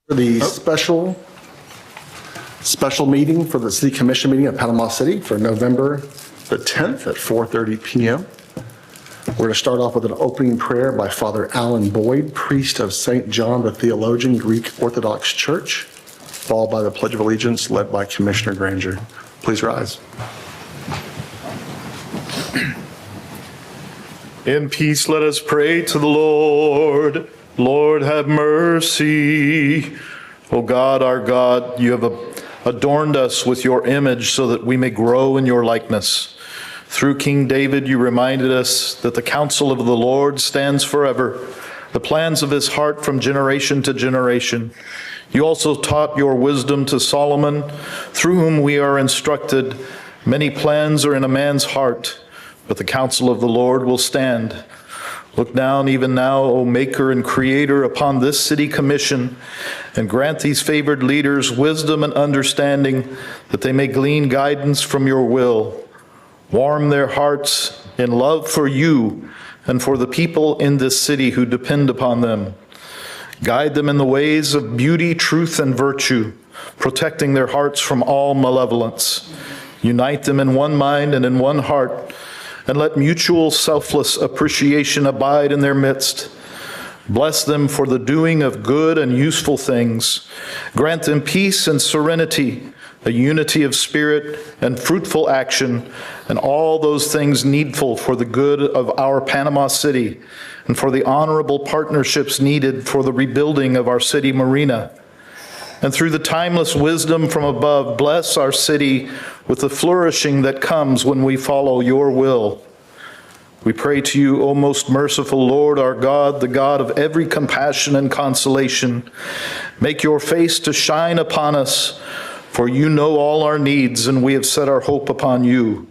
The special meeting for the City Commission meeting at Panama City for November the 10th at 4:30 p.m. We're going to start off with an opening prayer by Father Alan Boyd, priest of St. John the Theologian, Greek Orthodox Church, followed by the Pledge of Allegiance led by Commissioner Granger. Please rise. In peace, let us pray to the Lord. Lord, have mercy. O God, our God, you have adorned us with your image so that we may grow in your likeness. Through King David, you reminded us that the counsel of the Lord stands forever, the plans of his heart from generation to generation. You also taught your wisdom to Solomon, through whom we are instructed. Many plans are in a man's heart, but the counsel of the Lord will stand. Look down, even now, O Maker and Creator, upon this city commission, and grant these favored leaders wisdom and understanding, that they may glean guidance from your will. Warm their hearts in love for you and for the people in this city who depend upon them. Guide them in the ways of beauty, truth, and virtue, protecting their hearts from all malevolence. Unite them in one mind and in one heart, and let mutual selfless appreciation abide in their midst. Bless them for the doing of good and useful things. Grant them peace and serenity, a unity of spirit and fruitful action, and all those things needful for the good of our Panama City and for the honorable partnerships needed for the rebuilding of our city marina. And through the timeless wisdom from above, bless our city with the flourishing that comes when we follow your will. We pray to you, O most merciful Lord, our God, the God of every compassion and consolation. Make your face to shine upon us, for you know all our needs, and we have set our hope upon you.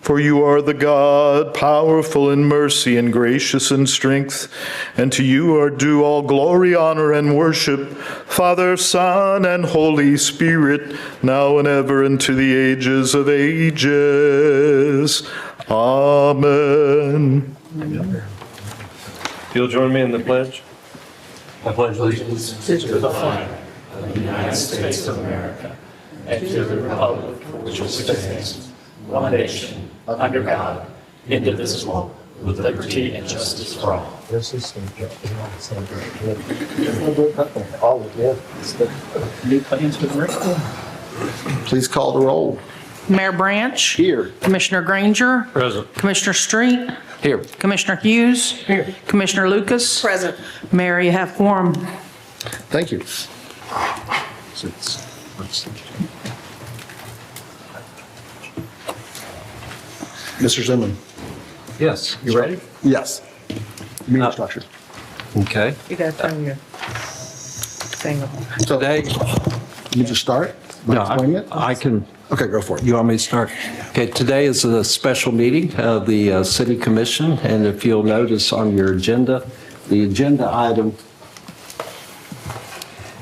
For you are the God, powerful in mercy and gracious in strength, and to you are due all glory, honor, and worship, Father, Son, and Holy Spirit, now and ever, and to the ages of ages. Amen. You'll join me in the pledge? I pledge allegiance to the flag of the United States of America and to the republic for which it stands, one nation, under God, indivisible, with liberty and justice for all. New plans for the record. Please call the roll. Mayor Branch. Here. Commissioner Granger. Present. Commissioner Street. Here. Commissioner Hughes. Here. Commissioner Lucas. Present. Mayor, you have quorum. Thank you. Mr. Zimmerman. Yes, you ready? Yes. Meeting structure. Okay. You gotta turn your thing on. So, Today, let me just start by explaining it. I can, Okay, go for it. you want me to start? Okay, today is a special meeting of the City Commission, and if you'll notice on your agenda, the agenda item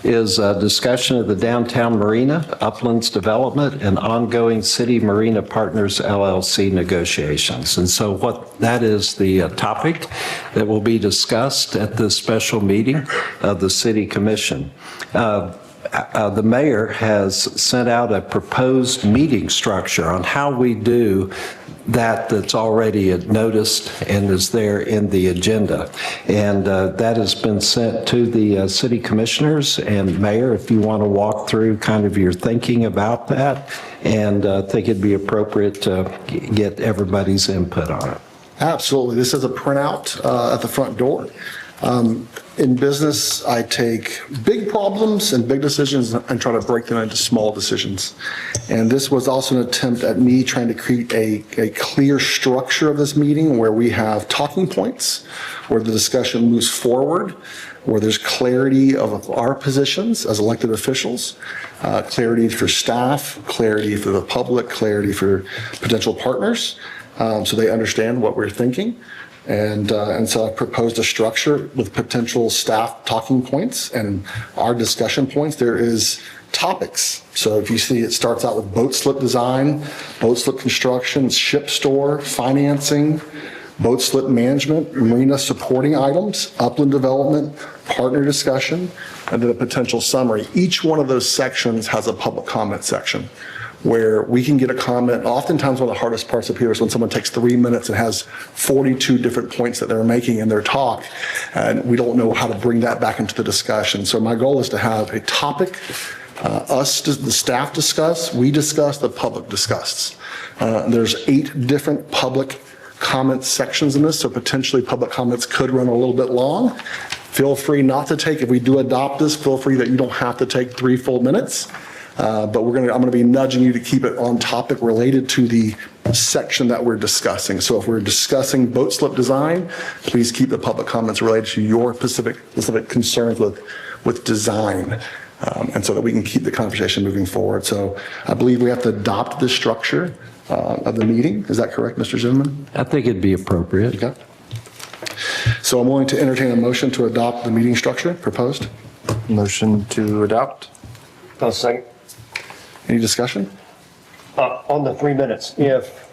is a discussion of the downtown marina, uplands development, and ongoing City Marina Partners LLC negotiations. And so what that is the topic that will be discussed at this special meeting of the City Commission. The mayor has sent out a proposed meeting structure on how we do that's already noticed and is there in the agenda. And that has been sent to the city commissioners and mayor, if you want to walk through kind of your thinking about that, and I think it'd be appropriate to get everybody's input on it. Absolutely. This is a printout at the front door. In business, I take big problems and big decisions and try to break them into small decisions. And this was also an attempt at me trying to create a clear structure of this meeting where we have talking points, where the discussion moves forward, where there's clarity of our positions as elected officials, clarity for staff, clarity for the public, clarity for potential partners, so they understand what we're thinking. And so I proposed a structure with potential staff talking points and our discussion points. There is topics. So if you see, it starts out with boat slip design, boat slip construction, ship store, financing, boat slip management, marina supporting items, upland development, partner discussion, and then a potential summary. Each one of those sections has a public comment section where we can get a comment. Oftentimes, one of the hardest parts up here is when someone takes 3 minutes and has 42 different points that they're making in their talk, and we don't know how to bring that back into the discussion. So my goal is to have a topic, the staff discuss, we discuss, the public discuss. There's 8 different public comment sections in this, so potentially public comments could run a little bit long. Feel free not to take, if we do adopt this, feel free that you don't have to take 3 full minutes. But I'm going to be nudging you to keep it on topic related to the section that we're discussing. So if we're discussing boat slip design, please keep the public comments related to your specific concerns with design. And so that we can keep the conversation moving forward. So I believe we have to adopt this structure of the meeting. Is that correct, Mr. Zimmerman? I think it'd be appropriate. Okay. So I'm willing to entertain a motion to adopt the meeting structure proposed. Motion to adopt. I'll second. Any discussion? On the 3 minutes, if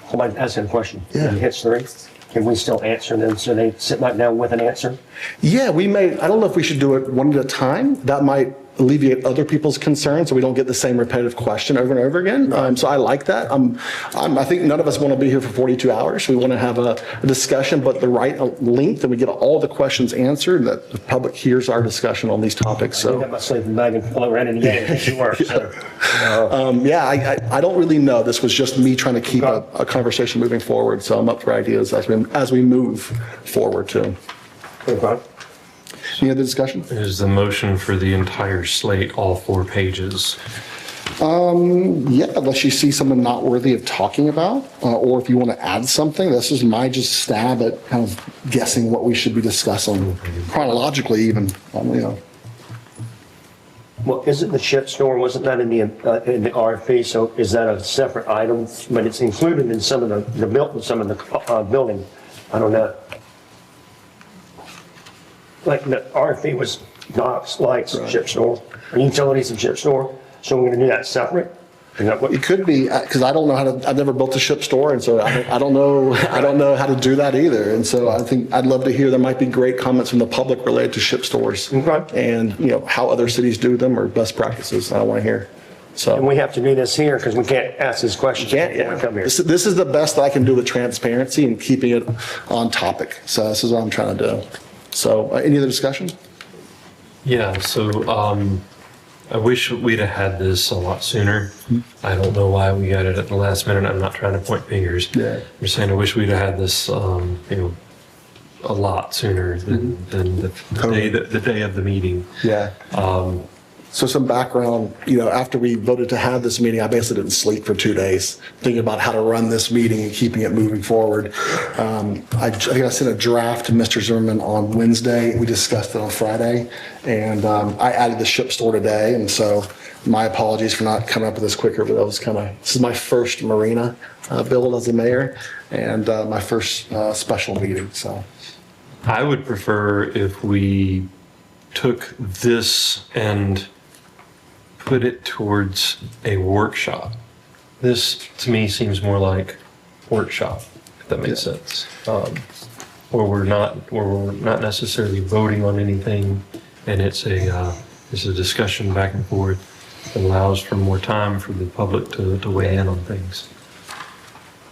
somebody asks a question and hits 3, can we still answer them so they sit back down with an answer? Yeah, we may, I don't know if we should do it one at a time. That might alleviate other people's concerns so we don't get the same repetitive question over and over again. So I like that. I think none of us want to be here for 42 hours. We want to have a discussion, but the right length, and we get all the questions answered, that the public hears our discussion on these topics. I got So my sleeping bag and float right in the game if it works. So. I don't really know. This was just me trying to keep a conversation moving forward. So I'm up for ideas as we move forward too. Okay. Any other discussion? Is the motion for the entire slate all 4 pages? Yeah, unless you see something not worthy of talking about, or if you want to add something. This is my just stab at kind of guessing what we should be discussing chronologically even, Well, isn't the ship store, wasn't that in the RFP? So is that a separate item? But it's included in some of the building. I don't know. Like the RFP was docks, lights, ship store, utilities and ship store. So we're going to do that separate? Is that what? It could be, because I don't know I've never built a ship store, and so I don't know how to do that either. And so I think I'd love to hear, there might be great comments from the public related to ship stores. Okay. And, how other cities do them or best practices. I want to hear. And So, we have to do this here because we can't ask this question. when we come here. this is the best I can do with transparency and keeping it on topic. So this is what I'm trying to do. So any other discussion? Yeah, so I wish we'd have had this a lot sooner. I don't know why we got it at the last minute. I'm not trying to point fingers. Yeah. I'm just saying I wish we'd have had this, a lot sooner than the day of the meeting. Yeah. So some background, after we voted to have this meeting, I basically didn't sleep for 2 days, thinking about how to run this meeting and keeping it moving forward. I think I sent a draft to Mr. Zimmerman on Wednesday. We discussed it on Friday, and I added the ship store today. And so my apologies for not coming up with this quicker, but this is my first marina build as a mayor and my first special meeting, so. I would prefer if we took this and put it towards a workshop. This, to me, seems more like workshop, if that makes sense. Where we're not necessarily voting on anything, and it's a discussion back and forth that allows for more time for the public to weigh in on things.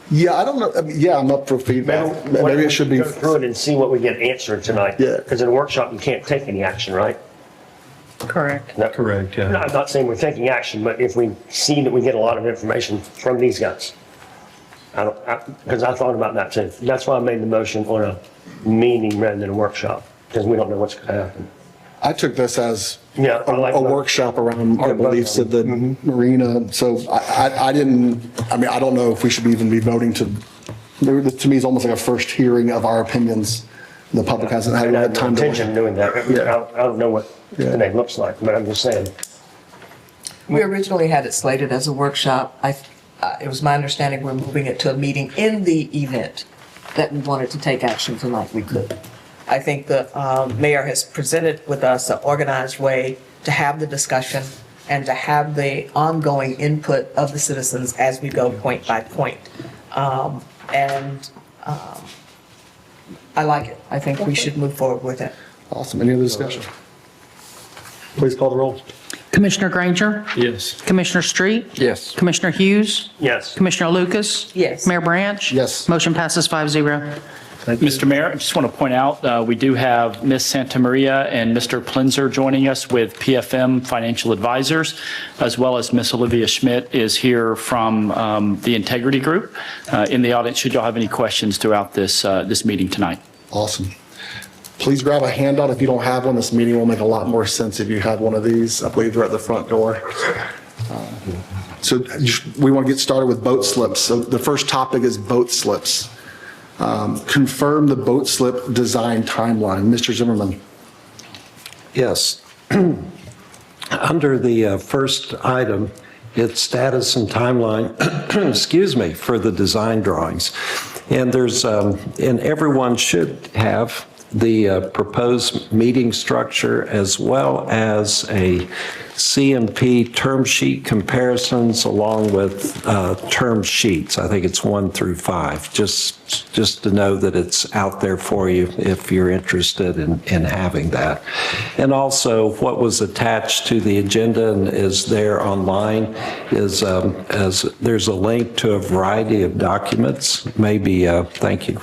Yeah, I don't know. I'm up for feedback. Maybe it should be. Go through it and see what we get answered tonight. Yeah. Because in a workshop, you can't take any action, right? Correct. No. Correct, yeah. No, I'm not saying we're taking action, but if we see that we get a lot of information from these guys. Because I thought about that too. That's why I made the motion on a meeting rather than a workshop, because we don't know what's going to happen. I took this as Yeah, I like a both. workshop around our Yeah, both beliefs of of the marina. So I don't know if we should even be voting to me, it's almost like a first hearing of our opinions. The public hasn't had And I have no time to. intention of doing that. Yeah. I don't know what Yeah. the name looks like, but I'm just saying. We originally had it slated as a workshop. It was my understanding we're moving it to a meeting in the event that we wanted to take action tonight, we could. I think the mayor has presented with us an organized way to have the discussion and to have the ongoing input of the citizens as we go point by point. I like it. I think we should move forward with it. Awesome. Any other discussion? Please call the roll. Commissioner Granger, Yes. Commissioner Street, Yes. Commissioner Hughes, Yes. Commissioner Lucas. Yes. Mayor Branch. Yes. Motion passes 5-0. Mr. Mayor, I just want to point out, we do have Ms. Santa Maria and Mr. Plinzer joining us with PFM Financial Advisors, as well as Ms. Olivia Schmidt is here from the Integrity Group in the audience, should y'all have any questions throughout this meeting tonight. Awesome. Please grab a handout if you don't have one. This meeting will make a lot more sense if you have one of these. I believe they're at the front door. So we want to get started with boat slips. So the first topic is boat slips. Confirm the boat slip design timeline. Mr. Zimmerman. Yes. Under the first item, it's status and timeline, excuse me, for the design drawings. And there's, and everyone should have the proposed meeting structure as well as a CMP term sheet comparisons along with term sheets. I think it's 1 through 5, just to know that it's out there for you if you're interested in having that. And also what was attached to the agenda and is there online is as there's a link to a variety of documents, maybe, thank you,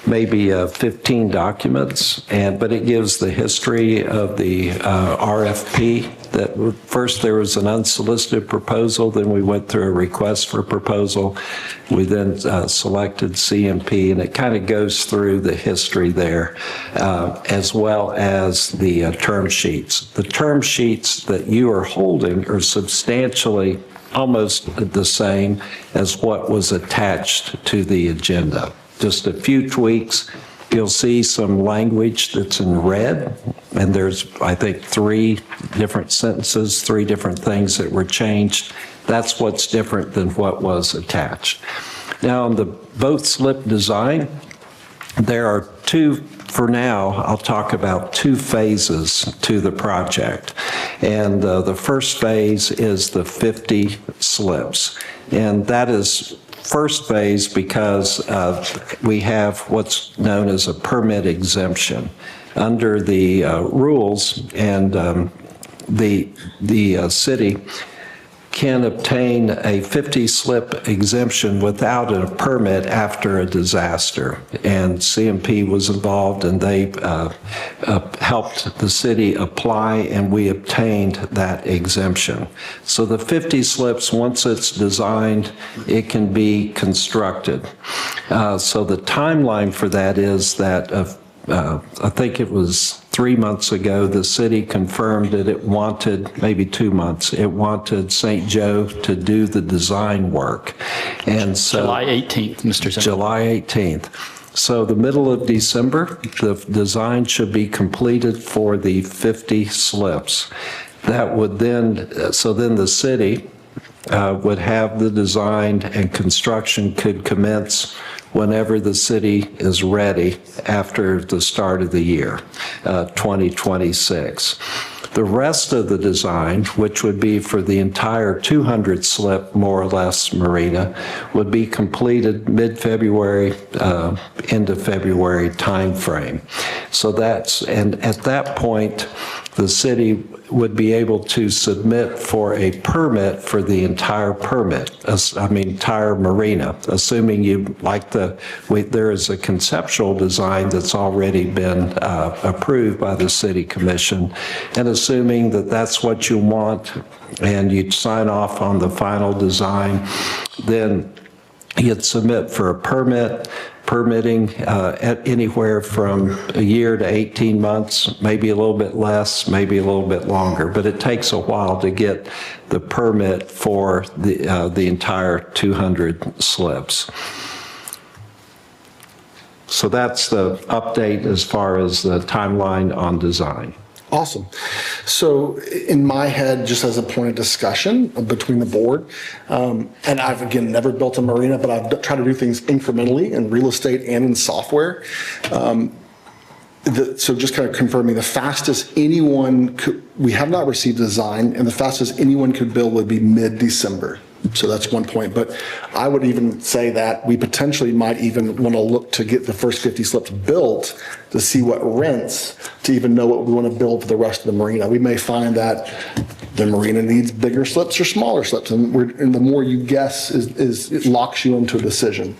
maybe 15 documents, but it gives the history of the RFP. That first there was an unsolicited proposal, then we went through a request for proposal. We then selected CMP, and it kind of goes through the history there, as well as the term sheets. The term sheets that you are holding are substantially almost the same as what was attached to the agenda. Just a few tweaks. You'll see some language that's in red, and there's, I think, 3 different sentences, 3 different things that were changed. That's what's different than what was attached. Now, on the boat slip design, there are 2, for now, I'll talk about 2 phases to the project. And the first phase is the 50 slips. And that is first phase because we have what's known as a permit exemption. Under the rules, and the city can obtain a 50-slip exemption without a permit after a disaster. And CMP was involved, and they helped the city apply, and we obtained that exemption. So the 50 slips, once it's designed, it can be constructed. So the timeline for that is that I think it was 3 months ago, the city confirmed that it wanted, maybe 2 months, it wanted St. Joe to do the design work. And so July 18th, Mr. Zimmerman. July 18th. So the middle of December, the design should be completed for the 50 slips. That would then, so then the city would have the design and construction could commence whenever the city is ready after the start of the year, 2026. The rest of the design, which would be for the entire 200 slip, more or less, marina, would be completed mid-February, end of February timeframe. So that's, and at that point, the city would be able to submit for a permit for the entire entire marina, assuming you like there is a conceptual design that's already been approved by the city commission, and assuming that that's what you want and you'd sign off on the final design, then you'd submit for a permitting at anywhere from a year to 18 months, maybe a little bit less, maybe a little bit longer, but it takes a while to get the permit for the entire 200 slips. So that's the update as far as the timeline on design. Awesome. So in my head, just as a point of discussion between the board, and I've, again, never built a marina, but I've tried to do things incrementally in real estate and in software. So just kind of confirming, the fastest anyone could, we have not received design, and the fastest anyone could build would be mid-December. So that's one point. But I would even say that we potentially might even want to look to get the first 50 slips built to see what rents, to even know what we want to build for the rest of the marina. We may find that the marina needs bigger slips or smaller slips, and the more you guess it locks you into a decision.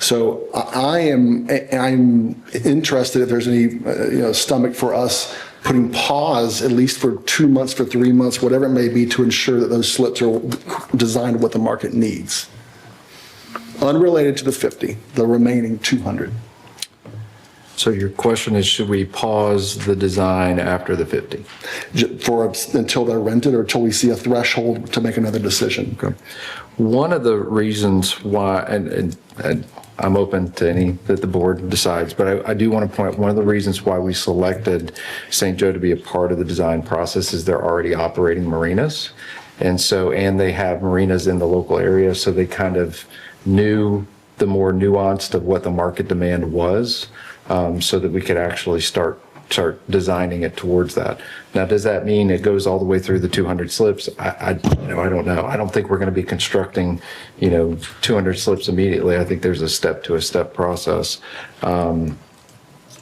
So I'm interested if there's any stomach for us putting pause at least for 2 months, for 3 months, whatever it may be, to ensure that those slips are designed what the market needs. Unrelated to the 50, the remaining 200. So your question is, should we pause the design after the 50? Until they're rented or until we see a threshold to make another decision. Okay. One of the reasons why, and I'm open to any that the board decides, but I do want to point out one of the reasons why we selected St. Joe to be a part of the design process is they're already operating marinas. And they have marinas in the local area, so they kind of knew the more nuanced of what the market demand was, so that we could actually start designing it towards that. Now, does that mean it goes all the way through the 200 slips? I don't know. I don't think we're going to be constructing, 200 slips immediately. I think there's a step process.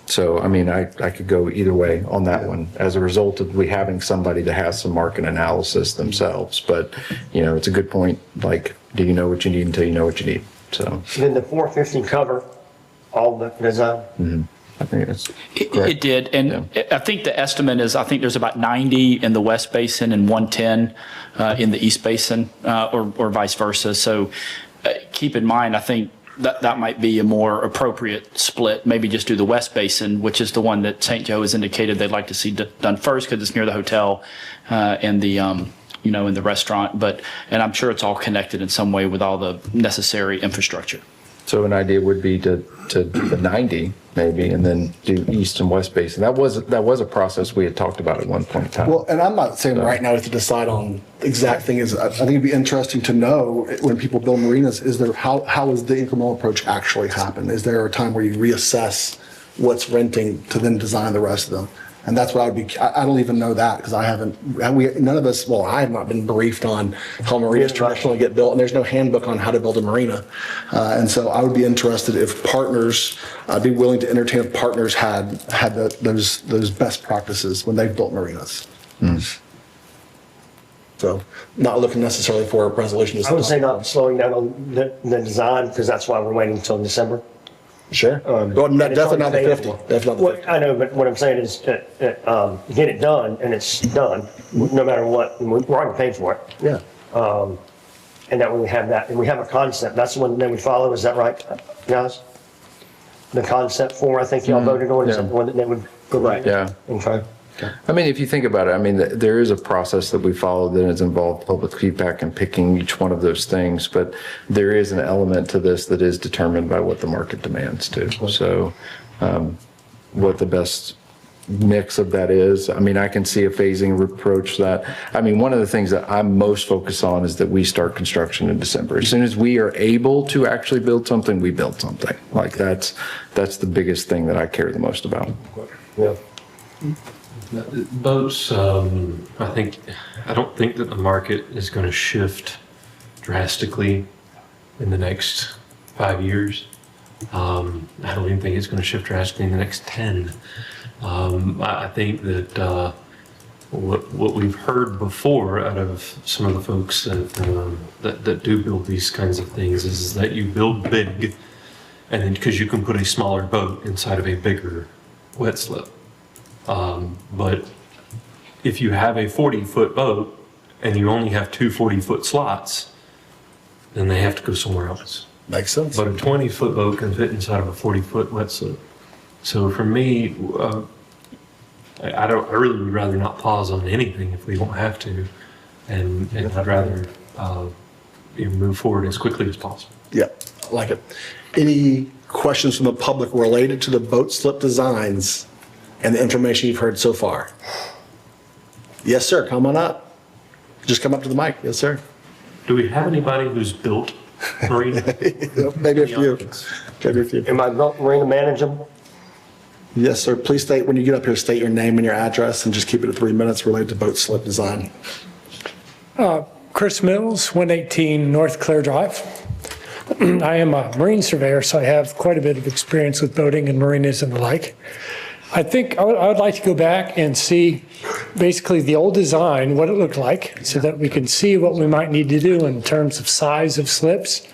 So, I mean, I could go either way on that one as a result of we having somebody that has some market analysis themselves. But, it's a good point. Like, do you know what you need until you know what you need? So. Did the 450 cover all the design? Mm-hmm. I think it's It did, and I think the estimate is, I think there's about 90 in the West Basin and 110 in the East Basin, or vice versa. So keep in mind, I think that might be a more appropriate split. Maybe just do the West Basin, which is the one that St. Joe has indicated they'd like to see done first because it's near the hotel and the in the restaurant. And I'm sure it's all connected in some way with all the necessary infrastructure. So an idea would be to the 90 maybe, and then do East and West Basin. That was a process we had talked about at one point in time. Well, and I'm not saying right now we have to decide on the exact thing. I think it'd be interesting to know when people build marinas, how is the incremental approach actually happen? Is there a time where you reassess what's renting to then design the rest of them? And that's what I would be, I don't even know that because I have not been briefed on how marinas traditionally get built, and there's no handbook on how to build a marina. And so I would be interested if partners, I'd be willing to entertain if partners had those best practices when they've built marinas. So not looking necessarily for a resolution. I would say not slowing down on the design, because that's why we're waiting until December. Sure. Well, definitely not the 50. Definitely not the 50. I know, but what I'm saying is get it done, and it's done, no matter what. And we're already paid for it. Yeah. And that when we have that, and we have a concept, that's the one that we follow, is that right, guys? The concept for, I think y'all voted on, is that the one that they would go right? Yeah. Okay. I mean, if you think about it, there is a process that we follow that has involved public feedback and picking each one of those things, but there is an element to this that is determined by what the market demands too. So what the best mix of that is, I mean, I can see a phasing approach that, I mean, one of the things that I'm most focused on is that we start construction in December. As soon as we are able to actually build something, we build something. Like that's the biggest thing that I care the most about. Yeah. Boats, I don't think that the market is going to shift drastically in the next 5 years. I don't even think it's going to shift drastically in the next 10. I think that what we've heard before out of some of the folks that do build these kinds of things is that you build big, and then because you can put a smaller boat inside of a bigger wet slip. But if you have a 40-foot boat and you only have two 40-foot slots, then they have to go somewhere else. Makes sense. But a 20-foot boat can fit inside of a 40-foot wet slip. So for me, I really would rather not pause on anything if we don't have to, and I'd rather move forward as quickly as possible. Yeah, I like it. Any questions from the public related to the boat slip designs and the information you've heard so far? Yes, sir. Come on up. Just come up to the mic. Yes, sir. Do we have anybody who's built marina? Maybe a few. Maybe a few. Am I marina manageable? Yes, sir. Please state, when you get up here, state your name and your address and just keep it at 3 minutes related to boat slip design. Chris Mills, 118 North Clare Drive. I am a marine surveyor, so I have quite a bit of experience with boating and marinas and the like. I think I would like to go back and see basically the old design, what it looked like, so that we can see what we might need to do in terms of size of slips.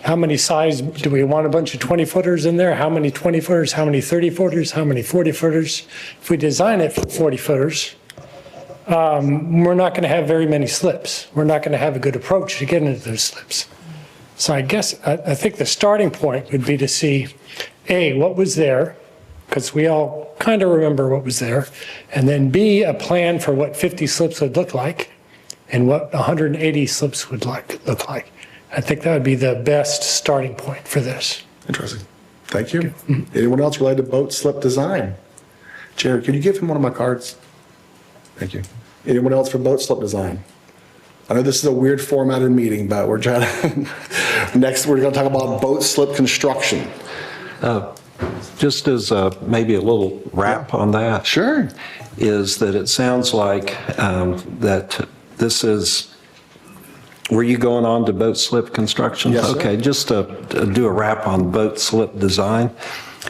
How many size, do we want a bunch of 20-footers in there? How many 20-footers, how many 30-footers, how many 40-footers? If we design it for 40-footers, we're not going to have very many slips. We're not going to have a good approach to getting into those slips. So I guess, I think the starting point would be to see, A, what was there, because we all kind of remember what was there, and then B, a plan for what 50 slips would look like and what 180 slips would look like. I think that would be the best starting point for this. Interesting. Thank you. Anyone else related to boat slip design? Jared, can you give him one of my cards? Thank you. Anyone else for boat slip design? I know this is a weird formatted meeting, but we're trying to, next we're going to talk about boat slip construction. Just as maybe a little wrap on that. Sure. Is that it sounds like that this is, were you going on to boat slip construction? Yes, sir. Okay, just to do a wrap on boat slip design.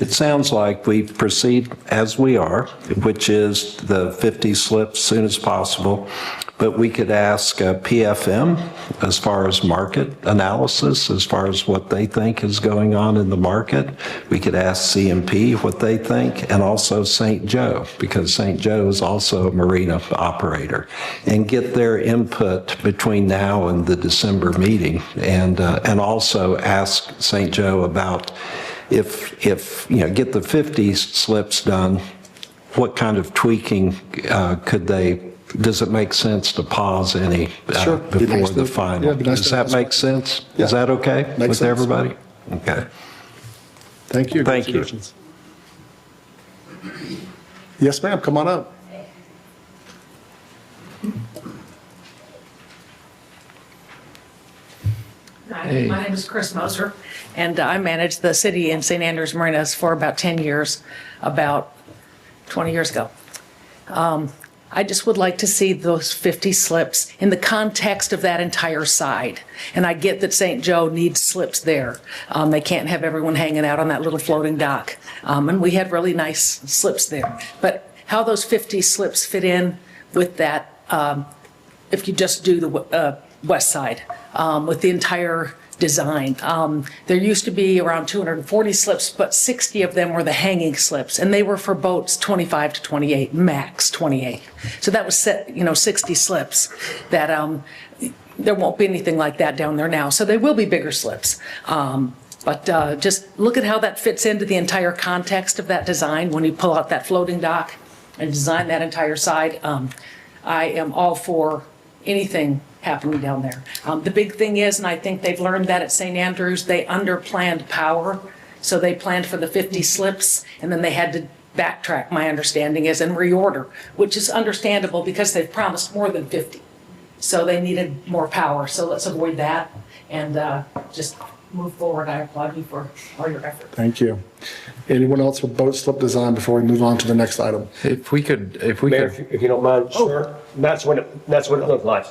It sounds like we proceed as we are, which is the 50 slips as soon as possible. But we could ask PFM as far as market analysis, as far as what they think is going on in the market. We could ask CMP what they think, and also St. Joe, because St. Joe is also a marina operator, and get their input between now and the December meeting, and also ask St. Joe about if you know, get the 50 slips done, what kind of tweaking could they? Does it make sense to pause any Sure. Be before nice the to- final? yeah, it'd be nice Does to that ask. make sense? Yeah. Is that okay Makes with sense. everybody? Okay. Thank you. Thank you. Congratulations. Yes, ma'am. Come on up. Hi, my name is Chris Moser, and I managed the city in St. Andrews Marinas for about 10 years, about 20 years ago. I just would like to see those 50 slips in the context of that entire side. And I get that St. Joe needs slips there. They can't have everyone hanging out on that little floating dock. And we had really nice slips there. But how those 50 slips fit in with that, if you just do the west side, with the entire design. There used to be around 240 slips, but 60 of them were the hanging slips, and they were for boats 25 to 28, max 28. So that was set, 60 slips that there won't be anything like that down there now. So they will be bigger slips. But just look at how that fits into the entire context of that design when you pull out that floating dock and design that entire side. I am all for anything happening down there. The big thing is, and I think they've learned that at St. Andrews, they underplanned power. So they planned for the 50 slips, and then they had to backtrack, my understanding is, and reorder, which is understandable because they've promised more than 50. So they needed more power. So let's avoid that and just move forward. I applaud you for all your effort. Thank you. Anyone else with boat slip design before we move on to the next item? If we could, Mayor, if you don't mind, sir, that's what it looked like.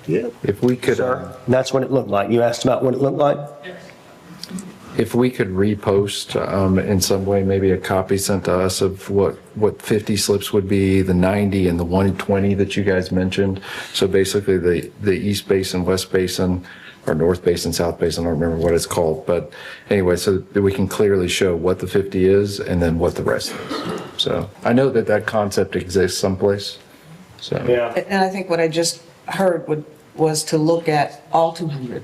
Yeah. if we could, Sir, that's what it looked like. You asked about what it looked like? if we could repost in some way, maybe a copy sent to us of what 50 slips would be, the 90 and the 120 that you guys mentioned. So basically the East Basin, West Basin, or North Basin, South Basin, I don't remember what it's called. But anyway, so that we can clearly show what the 50 is and then what the rest is. So I know that concept exists someplace. So. Yeah. And I think what I just heard was to look at all 200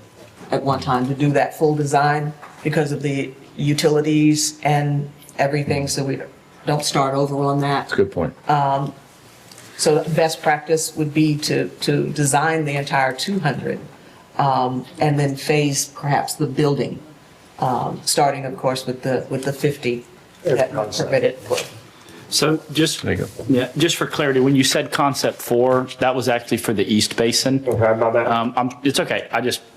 at one time, to do that full design because of the utilities and everything, so we don't start over on that. That's a good point. So best practice would be to design the entire 200 and then phase perhaps the building, starting of course with the 50 that are permitted. So just, There you go. yeah, just for clarity, when you said concept 4, that was actually for the East Basin. Okay, my bad. It's okay.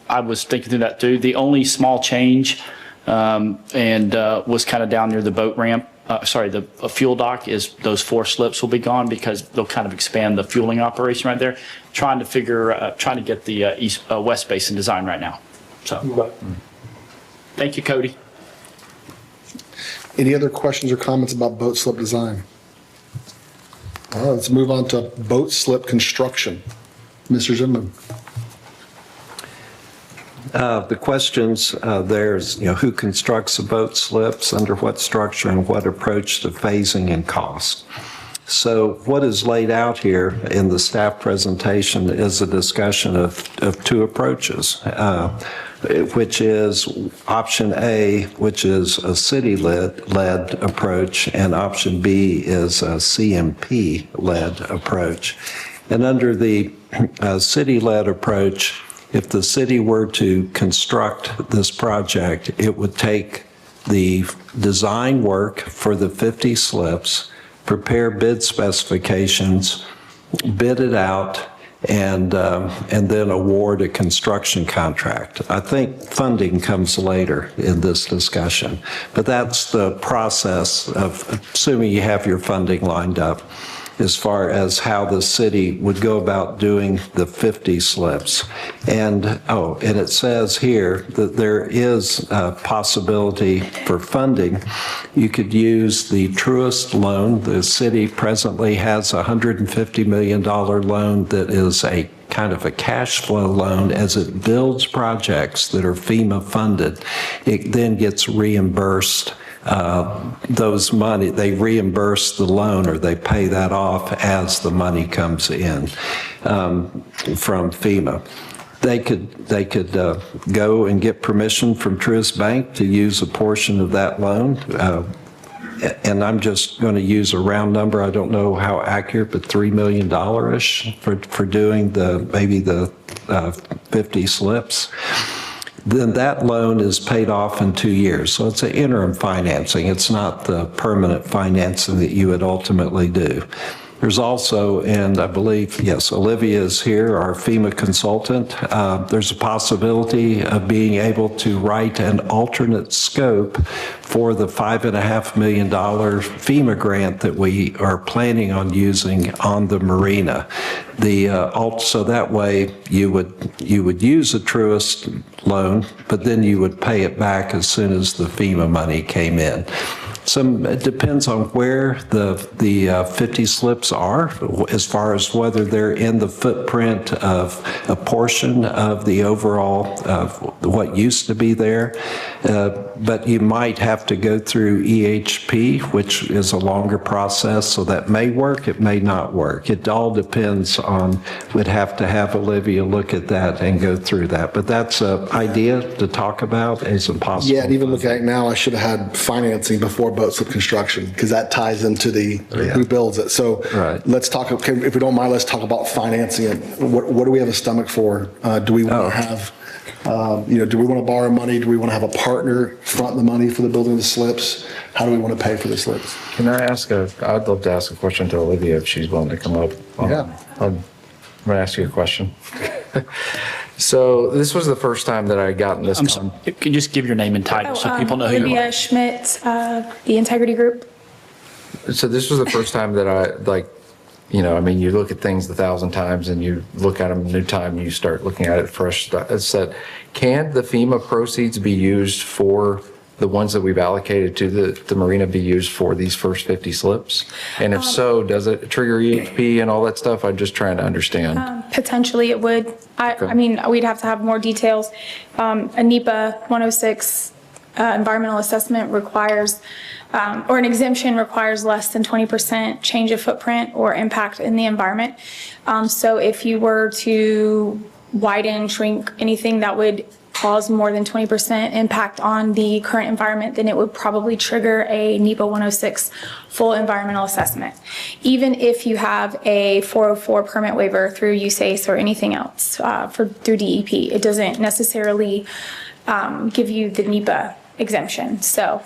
I was thinking through that too. The only small change, was kind of down near the boat ramp. a fuel dock is, those 4 slips will be gone because they'll kind of expand the fueling operation right there. Trying to get the West Basin design right now. So, thank you, Cody. Any other questions or comments about boat slip design? All right, let's move on to boat slip construction. Mr. Zimmerman. The questions, there's, who constructs the boat slips, under what structure, and what approach to phasing and cost. So what is laid out here in the staff presentation is a discussion of 2 approaches, which is option A, which is a city-led approach, and option B is a CMP-led approach. And under the city-led approach, if the city were to construct this project, it would take the design work for the 50 slips, prepare bid specifications, bid it out, and then award a construction contract. I think funding comes later in this discussion, but that's the process of assuming you have your funding lined up as far as how the city would go about doing the 50 slips. And it says here that there is a possibility for funding. You could use the Truist loan. The city presently has a $150 million loan that is a kind of a cash flow loan. As it builds projects that are FEMA funded, it then gets reimbursed those money, they reimburse the loan or they pay that off as the money comes in from FEMA. They could go and get permission from Truist Bank to use a portion of that loan. And I'm just going to use a round number. I don't know how accurate, but $3 million-ish for doing maybe the 50 slips. Then that loan is paid off in 2 years. So it's an interim financing. It's not the permanent financing that you would ultimately do. There's also, and I believe, yes, Olivia is here, our FEMA consultant. There's a possibility of being able to write an alternate scope for the $5.5 million FEMA grant that we are planning on using on the marina. So that way you would use a Truist loan, but then you would pay it back as soon as the FEMA money came in. It depends on where the 50 slips are, as far as whether they're in the footprint of a portion of the overall of what used to be there. But you might have to go through EHP, which is a longer process, so that may work, it may not work. It all depends on, we'd have to have Olivia look at that and go through that. But that's an idea to talk about as a possible. Yeah, and even looking at it now, I should have had financing before boat slip construction, because that ties into the who builds it. So let's talk, okay, if we don't mind, let's talk about financing it. What do we have a stomach for? Do we want to have, do we want to borrow money? Do we want to have a partner front the money for the building of the slips? How do we want to pay for the slips? Can I I'd love to ask a question to Olivia if she's willing to come up. Yeah. I'm going to ask you a question. So this was the first time that I had gotten this. Can you just give your name and title so people know who you are? Olivia Schmidt, the Integrity Group. So this was the first time that you look at things 1,000 times and you look at them a new time, you start looking at it fresh. It said, can the FEMA proceeds be used for the ones that we've allocated to the marina be used for these first 50 slips? And if so, does it trigger EHP and all that stuff? I'm just trying to understand. Potentially it would. I mean, we'd have to have more details. A NEPA 106 environmental assessment requires, or an exemption requires less than 20% change of footprint or impact in the environment. So if you were to widen, shrink, anything that would cause more than 20% impact on the current environment, then it would probably trigger a NEPA 106 full environmental assessment. Even if you have a 404 permit waiver through USACE or anything else through DEP, it doesn't necessarily give you the NEPA exemption. So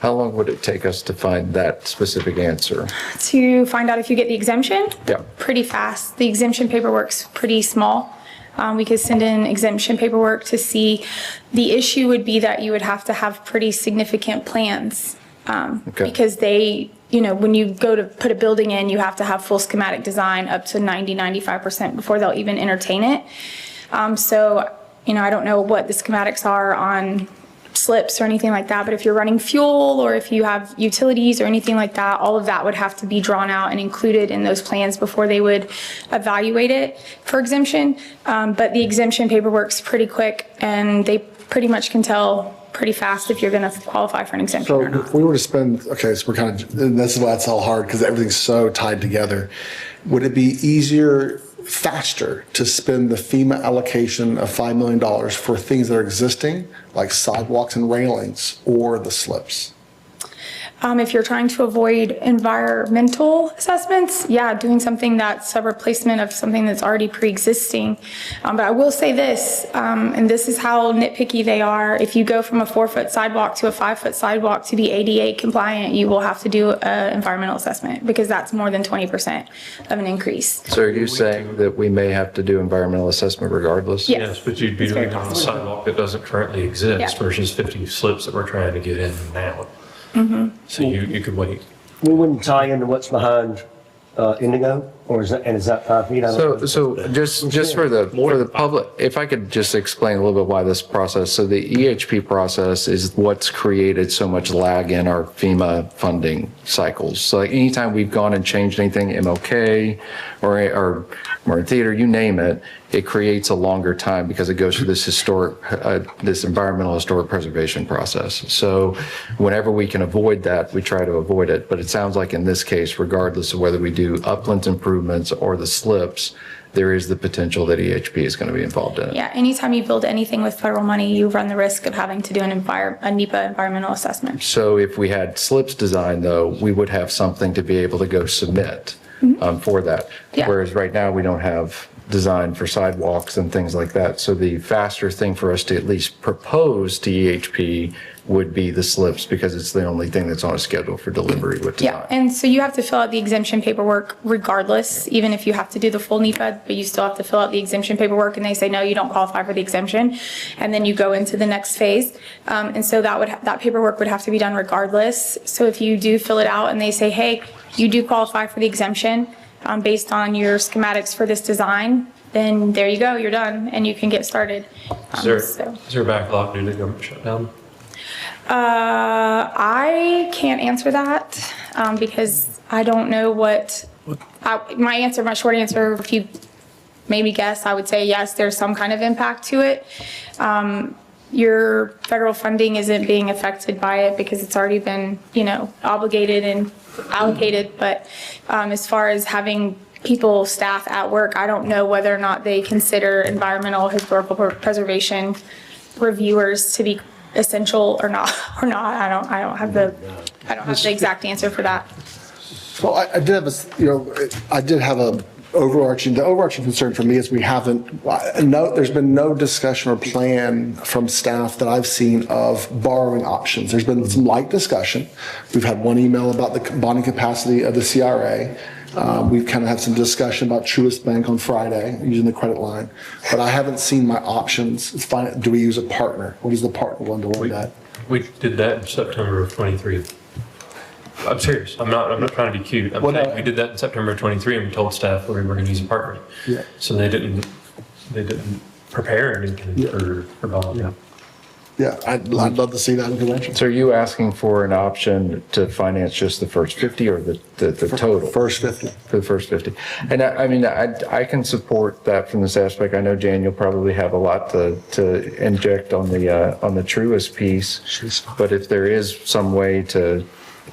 how long would it take us to find that specific answer? to find out if you get the exemption, Yeah. pretty fast. The exemption paperwork's pretty small. We could send in exemption paperwork to see. The issue would be that you would have to have pretty significant plans Because they, when you go to put a building in, you have to have full schematic design up to 95% before they'll even entertain it. So, I don't know what the schematics are on slips or anything like that, but if you're running fuel or if you have utilities or anything like that, all of that would have to be drawn out and included in those plans before they would evaluate it for exemption. But the exemption paperwork's pretty quick and they pretty much can tell pretty fast if you're going to qualify for an exemption So or not. if we were to spend, okay, so we're kind of, and this is why it's all hard because everything's so tied together. Would it be easier, faster to spend the FEMA allocation of $5 million for things that are existing, like sidewalks and railings, or the slips? If you're trying to avoid environmental assessments, yeah, doing something that's a replacement of something that's already pre-existing. But I will say this, and this is how nitpicky they are. If you go from a 4-foot sidewalk to a 5-foot sidewalk to be ADA compliant, you will have to do an environmental assessment because that's more than 20% of an increase. So are you saying that we may have to do environmental assessment regardless? Yes. Yes, but you'd be It's very doing it on a possible. sidewalk that doesn't currently exist Yeah. versus 50 slips that we're trying to get in now. So you could wait. We wouldn't tie into what's behind Indigo, or is that 5 feet? I don't know. So just for the public, if I could just explain a little bit why this process, so the EHP process is what's created so much lag in our FEMA funding cycles. So like anytime we've gone and changed anything, MLK or Martin Theater, you name it, it creates a longer time because it goes through this this environmental historic preservation process. So whenever we can avoid that, we try to avoid it. But it sounds like in this case, regardless of whether we do uplands improvements or the slips, there is the potential that EHP is going to be involved in it. Yeah, anytime you build anything with federal money, you run the risk of having to do a NEPA environmental assessment. So if we had slips designed though, we would have something to be able to go submit for that. Yeah. Whereas right now we don't have design for sidewalks and things like that. So the faster thing for us to at least propose to EHP would be the slips because it's the only thing that's on a schedule for delivery with design. Yeah, and so you have to fill out the exemption paperwork regardless, even if you have to do the full NEPA, but you still have to fill out the exemption paperwork and they say, no, you don't qualify for the exemption. And then you go into the next phase. And so that paperwork would have to be done regardless. So if you do fill it out and they say, hey, you do qualify for the exemption based on your schematics for this design, then there you go, you're done and you can get started. Is there a backlog due to government shutdown? I can't answer that because I don't know my short answer, if you maybe guess, I would say yes, there's some kind of impact to it. Your federal funding isn't being affected by it because it's already been, obligated and allocated. But as far as having staff at work, I don't know whether or not they consider environmental historical preservation reviewers to be essential or not. I don't have the exact answer for that. Well, I did have the overarching concern for me is there's been no discussion or plan from staff that I've seen of borrowing options. There's been some light discussion. We've had one email about the bonding capacity of the CRA. We've kind of had some discussion about Truist Bank on Friday using the credit line, but I haven't seen my options. It's fine. Do we use a partner? What is the partner one to look at? We did that in September of 23. I'm serious. I'm not trying to be cute. I'm saying we did that in September of 23 and we told staff we were going to use a partner. Yeah. So they didn't prepare anything for bonding. Yeah, I'd love to see that in convention. So are you asking for an option to finance just the first 50 or the total? First 50. For the first 50. And I can support that from this aspect. I know, Jan, you'll probably have a lot to inject on the Truist piece. But if there is some way to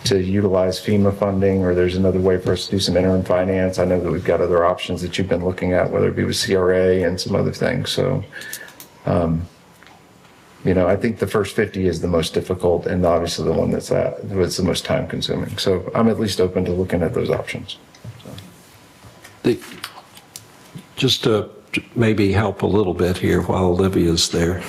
utilize FEMA funding, or there's another way for us to do some interim finance, I know that we've got other options that you've been looking at, whether it be with CRA and some other things. So, I think the first 50 is the most difficult and obviously the one that's the most time consuming. So I'm at least open to looking at those options. Just to maybe help a little bit here while Olivia's there,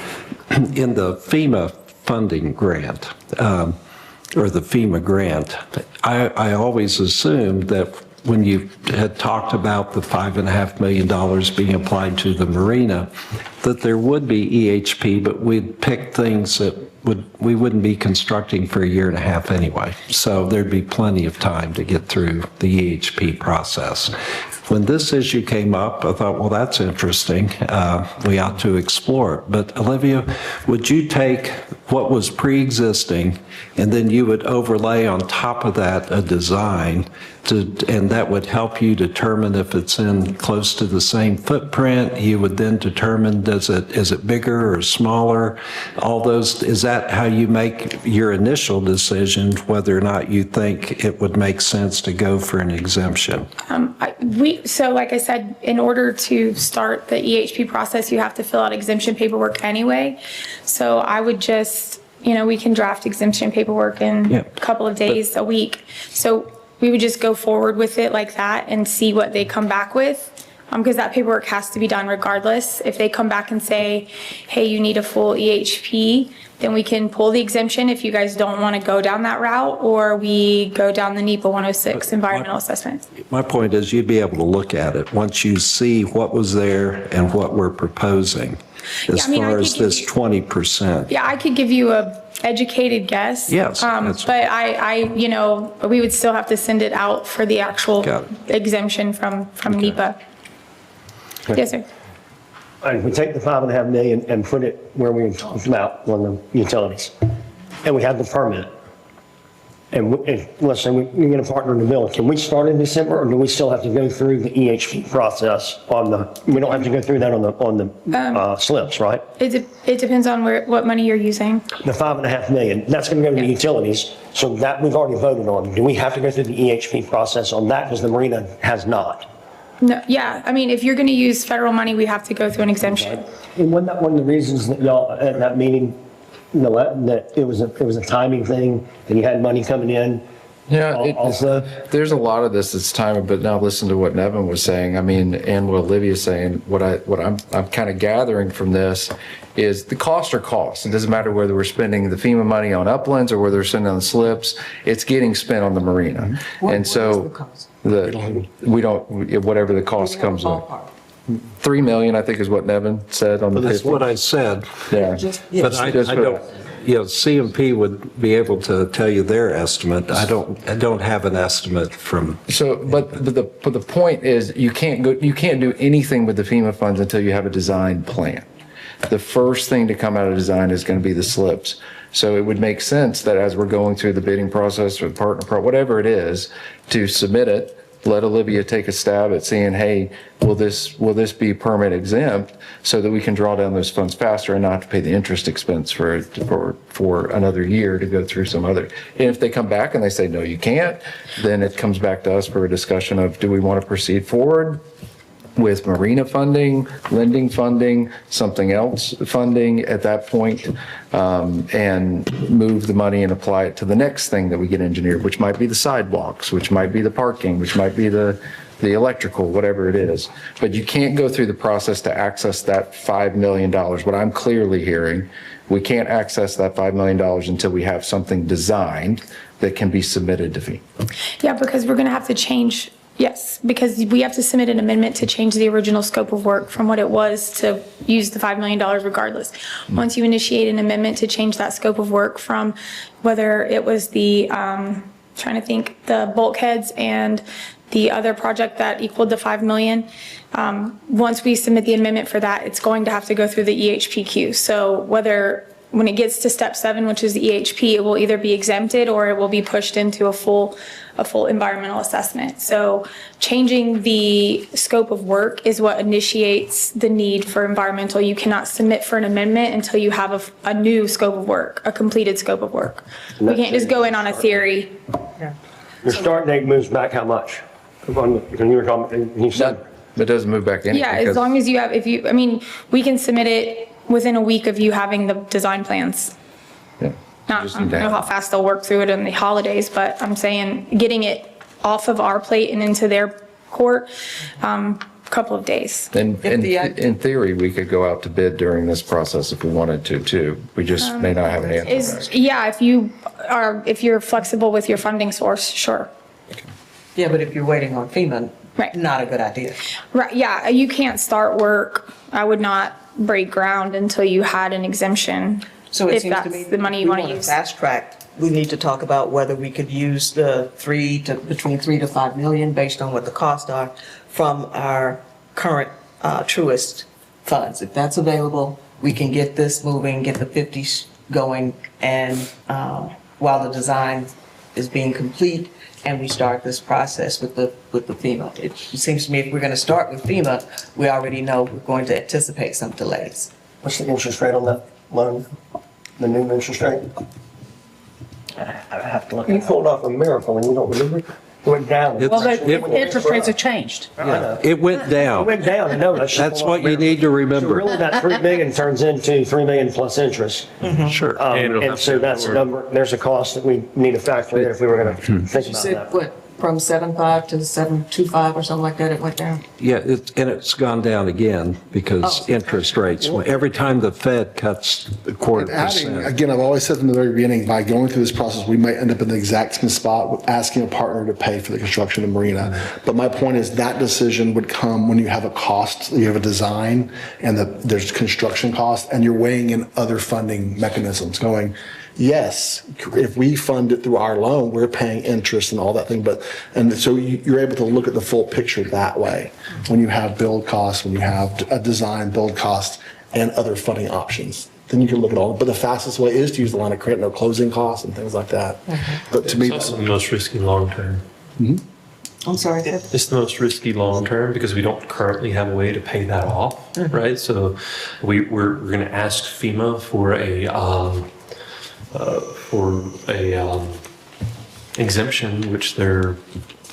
in the FEMA funding grant, or the FEMA grant, I always assumed that when you had talked about the $5.5 million being applied to the marina, that there would be EHP, but we'd pick things that we wouldn't be constructing for a year and a half anyway. So there'd be plenty of time to get through the EHP process. When this issue came up, I thought, well, that's interesting. We ought to explore it. But Olivia, would you take what was pre-existing and then you would overlay on top of that a design and that would help you determine if it's in close to the same footprint? You would then determine, is it bigger or smaller? All those, is that how you make your initial decision whether or not you think it would make sense to go for an exemption? So like I said, in order to start the EHP process, you have to fill out exemption paperwork anyway. So I would just, we can draft exemption paperwork in a couple of days, a week. So we would just go forward with it like that and see what they come back with. Because that paperwork has to be done regardless. If they come back and say, hey, you need a full EHP, then we can pull the exemption if you guys don't want to go down that route, or we go down the NEPA 106 environmental assessment. My point is you'd be able to look at it once you see what was there and what we're proposing as far as this 20%. Yeah, I could give you a educated guess. Yes. But we would still have to send it out for the actual exemption from NEPA. Yes, sir. And if we take the 5.5 million and put it where we talked about on the utilities, and we have the permit, and let's say we get a partner in the bill, can we start in December, or do we still have to go through the EHP process we don't have to go through that on the slips, right? It depends on what money you're using. The 5.5 million, that's going to go to the utilities, so that we've already voted on. Do we have to go through the EHP process on that, because the marina has not? No, yeah, if you're going to use federal money, we have to go through an exemption. And wasn't that one of the reasons that y'all, at that meeting, that it was a timing thing, and you had money coming in? Yeah, Also, there's a lot of this that's timing, but now listen to what Nevin was saying. And what Olivia's saying. What I'm kind of gathering from this is the costs are costs. It doesn't matter whether we're spending the FEMA money on uplands or whether we're spending on the slips. It's getting spent on the marina. And so whatever the cost comes in. 3 million, I think, is what Nevin said on the That's paper. what I said. Yeah. But I don't, CMP would be able to tell you their estimate. I don't have an estimate from. So, but the point is, you can't do anything with the FEMA funds until you have a design plan. The first thing to come out of design is going to be the slips. So it would make sense that as we're going through the bidding process or the partner, whatever it is, to submit it, let Olivia take a stab at seeing, hey, will this be permit exempt, so that we can draw down those funds faster and not have to pay the interest expense for another year to go through some other. And if they come back and they say, no, you can't, then it comes back to us for a discussion of, do we want to proceed forward with marina funding, lending funding, something else funding at that point, and move the money and apply it to the next thing that we get engineered, which might be the sidewalks, which might be the parking, which might be the electrical, whatever it is. But you can't go through the process to access that $5 million. What I'm clearly hearing, we can't access that $5 million until we have something designed that can be submitted to FEMA. Yeah, because we're going to have to change. Yes, because we have to submit an amendment to change the original scope of work from what it was to use the $5 million regardless. Once you initiate an amendment to change that scope of work from whether it was the, the bulkheads and the other project that equaled the 5 million, once we submit the amendment for that, it's going to have to go through the EHPQ. So when it gets to step 7, which is the EHP, it will either be exempted or it will be pushed into a full environmental assessment. So changing the scope of work is what initiates the need for environmental. You cannot submit for an amendment until you have a new scope of work, a completed scope of work. We can't just go in on a theory. Your start date moves back how much? When you were talking, you said. It doesn't move back in. Yeah, as long as you have, we can submit it within a week of you having the design plans. Yeah. I don't know how fast they'll work through it in the holidays, but I'm saying getting it off of our plate and into their court, couple of days. And in theory, we could go out to bid during this process if we wanted to, too. We just may not have an answer. Yeah, if you're flexible with your funding source, sure. Yeah, but if you're waiting on FEMA, Right. not a good idea. Right, yeah, you can't start work. I would not break ground until you had an exemption. So it if seems to me that's the money you we want to use. Fast track, we need to talk about whether we could use the between 3 to 5 million based on what the costs are from our current Truist funds. If that's available, we can get this moving, get the 50s going, and while the design is being complete, and we start this process with the FEMA. It seems to me if we're going to start with FEMA, we already know we're going to anticipate some delays. What's the interest rate on that loan? The new interest rate? I have to look. You pulled off a miracle and you don't remember? It went down. Well, Interest rates have changed. It went It down. went down, I know. That's what you need to So remember. really that 3 million turns into 3 million plus interest. Sure. And so that's a number, there's a cost that we need to factor in if we were going to think You about said, that. what, from 7.5 to 7.25 or something like that, it went down? Yeah, and it's gone down again because interest rates, every time the Fed cuts a quarter Adding, percent. again, I've always said from the very beginning, by going through this process, we might end up in the exact same spot with asking a partner to pay for the construction of the marina. But my point is that decision would come when you have a cost, you have a design, and there's construction cost, and you're weighing in other funding mechanisms, going, yes, if we fund it through our loan, we're paying interest and all that thing, and so you're able to look at the full picture that way. When you have build costs, when you have a design, build cost, and other funding options, then you can look at all. But the fastest way is to use the line of credit, no closing costs and things like that. But to me, It's also the most risky long-term. I'm sorry, Ted? It's the most risky long-term because we don't currently have a way to pay that off, right? So we're going to ask FEMA for a exemption, which they're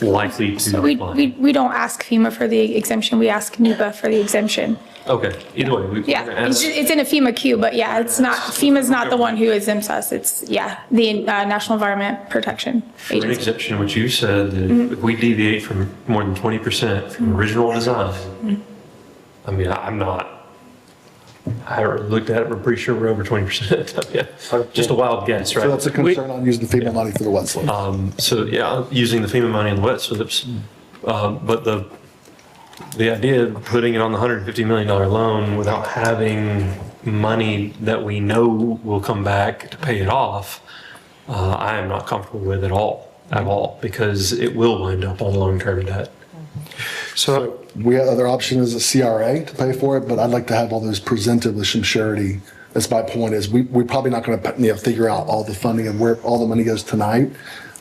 likely to So we decline. don't ask FEMA for the exemption, we ask NEPA for the exemption. Okay, either way, we're Yeah, going to ask. it's in a FEMA queue, but yeah, it's not, FEMA's not the one who exempts us, it's, yeah, the National Environment Protection For an Agency. exemption, which you said, that if we deviate from more than 20% from original design, I mean, I haven't looked at it, we're pretty sure we're over 20%. Yeah, just a wild guess, right? so that's a concern on using the FEMA money for the wet slip. So, yeah, using the FEMA money on the wet slips, but the idea of putting it on the $150 million loan without having money that we know will come back to pay it off, I am not comfortable with at all, because it will wind up on long-term debt. So we have other option is a CRA to pay for it, but I'd like to have all those presented with some surety. That's my point is we're probably not going to figure out all the funding and where all the money goes tonight.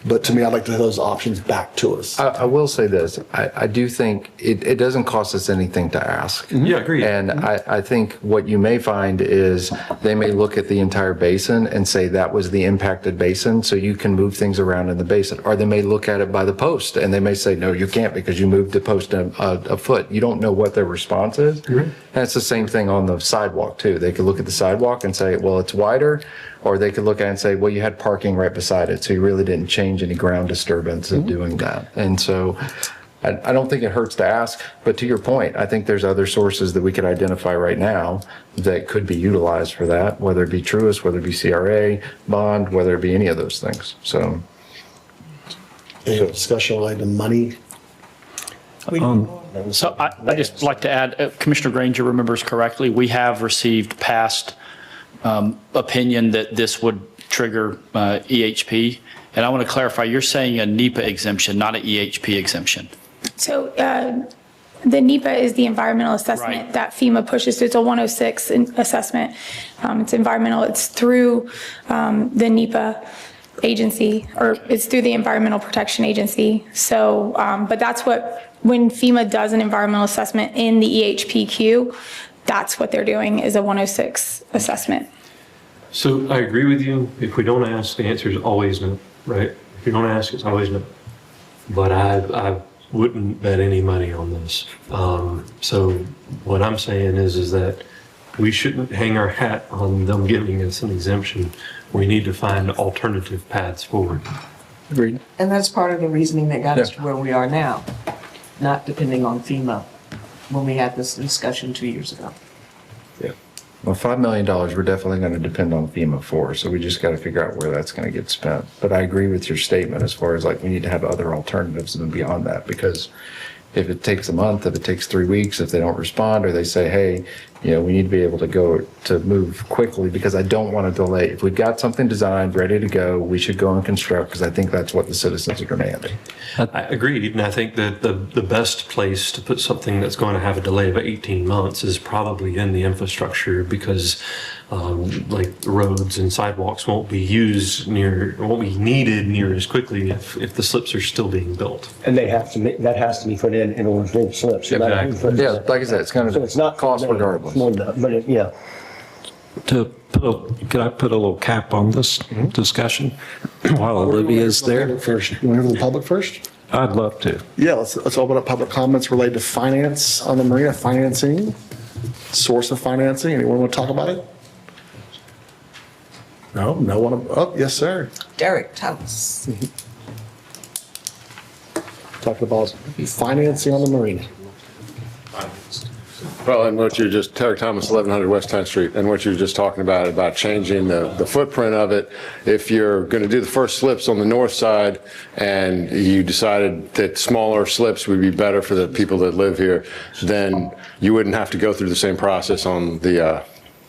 But to me, I'd like to have those options back to us. I will say this, I do think it doesn't cost us anything to ask. Yeah, agreed. And I think what you may find is they may look at the entire basin and say that was the impacted basin, so you can move things around in the basin. Or they may look at it by the post and they may say, no, you can't because you moved the post a foot. You don't know what their response is. And it's the same thing on the sidewalk too. They could look at the sidewalk and say, well, it's wider. Or they could look at it and say, well, you had parking right beside it, so you really didn't change any ground disturbance of doing that. And so I don't think it hurts to ask, but to your point, I think there's other sources that we could identify right now that could be utilized for that, whether it be Truist, whether it be CRA, bond, whether it be any of those things. So Any discussion related to money? So I just like to add, Commissioner Granger remembers correctly, we have received past opinion that this would trigger EHP. And I want to clarify, you're saying a NEPA exemption, not an EHP exemption. So the NEPA is the environmental assessment Right. that FEMA pushes. It's a 106 assessment. It's environmental. It's through the NEPA agency, or it's through the Environmental Protection Agency. So, but that's what, when FEMA does an environmental assessment in the EHPQ, that's what they're doing, is a 106 assessment. So I agree with you. If we don't ask, the answer is always no, right? If you don't ask, it's always no. But I wouldn't bet any money on this. So what I'm saying is that we shouldn't hang our hat on them giving us an exemption. We need to find alternative paths forward. agreed. And that's part of the reasoning that got us to where we are now, not depending on FEMA when we had this discussion 2 years ago. Well, $5 million, we're definitely going to depend on FEMA for, so we just got to figure out where that's going to get spent. But I agree with your statement as far as like, we need to have other alternatives than beyond that, because if it takes a month, if it takes 3 weeks, if they don't respond, or they say, hey, we need to be able to move quickly, because I don't want to delay. If we've got something designed, ready to go, we should go and construct, because I think that's what the citizens are demanding. I agreed, and I think that the best place to put something that's going to have a delay of 18 months is probably in the infrastructure, because like roads and sidewalks won't be needed near as quickly if the slips are still being built. And that has to be put in order to do the slips. no matter who Exactly. puts it Yeah, in. like I said, it's going So it's to not cost regardless. Yeah. Can I put a little cap on this discussion while Olivia's there? First, you want to hear from the public first? I'd love to. Yeah, let's open up public comments related to finance on the marina, financing, source of financing. Anyone want to talk about it? No one. Oh, yes, sir. Derek, tell us. Talk about financing on the marina. Well, and what you just, Derek Thomas, 1100 West 10th Street, and what you were just talking about changing the footprint of it. If you're going to do the first slips on the north side and you decided that smaller slips would be better for the people that live here, then you wouldn't have to go through the same process on the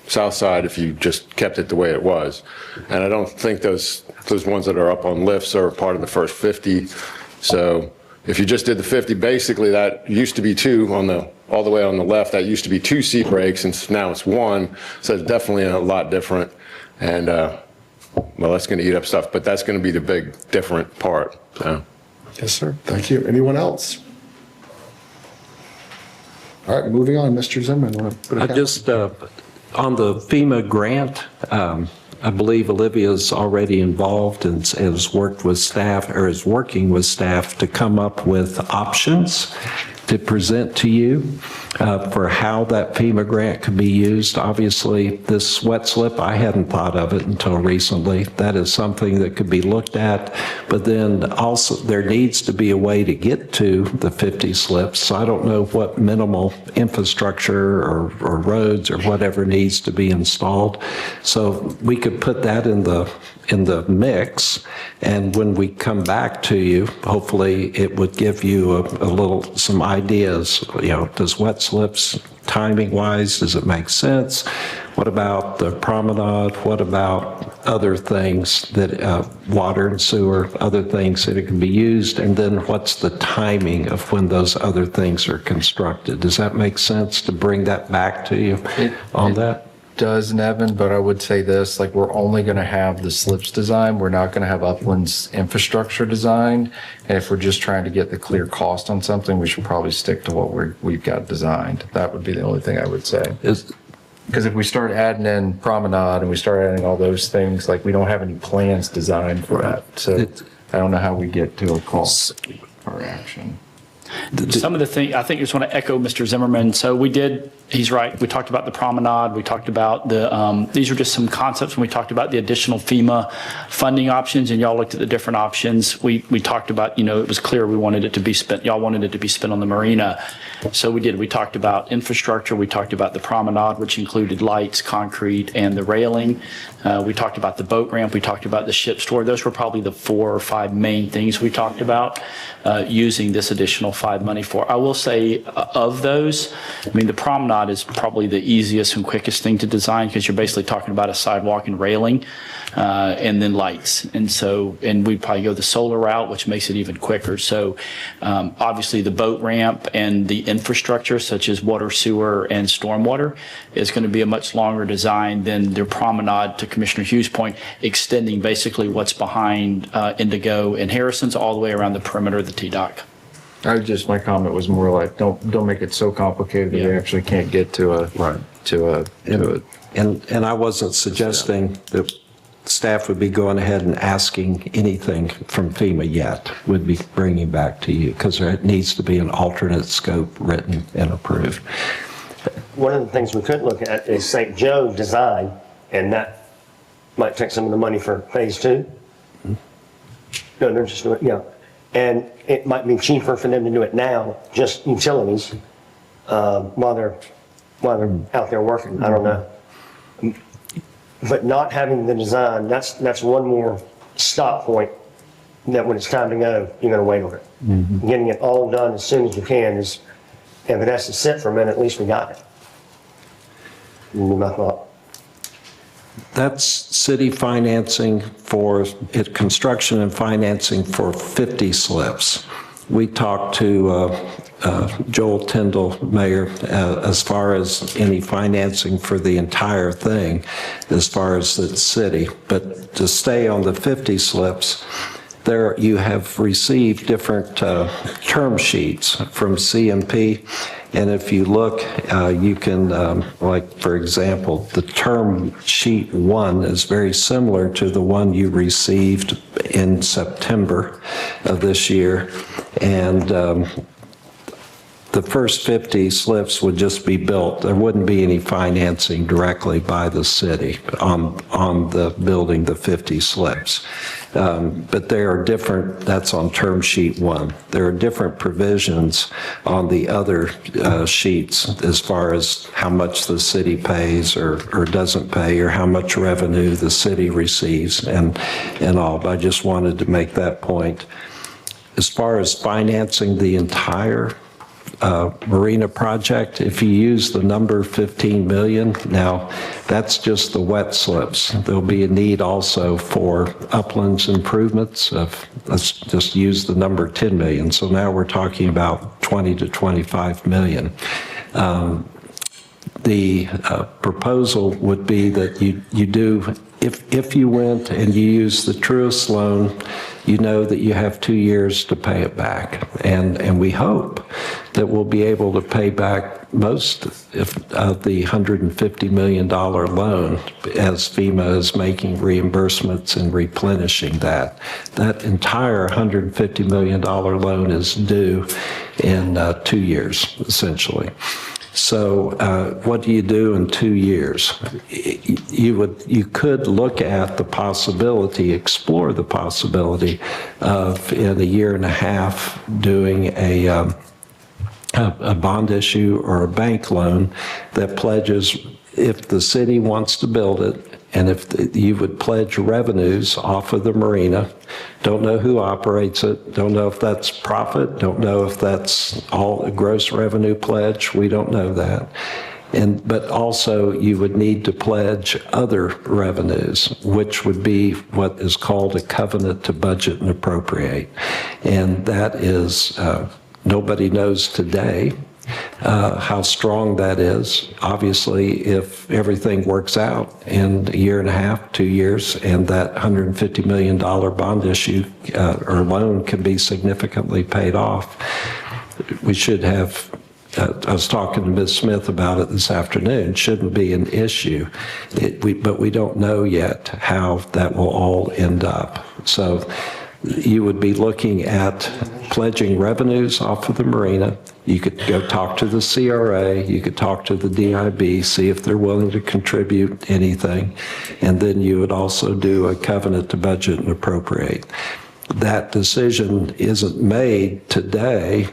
south side if you just kept it the way it was. And I don't think those ones that are up on lifts are part of the first 50. So if you just did the 50, basically that used to be 2 all the way on the left. That used to be 2 seat brakes, and now it's 1. So it's definitely a lot different. And well, that's going to eat up stuff, but that's going to be the big different part. So. Yes, sir. Thank you. Anyone else? All right, moving on, Mr. Zimmerman. Want to put a cap? Just, on the FEMA grant, I believe Olivia's already involved and has worked with staff, or is working with staff to come up with options to present to you for how that FEMA grant could be used. Obviously, this wet slip, I hadn't thought of it until recently. That is something that could be looked at, but then also there needs to be a way to get to the 50 slips. So I don't know what minimal infrastructure or roads or whatever needs to be installed. So we could put that in the mix, and when we come back to you, hopefully it would give you some ideas. Does wet slips, timing wise, does it make sense? What about the promenade? What about other things that water and sewer, other things that it can be used? And then what's the timing of when those other things are constructed? Does that make sense to bring that back to you on that? Does, Nevin, but I would say this, like, we're only going to have the slips design. We're not going to have Upland's infrastructure designed. And if we're just trying to get the clear cost on something, we should probably stick to what we've got designed. That would be the only thing I would say. Because if we start adding in promenade and we start adding all those things, like, we don't have any plans designed for that. So I don't know how we get to a cost or action. Some of the things, I think I just want to echo Mr. Zimmerman. So he's right. We talked about the promenade. We talked about these are just some concepts when we talked about the additional FEMA funding options, and y'all looked at the different options. We talked about, it was clear we wanted it to be spent, y'all wanted it to be spent on the marina. So we did. We talked about infrastructure. We talked about the promenade, which included lights, concrete, and the railing. We talked about the boat ramp. We talked about the ship store. Those were probably the 4 or 5 main things we talked about using this additional 5 money for. I will say of those, the promenade is probably the easiest and quickest thing to design, because you're basically talking about a sidewalk and railing and then lights. And we'd probably go the solar route, which makes it even quicker. So obviously the boat ramp and the infrastructure such as water, sewer, and stormwater is going to be a much longer design than their promenade, to Commissioner Hughes' point, extending basically what's behind Indigo and Harrison's all the way around the perimeter of the T-dock. My comment was more like, don't make it so complicated that we actually can't get to a. And I wasn't suggesting that staff would be going ahead and asking anything from FEMA yet. Would be bringing back to you, because there needs to be an alternate scope written and approved. One of the things we could look at is St. Joe design, and that might take some of the money for phase 2. No, they're just doing, and it might be cheaper for them to do it now, just utilities, while they're out there working. I don't know. But not having the design, that's one more stop point that when it's time to go, you're gonna wait on it. Getting it all done as soon as you can is, if it has to sit for a minute, at least we got it. Would be my thought. That's city financing for, construction and financing for 50 slips. We talked to Joel Tyndall, Mayor, as far as any financing for the entire thing, as far as the city. But to stay on the 50 slips, there you have received different term sheets from CMP. And if you look, you can, like, for example, the term sheet 1 is very similar to the one you received in September of this year. And the first 50 slips would just be built. There wouldn't be any financing directly by the city on the building the 50 slips. But there are different, that's on term sheet 1. There are different provisions on the other sheets as far as how much the city pays or doesn't pay, or how much revenue the city receives and all. But I just wanted to make that point. As far as financing the entire marina project, if you use the number 15 million, now that's just the wet slips. There'll be a need also for uplands improvements of, let's just use the number 10 million. So now we're talking about 20 to 25 million. The proposal would be that you do, if you went and you use the Truist loan, you know that you have 2 years to pay it back. And we hope that we'll be able to pay back most of the $150 million loan as FEMA is making reimbursements and replenishing that. That entire $150 million loan is due in 2 years, essentially. So what do you do in 2 years? You could look at the possibility, explore the possibility of, in a year and a half, doing a bond issue or a bank loan that pledges, if the city wants to build it, and if you would pledge revenues off of the marina. Don't know who operates it, don't know if that's profit, don't know if that's all a gross revenue pledge, we don't know that. But also you would need to pledge other revenues, which would be what is called a covenant to budget and appropriate. And that is, nobody knows today how strong that is. Obviously, if everything works out in a year and a half, 2 years, and that $150 million bond issue or loan can be significantly paid off, we should have, I was talking to Ms. Smith about it this afternoon, shouldn't be an issue. But we don't know yet how that will all end up. So you would be looking at pledging revenues off of the marina. You could go talk to the CRA, you could talk to the DIB, see if they're willing to contribute anything. And then you would also do a covenant to budget and appropriate. That decision isn't made today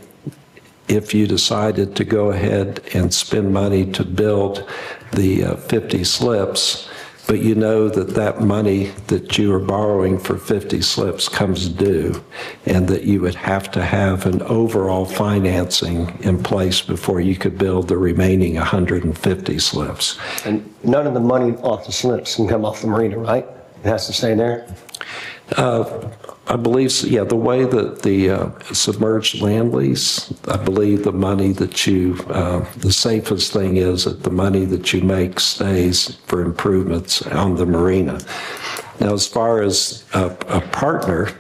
if you decided to go ahead and spend money to build the 50 slips, but you know that that money that you are borrowing for 50 slips comes due, and that you would have to have an overall financing in place before you could build the remaining 150 slips. And none of the money off the slips can come off the marina, right? It has to stay there? I believe, yeah, the way that the submerged land lease, I believe the money that you, the safest thing is that the money that you make stays for improvements on the marina. Now, as far as a partner,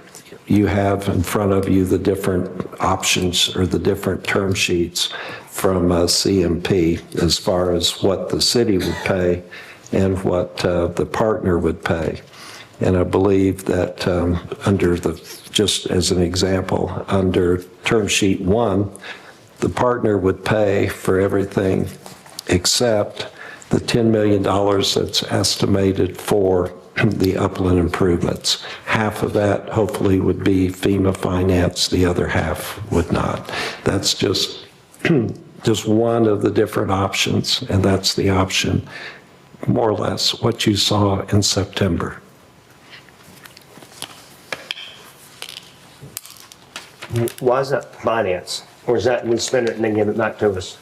you have in front of you the different options or the different term sheets from CMP as far as what the city would pay and what the partner would pay. And I believe that under the, just as an example, under term sheet 1, the partner would pay for everything except the $10 million that's estimated for the upland improvements. Half of that hopefully would be FEMA finance, the other half would not. That's just one of the different options, and that's the option, more or less, what you saw in September. Why is that finance? Or is that we spend it and they give it back to us?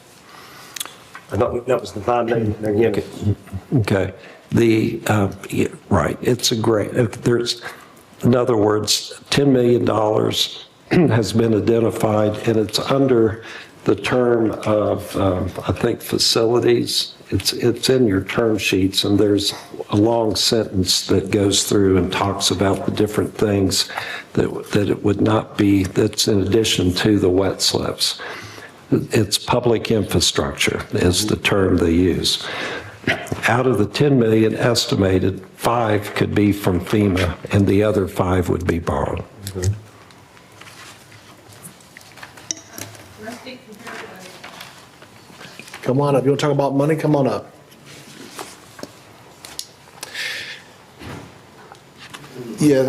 I thought that was the 5 million that they're giving. Okay. Yeah, right, it's a great, there's, in other words, $10 million has been identified, and it's under the term of, I think, facilities. It's in your term sheets, and there's a long sentence that goes through and talks about the different things that it would not be, that's in addition to the wet slips. It's public infrastructure is the term they use. Out of the 10 million estimated, 5 could be from FEMA, and the other 5 would be borrowed. Come on up. You want to talk about money? Come on up. Yeah,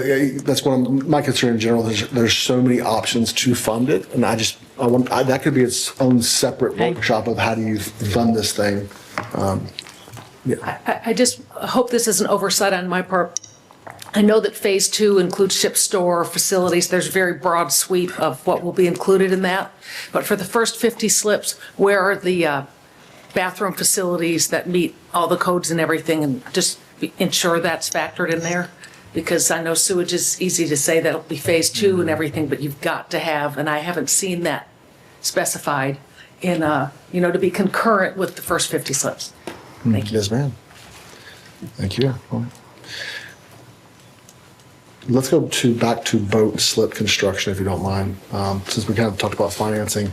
that's one of my concern in general. There's so many options to fund it, and that could be its own separate workshop of how do you fund this thing. I just hope this is an oversight on my part. I know that phase 2 includes ship store facilities. There's a very broad sweep of what will be included in that. But for the first 50 slips, where are the bathroom facilities that meet all the codes and everything, and just ensure that's factored in there? Because I know sewage is easy to say that'll be phase 2 and everything, but you've got to have, and I haven't seen that specified in, to be concurrent with the first 50 slips. Thank you. Yes, ma'am. Thank you. Let's go back to boat slip construction, if you don't mind, since we kind of talked about financing.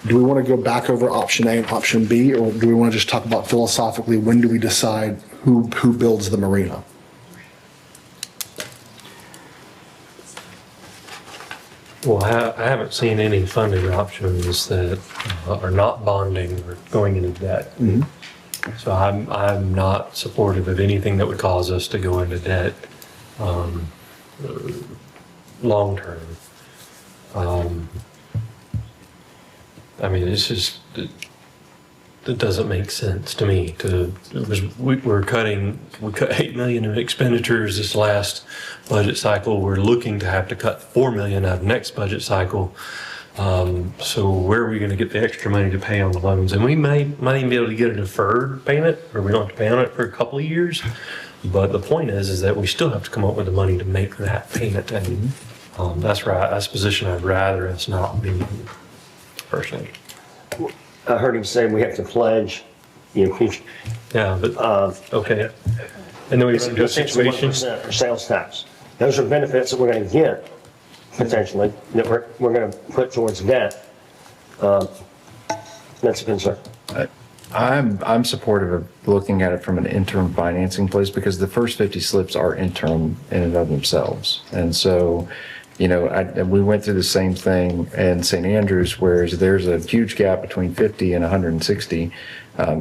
Do we want to go back over option A and option B, or do we want to just talk about philosophically, when do we decide who builds the marina? Well, I haven't seen any funding options that are not bonding or going into debt. So I'm not supportive of anything that would cause us to go into debt long term. I mean, it's just, it doesn't make sense to me we cut 8 million in expenditures this last budget cycle. We're looking to have to cut 4 million out of next budget cycle. So where are we going to get the extra money to pay on the loans? And we might even be able to get a deferred payment, or we don't have to pay on it for a couple of years. But the point is that we still have to come up with the money to make that payment. And that's right. That's a position I'd rather us not be in, personally. I heard him say we have to pledge, future. Yeah, but, okay. And then we have a situation. 61% for sales tax. Those are benefits that we're going to get, potentially, that we're going to put towards debt. That's a concern. I'm supportive of looking at it from an interim financing place, because the first 50 slips are interim in and of themselves. And so, we went through the same thing in St. Andrews, whereas there's a huge gap between 50 and 160,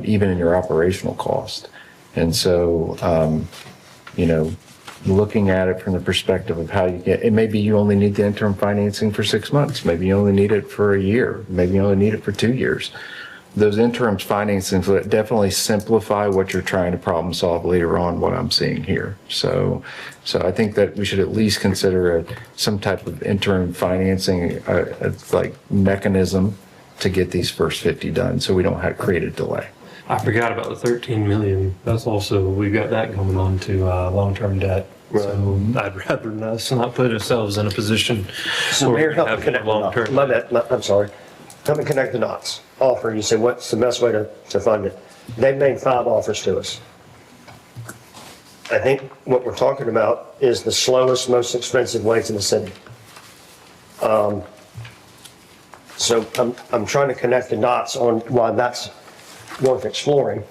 even in your operational cost. And so, looking at it from the perspective of how you get, it maybe you only need the interim financing for 6 months. Maybe you only need it for a year. Maybe you only need it for 2 years. Those interim financings definitely simplify what you're trying to problem solve later on, what I'm seeing here. So I think that we should at least consider some type of interim financing, like mechanism to get these first 50 done, so we don't have create a delay. I forgot about the 13 million. That's also, we've got that going on to long-term debt. Right. So I'd rather us not put ourselves in a position So where Mayor, we help me have connect the dots. long-term. My bad, I'm sorry. Help me connect the dots. Offer, you say, what's the best way to fund it? They've made 5 offers to us. I think what we're talking about is the slowest, most expensive way to the city. So I'm trying to connect the dots on why that's worth exploring,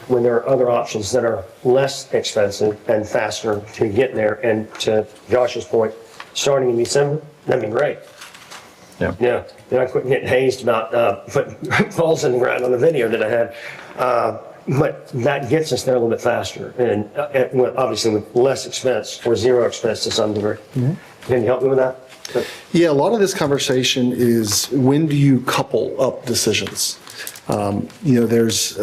when there are other options that are less expensive and faster to get there. And to Josh's point, starting in December, that'd be great. Yeah, then I quit getting hazed about putting balls in the ground on the video that I had. But that gets us there a little bit faster, and obviously with less expense or zero expense to some degree. Can you help me with that? Yeah, a lot of this conversation is, when do you couple up decisions? There's,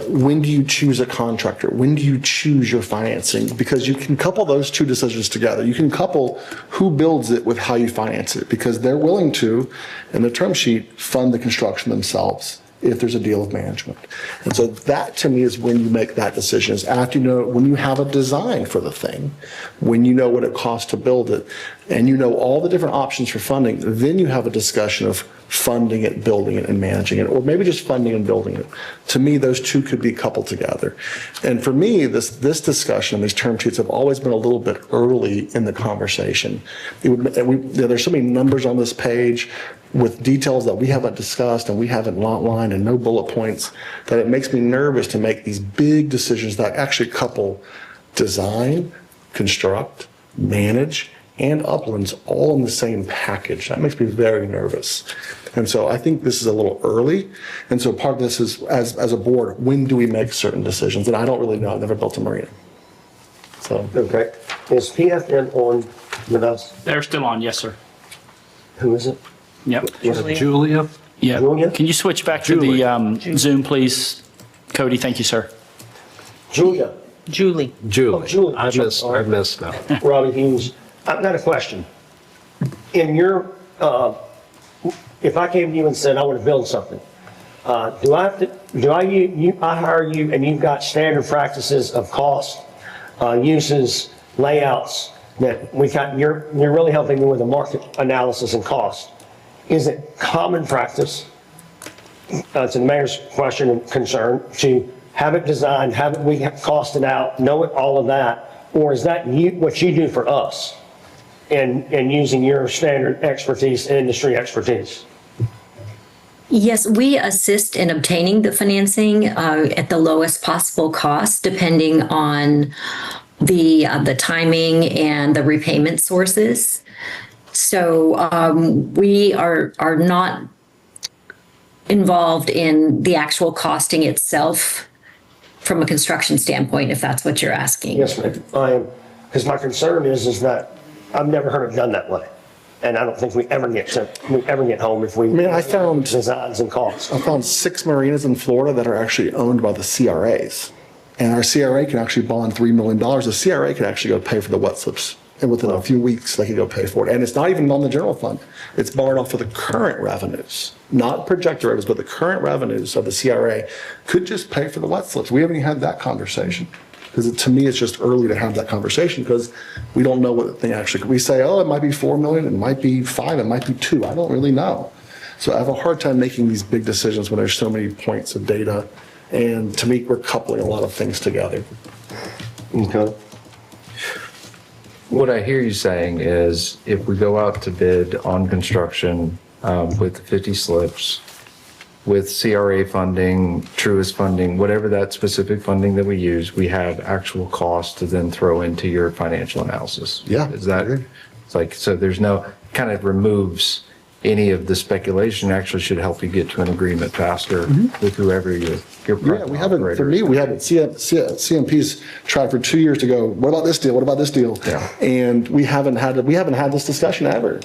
when do you choose a contractor? When do you choose your financing? Because you can couple those two decisions together. You can couple who builds it with how you finance it, because they're willing to, in the term sheet, fund the construction themselves if there's a deal of management. And so that, to me, is when you make that decision, is after when you have a design for the thing, when you know what it costs to build it, and you know all the different options for funding, then you have a discussion of funding it, building it, and managing it, or maybe just funding and building it. To me, those two could be coupled together. And for me, this discussion, these term sheets have always been a little bit early in the conversation. There's so many numbers on this page with details that we haven't discussed and we haven't outlined and no bullet points, that it makes me nervous to make these big decisions that actually couple design, construct, manage, and uplands all in the same package. That makes me very nervous. And so I think this is a little early. And so part of this is, as a board, when do we make certain decisions? And I don't really know. I've never built a marina. So. Okay. Is PFM on with us? They're still on, yes, sir. Who is it? Yep. Julia? Yeah. Julia? Can you switch back to the Zoom, please? Cody, thank you, sir. Julia. Julie. Julie. Julie. I missed that. Robbie Hughes. I've got a question. In your, if I came to you and said, I want to build something, do I hire you and you've got standard practices of cost, uses, layouts that you're really helping me with a market analysis and cost. Is it common practice, to the mayor's question and concern, to have it designed, we have costed out, know it, all of that? Or is that what you do for us and using your standard expertise, industry expertise? Yes, we assist in obtaining the financing at the lowest possible cost, depending on the timing and the repayment sources. So we are not involved in the actual costing itself from a construction standpoint, if that's what you're asking. Yes, ma'am. I am, because my concern is that I've never heard it done that way. And I don't think we ever get home if we I found designs and costs. I found 6 marinas in Florida that are actually owned by the CRAs. And our CRA can actually bond $3 million. The CRA can actually go pay for the wet slips. And within a few weeks, they can go pay for it. And it's not even on the general fund. It's borrowed off of the current revenues, not projected revenues, but the current revenues of the CRA could just pay for the wet slips. We haven't even had that conversation. Because to me, it's just early to have that conversation because we don't know what the thing actually, we say, oh, it might be 4 million, it might be 5, it might be 2. I don't really know. So I have a hard time making these big decisions when there's so many points of data. And to me, we're coupling a lot of things together. Okay. What I hear you saying is if we go out to bid on construction with 50 slips, with CRA funding, Truist funding, whatever that specific funding that we use, we have actual costs to then throw into your financial analysis. Yeah. Is that, it's like, so there's no, kind of removes any of the speculation, actually should help you get to an agreement faster with whoever your Yeah, we haven't, for me, we haven't, CMP's tried for 2 years to go, what about this deal? What about this deal? Yeah. And we haven't had this discussion ever,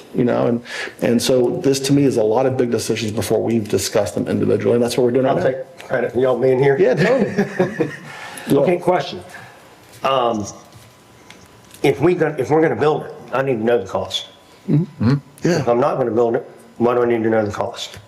and so this to me is a lot of big decisions before we've discussed them individually, and that's what we're doing right I'll now. take credit for y'all being here. Yeah, totally. Okay, question. If we're gonna build it, I need to know the cost. If I'm not gonna build it, why do I need to know the cost?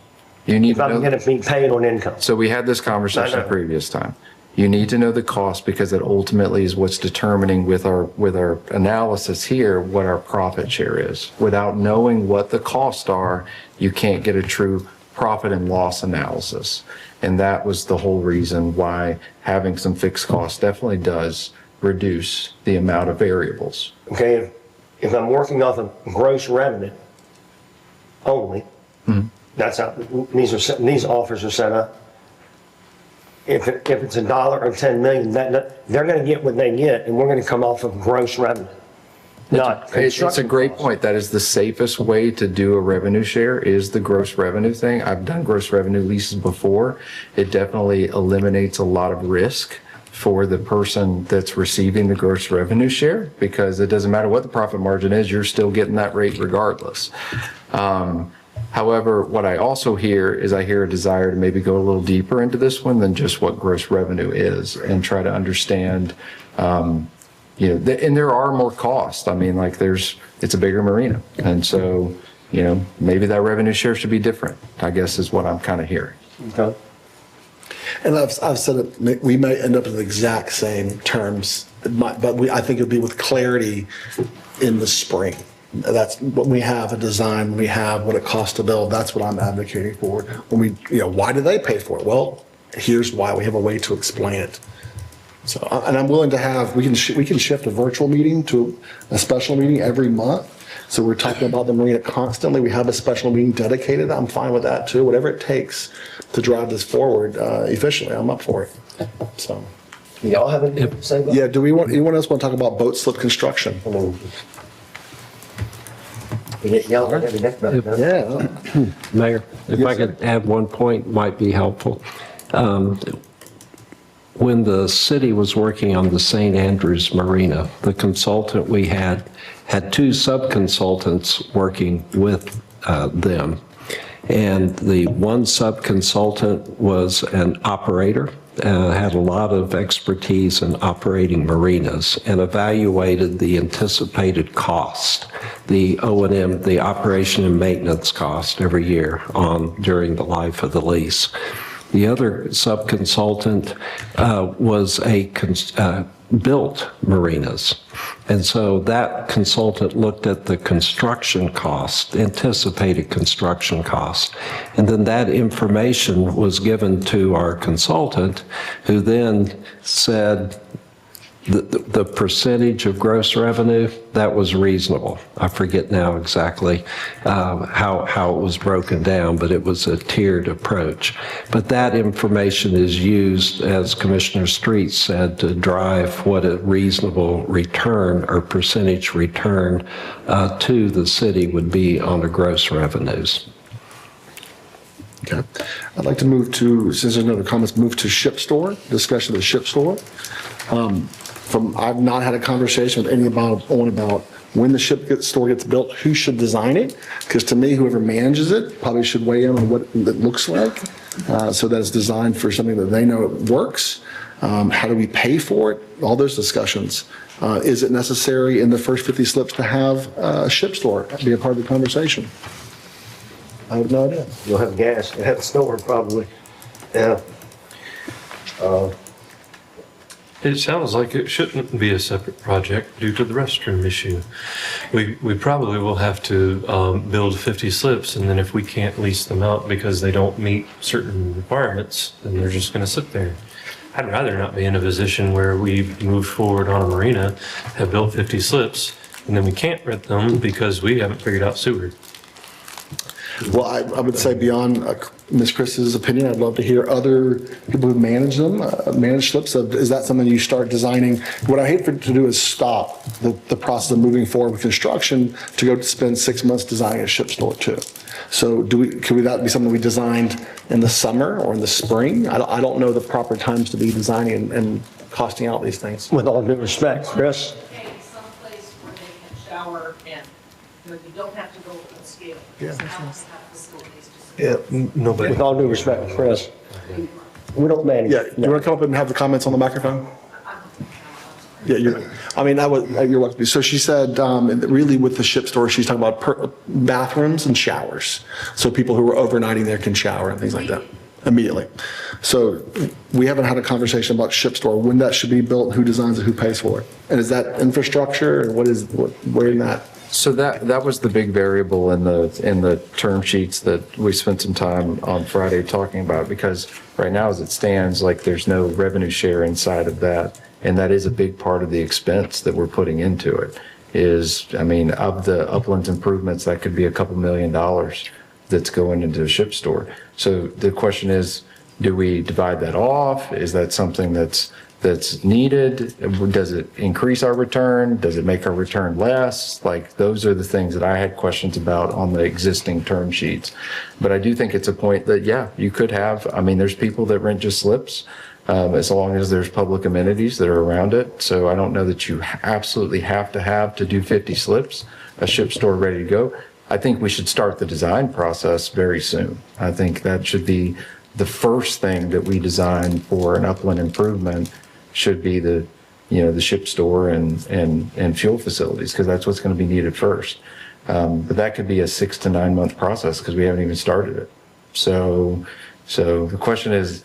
You need If to I'm know. gonna be paid on income. So we had this conversation I the know. previous time. You need to know the cost because it ultimately is what's determining with our analysis here what our profit share is. Without knowing what the costs are, you can't get a true profit and loss analysis. And that was the whole reason why having some fixed costs definitely does reduce the amount of variables. Okay, if I'm working off of gross revenue only, that's how these offers are set up. If it's $1 or 10 million, they're going to get what they get, and we're going to come off of gross revenue. Not It's a construction great costs. point. That is the safest way to do a revenue share is the gross revenue thing. I've done gross revenue leases before. It definitely eliminates a lot of risk for the person that's receiving the gross revenue share because it doesn't matter what the profit margin is, you're still getting that rate regardless. However, what I also hear is I hear a desire to maybe go a little deeper into this one than just what gross revenue is and try to understand, and there are more costs. I mean, like it's a bigger marina. And so, maybe that revenue share should be different, I guess is what I'm kind of hearing. Okay. And I've said it, we may end up in the exact same terms, but I think it'll be with clarity in the spring. That's when we have a design, when we have what it costs to build, that's what I'm advocating for. When why do they pay for it? Well, here's why. We have a way to explain it. So, and I'm willing to have, we can shift a virtual meeting to a special meeting every month. So we're talking about the marina constantly. We have a special meeting dedicated. I'm fine with that too. Whatever it takes to drive this forward efficiently, I'm up for it. So. Y'all have anything to say about? Yeah, anyone else want to talk about boat slip construction? Y'all have anything about it? Yeah. Mayor, if I could add one point, might be helpful. When the city was working on the St. Andrews Marina, the consultant we had two sub-consultants working with them. And the one sub-consultant was an operator, had a lot of expertise in operating marinas, and evaluated the anticipated cost, the O&M, the operation and maintenance cost every year during the life of the lease. The other sub-consultant was built marinas. And so that consultant looked at the construction cost, anticipated construction cost. And then that information was given to our consultant, who then said, the percentage of gross revenue, that was reasonable. I forget now exactly how it was broken down, but it was a tiered approach. But that information is used, as Commissioner Street said, to drive what a reasonable return or percentage return to the city would be on the gross revenues. Okay. I'd like to move to, since there's no other comments, move to ship store, discussion of the ship store. I've not had a conversation with anyone about when the store gets built, who should design it? Because to me, whoever manages it probably should weigh in on what it looks like, so that it's designed for something that they know it works. How do we pay for it? All those discussions. Is it necessary in the first 50 slips to have a ship store be a part of the conversation? I have no idea. You'll have gas, you'll have store probably. Yeah. It sounds like it shouldn't be a separate project due to the restroom issue. We probably will have to build 50 slips, and then if we can't lease them out because they don't meet certain requirements, then they're just going to sit there. I'd rather not be in a position where we move forward on a marina, have built 50 slips, and then we can't rent them because we haven't figured out sewer. Well, I would say beyond Ms. Chris's opinion, I'd love to hear other people who manage them, manage slips. Is that something you start designing? What I hate to do is stop the process of moving forward with construction to go to spend 6 months designing a ship store too. So could that be something we designed in the summer or in the spring? I don't know the proper times to be designing and costing out these things. With all due respect, Chris. Someplace where they can shower and, you don't have to go to scale. Yeah. Yeah. Nobody. With all due respect, Chris, we don't manage. Yeah, you want to come up and have the comments on the microphone? Yeah, you're welcome to. So she said, really with the ship store, she's talking about bathrooms and showers. So people who are overnighting there can shower and things like that immediately. So we haven't had a conversation about ship store, when that should be built, who designs it, who pays for it. And is that infrastructure or where in that? So that was the big variable in the term sheets that we spent some time on Friday talking about, because right now as it stands, like there's no revenue share inside of that. And that is a big part of the expense that we're putting into it of the uplands improvements, that could be a couple $1 million that's going into a ship store. So the question is, do we divide that off? Is that something that's needed? Does it increase our return? Does it make our return less? Like, those are the things that I had questions about on the existing term sheets. But I do think it's a point that, yeah, you could have, there's people that rent just slips, as long as there's public amenities that are around it. So I don't know that you absolutely have to do 50 slips, a ship store ready to go. I think we should start the design process very soon. I think that should be the first thing that we design for an upland improvement should be the ship store and fuel facilities, because that's what's going to be needed first. But that could be a 6 to 9 month process because we haven't even started it. So the question is,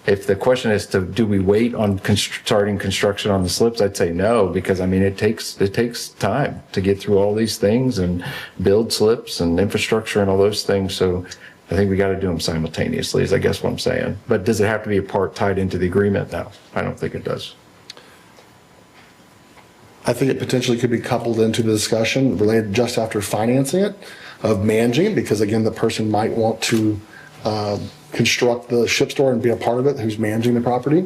if the question is do we wait on starting construction on the slips, I'd say no, because I mean, it takes time to get through all these things and build slips and infrastructure and all those things. So I think we got to do them simultaneously is I guess what I'm saying. But does it have to be a part tied into the agreement? No, I don't think it does. I think it potentially could be coupled into the discussion related just after financing it, of managing it, because again, the person might want to construct the ship store and be a part of it, who's managing the property.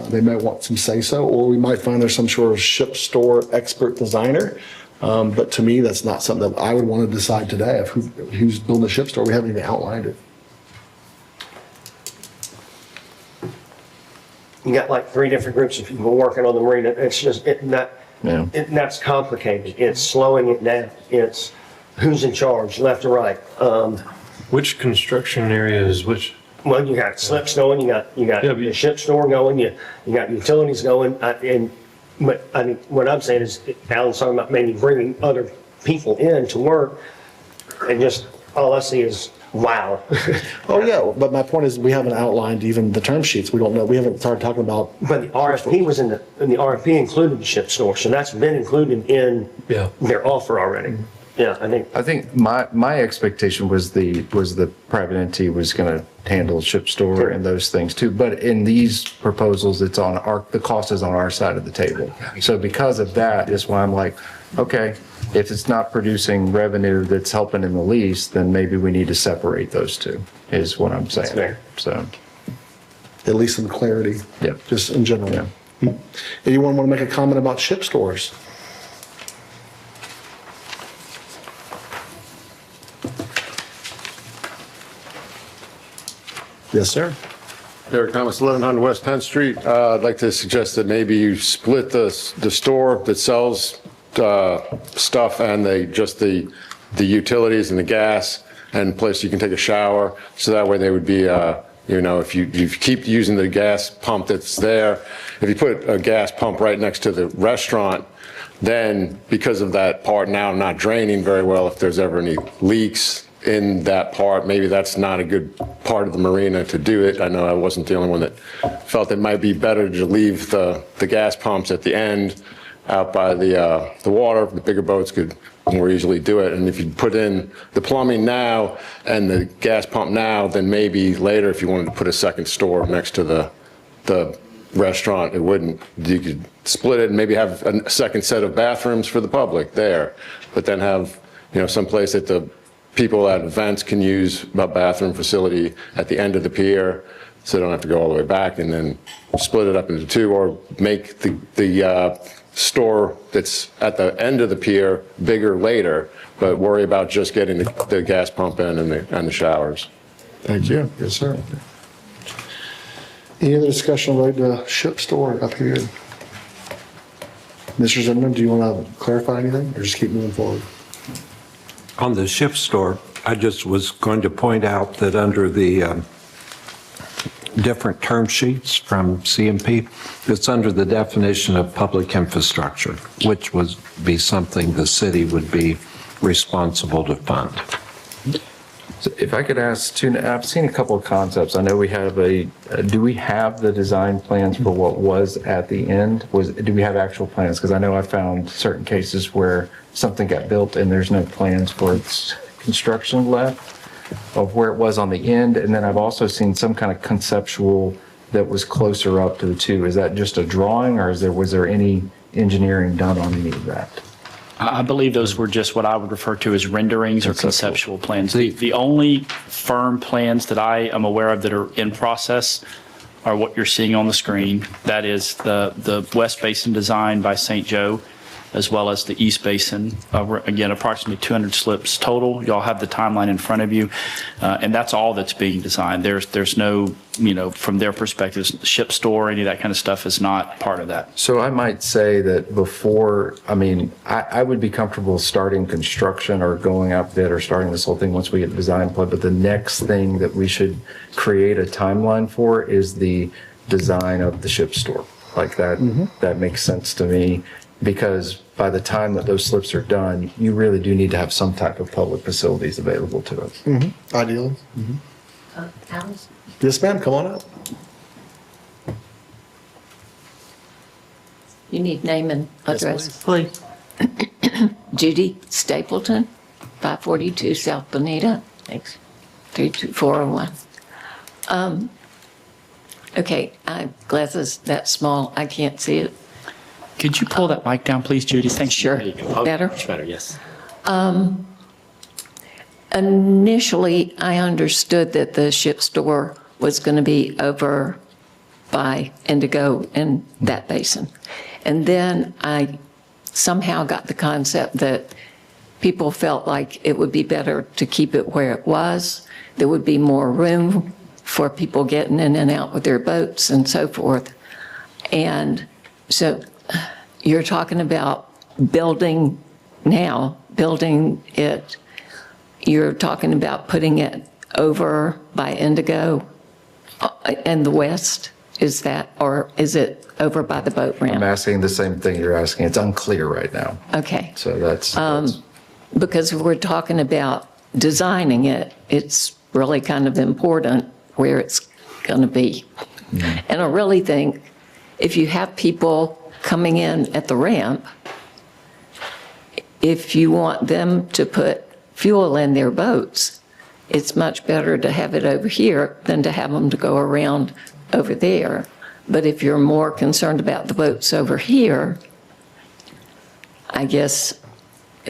They may want some say-so, or we might find there's some sort of ship store expert designer. But to me, that's not something that I would want to decide today of who's building a ship store. We haven't even outlined it. You got like 3 different groups of people working on the marina. It's just, that's complicated. It's slowing it down. It's who's in charge, left or right. Which construction areas, which? Well, you got slips going, you got the ship store going, you got utilities going, but I mean, what I'm saying is, Alan's talking about maybe bringing other people in to work, and just all I see is wow. Oh yeah, but my point is we haven't outlined even the term sheets. We don't know. We haven't started talking about. But the RFP was in the RFP included the ship store, so that's been included in their offer already. Yeah, I think my expectation was the private entity was going to handle ship store and those things too. But in these proposals, the cost is on our side of the table. So because of that is why I'm like, okay, if it's not producing revenue that's helping in the lease, then maybe we need to separate those two, is what I'm saying. fair. So, At least some clarity. Yeah. Just in general. Yeah. Anyone want to make a comment about ship stores? Yes, sir. Derek Thomas, 1100 West 10th Street. I'd like to suggest that maybe you split the store that sells stuff and just the utilities and the gas, and place you can take a shower. So that way they would be, if you keep using the gas pump that's there, if you put a gas pump right next to the restaurant, then because of that part now not draining very well, if there's ever any leaks in that part, maybe that's not a good part of the marina to do it. I know I wasn't the only one that felt it might be better to leave the gas pumps at the end out by the water. The bigger boats could more easily do it. And if you put in the plumbing now and the gas pump now, then maybe later if you wanted to put a second store next to the restaurant, you could split it and maybe have a second set of bathrooms for the public there, but then have, some place that the people at events can use a bathroom facility at the end of the pier, so they don't have to go all the way back, and then split it up into 2, or make the store that's at the end of the pier bigger later, but worry about just getting the gas pump in and the showers. Thank you. Yes, sir. Any other discussion related to ship store up here? Mr. Zimmerman, do you want to clarify anything or just keep moving forward? On the ship store, I just was going to point out that under the different term sheets from CMP, it's under the definition of public infrastructure, which would be something the city would be responsible to fund. So if I could ask too, I've seen a couple of concepts. I know we have do we have the design plans for what was at the end? Do we have actual plans? Because I know I found certain cases where something got built and there's no plans for its construction left of where it was on the end. And then I've also seen some kind of conceptual that was closer up to the 2. Is that just a drawing, or was there any engineering done on any of that? I believe those were just what I would refer to as renderings or conceptual plans. The only firm plans that I am aware of that are in process are what you're seeing on the screen. That is the West Basin design by St. Joe. as well as the East Basin. Again, approximately 200 slips total. Y'all have the timeline in front of you, and that's all that's being designed. There's no, from their perspective, ship store, any of that kind of stuff is not part of that. So I might say that before, I would be comfortable starting construction or going out bid or starting this whole thing once we get the design plan, but the next thing that we should create a timeline for is the design of the ship store. Like that makes sense to me, because by the time that those slips are done, you really do need to have some type of public facilities available to us. Ideally. Alice? Yes, ma'am, come on up. You need name and address. Please. Judy Stapleton, 542 South Bonita. Thanks. 32401. Okay, glasses that small, I can't see it. Could you pull that mic down, please, Judy? Thanks. Sure. Better? Much better, yes. Initially, I understood that the ship store was going to be over by Indigo in that basin. And then I somehow got the concept that people felt like it would be better to keep it where it was. There would be more room for people getting in and out with their boats and so forth. And so you're talking about building it. You're talking about putting it over by Indigo and the west. Is that, or is it over by the boat ramp? I'm asking the same thing you're asking. It's unclear right now. Okay. So that's Because if we're talking about designing it, it's really kind of important where it's going to be. And I really think if you have people coming in at the ramp, if you want them to put fuel in their boats, it's much better to have it over here than to have them to go around over there. But if you're more concerned about the boats over here, I guess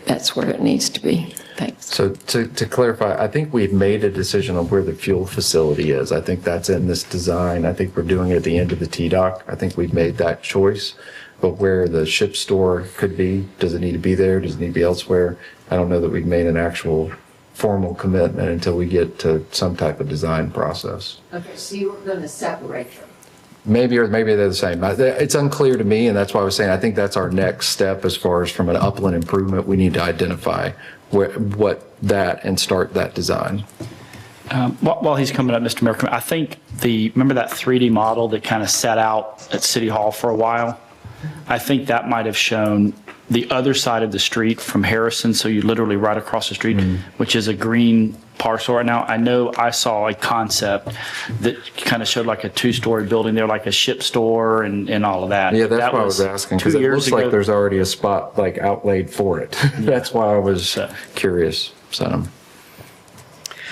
that's where it needs to be. Thanks. So to clarify, I think we've made a decision on where the fuel facility is. I think that's in this design. I think we're doing it at the end of the T-dock. I think we've made that choice. But where the ship store could be, does it need to be there? Does it need to be elsewhere? I don't know that we've made an actual formal commitment until we get to some type of design process. Okay, so you were going to separate them. Maybe, or maybe they're the same. It's unclear to me, and that's why I was saying, I think that's our next step as far as from an upland improvement. We need to identify what that and start that design. While he's coming up, Mr. Mayor, I think remember that 3D model that kind of sat out at City Hall for a while? I think that might have shown the other side of the street from Harrison, so you literally right across the street, which is a green parcel right now. I know I saw a concept that kind of showed like a 2-story building there, like a ship store and all of that. Yeah, that's why I was asking, because it looks like there's already a spot like outlaid for it. That's why I was curious. So.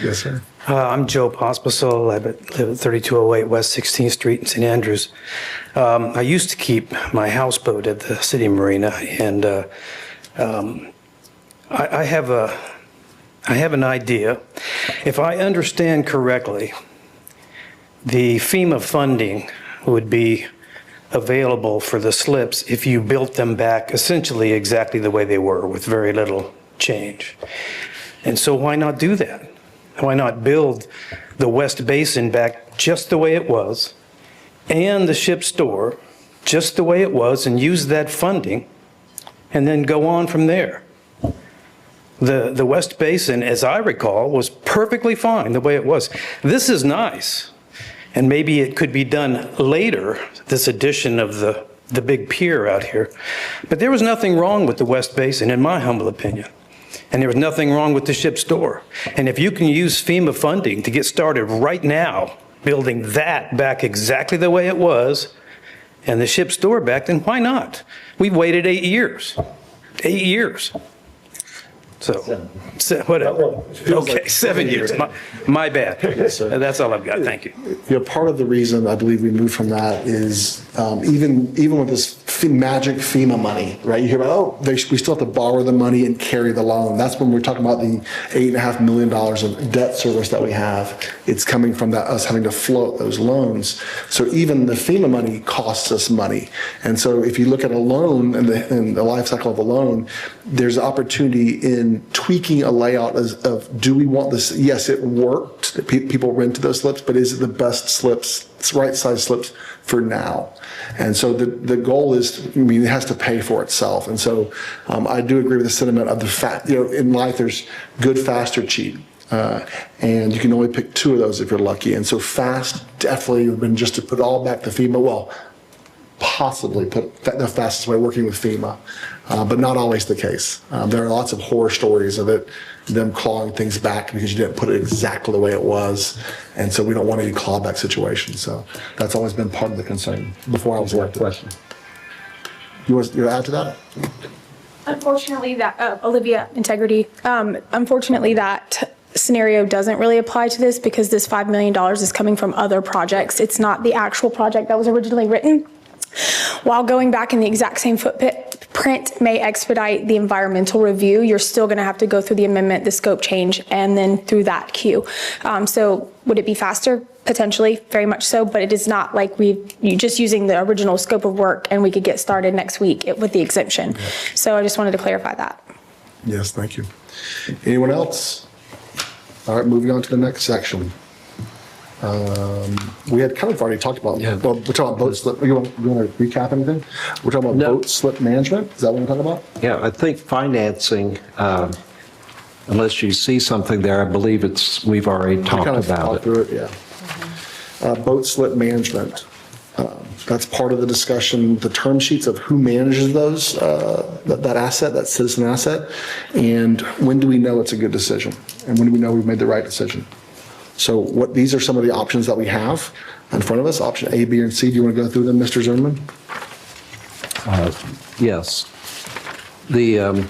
Yes, sir. I'm Joe Pospisil. I live at 3208 West 16th Street in St. Andrews. I used to keep my houseboat at the city marina, and I have an idea. If I understand correctly, the FEMA funding would be available for the slips if you built them back essentially exactly the way they were with very little change. And so why not do that? Why not build the West Basin back just the way it was and the ship store just the way it was and use that funding and then go on from there? The West Basin, as I recall, was perfectly fine the way it was. This is nice, and maybe it could be done later, this addition of the big pier out here. But there was nothing wrong with the West Basin, in my humble opinion. And there was nothing wrong with the ship store. And if you can use FEMA funding to get started right now, building that back exactly the way it was, and the ship store back, then why not? We've waited 8 years. 8 years. So whatever. Okay, 7 years. My bad. That's all I've got. Thank you. Part of the reason I believe we moved from that is even with this magic FEMA money, right? You hear about, oh, we still have to borrow the money and carry the loan. That's when we're talking about the $8.5 million of debt service that we have. It's coming from that, us having to float those loans. So even the FEMA money costs us money. And so if you look at a loan and the life cycle of a loan, there's opportunity in tweaking a layout of do we want this? Yes, it worked. People rented those slips, but is it the best slips, right size slips for now? And so the goal is, I mean, it has to pay for itself. And so I do agree with the sentiment of the fact, in life there's good, fast, or cheap. And you can only pick two of those if you're lucky. And so fast definitely would have been just to put all back to FEMA. Well, possibly put the fastest way working with FEMA, but not always the case. There are lots of horror stories of it, them clawing things back because you didn't put it exactly the way it was. And so we don't want any clawback situations. So that's always been part of the concern before I was elected. Question. You want to add to that? Unfortunately, that, Olivia, integrity. Unfortunately, that scenario doesn't really apply to this because this $5 million is coming from other projects. It's not the actual project that was originally written. While going back in the exact same footprint may expedite the environmental review, you're still going to have to go through the amendment, the scope change, and then through that queue. So would it be faster? Potentially, very much so, but it is not like you just using the original scope of work and we could get started next week with the exemption. Yeah. So I just wanted to clarify that. Yes, thank you. Anyone else? All right, moving on to the next section. We had kind of already talked about, well, we're talking about boat slip. You want to recap anything? We're talking about boat slip management. Is that what we're talking about? Yeah, I think financing, unless you see something there, I believe we've already talked about it. Through it, yeah. Boat slip management. That's part of the discussion, the term sheets of who manages those, that asset, that citizen asset, and when do we know it's a good decision? And when do we know we've made the right decision? So these are some of the options that we have in front of us, option A, B, and C. Do you want to go through them, Mr. Zimmerman? Yes. You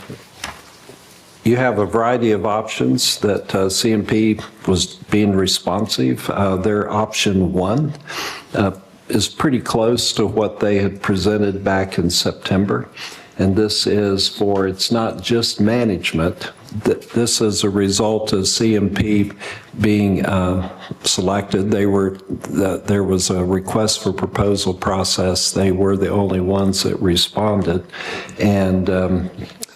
have a variety of options that CMP was being responsive. Their option 1 is pretty close to what they had presented back in September. And this is for, it's not just management. This is a result of CMP being selected. There was a request for proposal process. They were the only ones that responded. And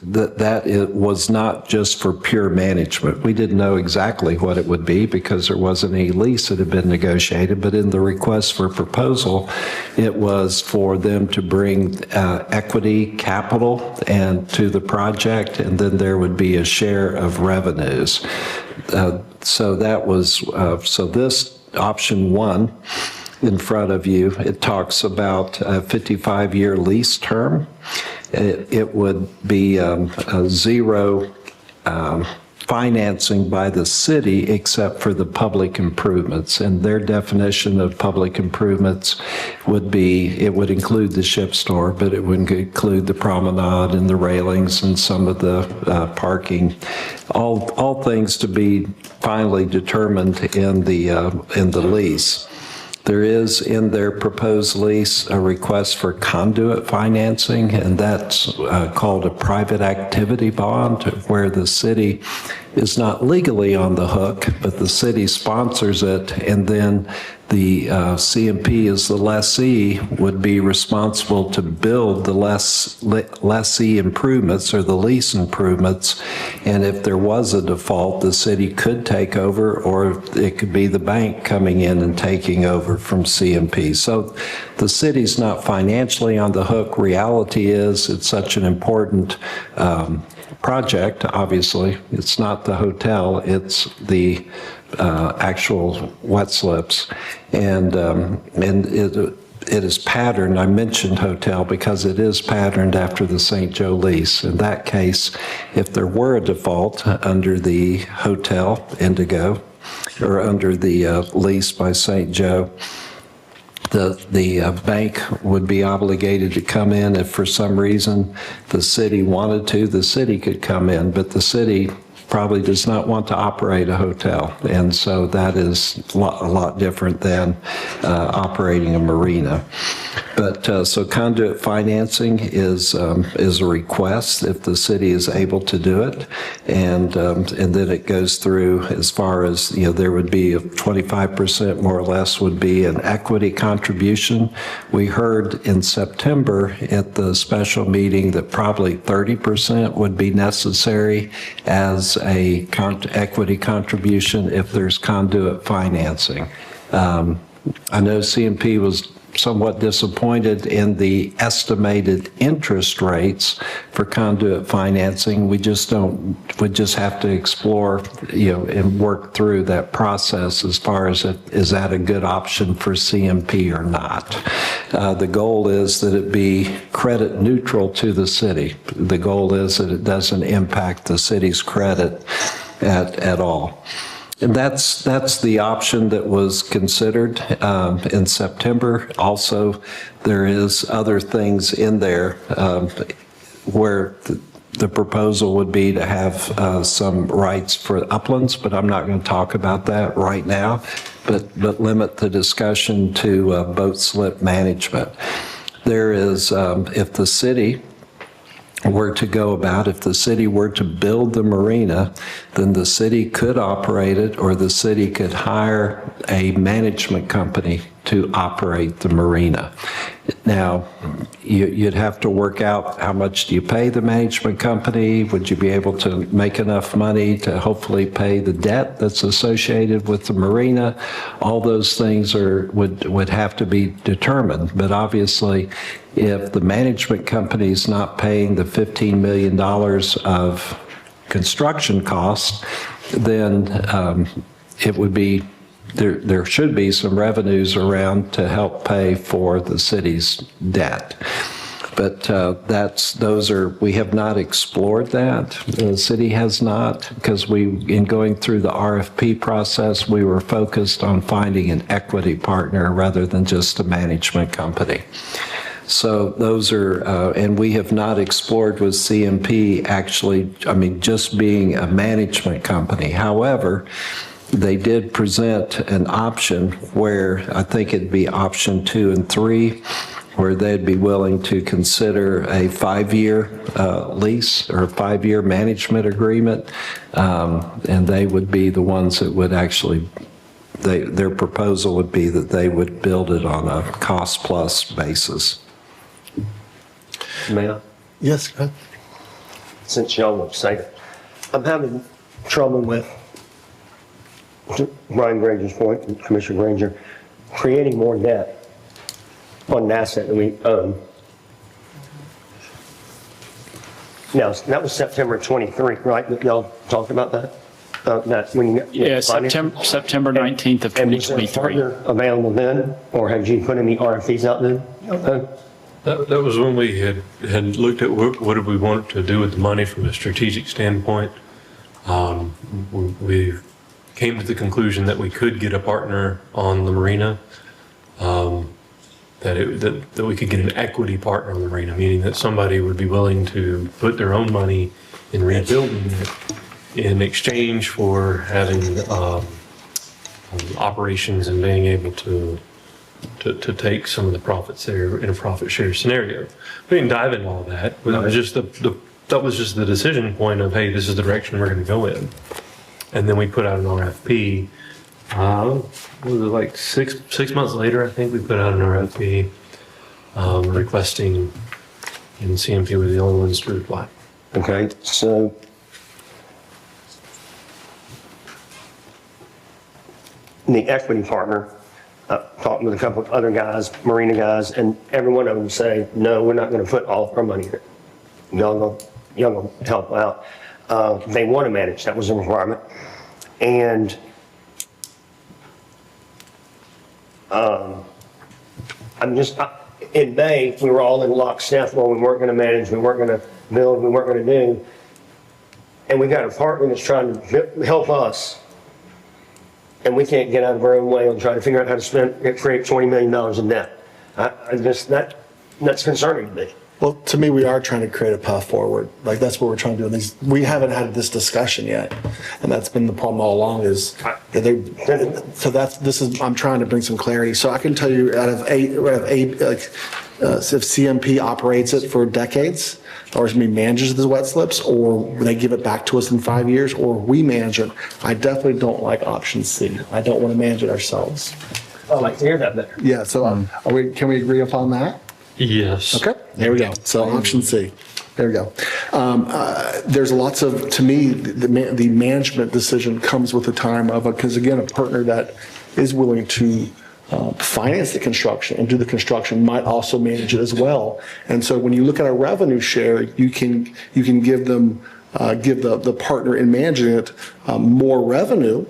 that it was not just for pure management. We didn't know exactly what it would be because there wasn't any lease that had been negotiated, but in the request for proposal, it was for them to bring equity capital and to the project, and then there would be a share of revenues. So that was, so this option 1 in front of you, it talks about a 55-year lease term. It would be zero financing by the city except for the public improvements. And their definition of public improvements would be, it would include the ship store, but it would include the promenade and the railings and some of the parking. All things to be finally determined in the lease. There is in their proposed lease a request for conduit financing, and that's called a private activity bond, where the city is not legally on the hook, but the city sponsors it, and then the CMP as the lessee would be responsible to build the lessee improvements or the lease improvements. And if there was a default, the city could take over, or it could be the bank coming in and taking over from CMP. So the city's not financially on the hook. Reality is it's such an important project, obviously. It's not the hotel, it's the actual wet slips. And it is patterned. I mentioned hotel because it is patterned after the St. Joe lease. In that case, if there were a default under the Hotel Indigo or under the lease by St. Joe, the bank would be obligated to come in. If for some reason the city wanted to, the city could come in, but the city probably does not want to operate a hotel. And so that is a lot different than operating a marina. But, so conduit financing is a request if the city is able to do it. And then it goes through as far as, there would be 25% more or less would be an equity contribution. We heard in September at the special meeting that probably 30% would be necessary as a equity contribution if there's conduit financing. I know CMP was somewhat disappointed in the estimated interest rates for conduit financing. We just have to explore, and work through that process as far as is that a good option for CMP or not. The goal is that it be credit neutral to the city. The goal is that it doesn't impact the city's credit at all. And that's the option that was considered in September. Also, there is other things in there where the proposal would be to have some rights for uplands, but I'm not going to talk about that right now, but limit the discussion to boat slip management. There is, if the city were to go about, if the city were to build the marina, then the city could operate it, or the city could hire a management company to operate the marina. Now, you'd have to work out how much do you pay the management company? Would you be able to make enough money to hopefully pay the debt that's associated with the marina? All those things would have to be determined. But obviously, if the management company is not paying the $15 million of construction costs, then it would be, there should be some revenues around to help pay for the city's debt. But we have not explored that. The city has not, because in going through the RFP process, we were focused on finding an equity partner rather than just a management company. So those are, and we have not explored with CMP actually, just being a management company. However, they did present an option where I think it'd be option 2 and 3, where they'd be willing to consider a 5-year lease or a 5-year management agreement. And they would be the ones that would actually, their proposal would be that they would build it on a cost plus basis. May I? Yes, go ahead. Since y'all won't say it, I'm having trouble with, to Brian Granger's point, and Commissioner Granger, creating more debt on an asset that we own. Now, that was September 23, right? That y'all talked about that? That when you Yeah, September 19th of 2023. And was there a partner available then, or had you put any RFPs out then? That was when we had looked at what did we want to do with the money from a strategic standpoint. We came to the conclusion that we could get a partner on the marina, that we could get an equity partner on the marina, meaning that somebody would be willing to put their own money in rebuilding it in exchange for having operations and being able to take some of the profits there in a profit share scenario. We didn't dive into all that, but that was just the decision point of, hey, this is the direction we're going to go in. And then we put out an RFP. What was it, like six months later, I think we put out an RFP requesting, and CMP were the only ones to reply. Okay, so the equity partner, talking with a couple of other guys, marina guys, and every one of them say, no, we're not going to put all of our money in it. Y'all gonna help out. They want to manage, that was a requirement. And in May, we were all in lockstep, well, we weren't going to manage, we weren't going to build, we weren't going to do. And we got a partner that's trying to help us. And we can't get out of our own way and try to figure out how to create $20 million in debt. That's concerning to me. Well, to me, we are trying to create a path forward. Like, that's what we're trying to do. We haven't had this discussion yet. And that's been the problem all along is, I'm trying to bring some clarity. So I can tell you out of eight, if CMP operates it for decades, or manages the wet slips, or they give it back to us in 5 years, or we manage it. I definitely don't like option C. I don't want to manage it ourselves. I'd like to hear that better. Yeah, so can we agree upon that? Yes. Okay, there we go. So option C. There we go. There's lots of, to me, the management decision comes with the time of, because again, a partner that is willing to finance the construction and do the construction might also manage it as well. And so when you look at a revenue share, you can give them, give the partner in managing it more revenue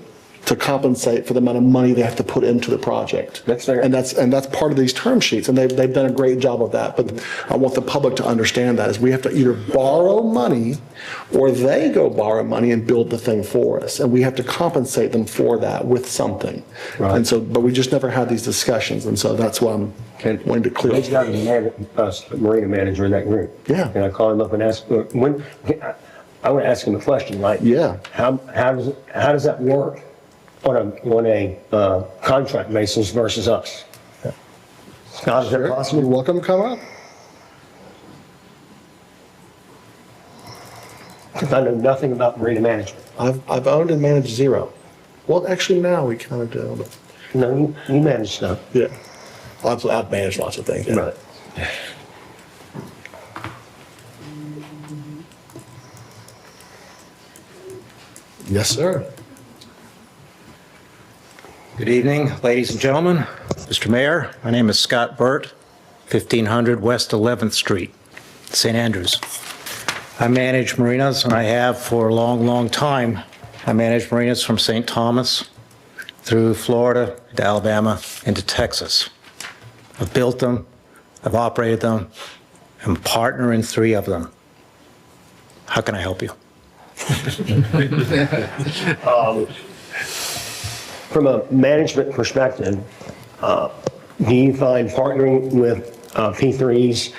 to compensate for the amount of money they have to put into the project. That's fair. And that's part of these term sheets, and they've done a great job of that. But I want the public to understand that is we have to either borrow money or they go borrow money and build the thing for us. And we have to compensate them for that with something. Right. And so, but we just never had these discussions. And so that's why I'm wanting to clear. He's got a marina manager in that group. Yeah. And I call him up and ask, when, I want to ask him a question, like, Yeah. how does that work on a contract basis versus us? Scott, is that possible? You're welcome to come up. Because I know nothing about marina management. I've owned and managed zero. Well, actually now we kind of do. But No, you manage stuff. yeah. I've managed lots of things. Yeah. Right. Yes, sir. Good evening, ladies and gentlemen. Mr. Mayor, my name is Scott Burt, 1500 West 11th Street, St. Andrews. I manage marinas, and I have for a long, long time. I manage marinas from St. Thomas through Florida to Alabama into Texas. I've built them, I've operated them, I'm a partner in 3 of them. How can I help you? From a management perspective, do you find partnering with P3s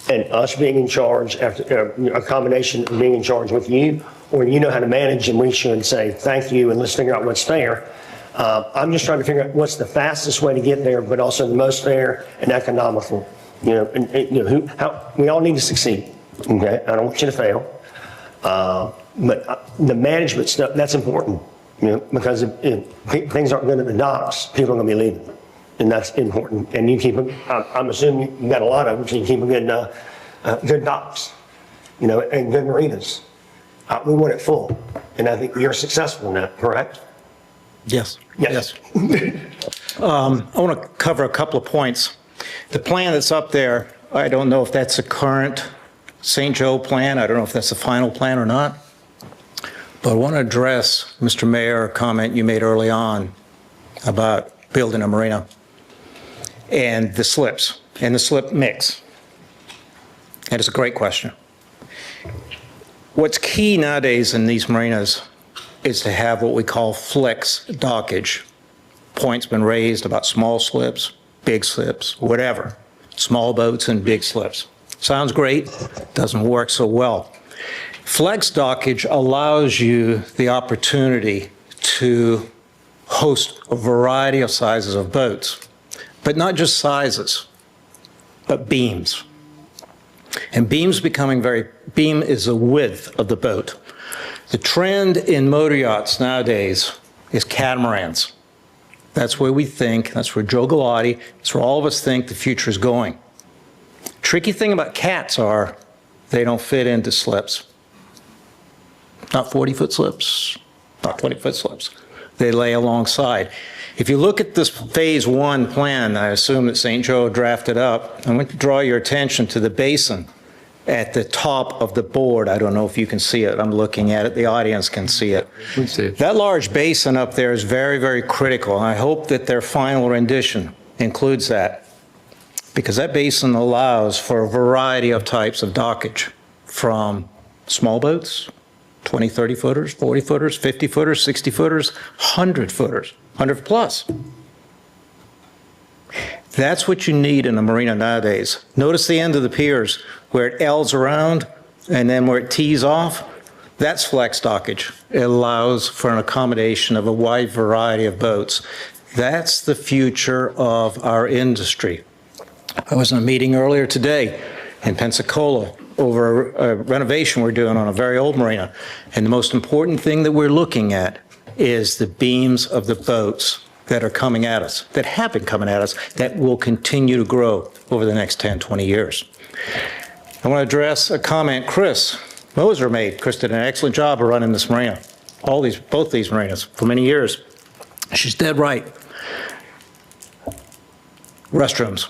and us being in charge, after a combination of being in charge with you, or you know how to manage and we should say thank you and let's figure out what's fair? I'm just trying to figure out what's the fastest way to get there, but also the most fair and economical. You know, we all need to succeed. Okay, I don't want you to fail, but the management stuff, that's important. You know, because if things aren't good at the docks, people are going to be leaving, and that's important. And you keep them. I'm assuming you got a lot of them, so you keep them good docks, you know, and good marinas. We want it full, and I think you're successful in that. Correct? Yes. Yes. I want to cover a couple of points. The plan that's up there, I don't know if that's a current St. Joe plan. I don't know if that's the final plan or not. But I want to address, Mr. Mayor, a comment you made early on about building a marina and the slips and the slip mix. And it's a great question. What's key nowadays in these marinas is to have what we call flex dockage. Point's been raised about small slips, big slips, whatever. Small boats and big slips. Sounds great, doesn't work so well. Flex dockage allows you the opportunity to host a variety of sizes of boats, but not just sizes, but beams. And beam is the width of the boat. The trend in motor yachts nowadays is catamarans. That's where we think, that's where Joe Galati, that's where all of us think the future is going. Tricky thing about cats are they don't fit into slips. Not 40-foot slips, not 20-foot slips. They lay alongside. If you look at this phase 1 plan, I assume that St. Joe drafted up, I want to draw your attention to the basin at the top of the board. I don't know if you can see it. I'm looking at it. The audience can see it. We see it. That large basin up there is very, very critical. And I hope that their final rendition includes that, because that basin allows for a variety of types of dockage, from small boats, 20, 30 footers, 40 footers, 50 footers, 60 footers, 100 footers, 100 plus. That's what you need in a marina nowadays. Notice the end of the piers where it L's around and then where it tees off. That's flex dockage. It allows for an accommodation of a wide variety of boats. That's the future of our industry. I was in a meeting earlier today in Pensacola over a renovation we're doing on a very old marina. And the most important thing that we're looking at is the beams of the boats that are coming at us, that have been coming at us, that will continue to grow over the next 10, 20 years. I want to address a comment Chris Moser made. Chris did an excellent job of running this marina, both these marinas for many years. She's dead right. Restrooms.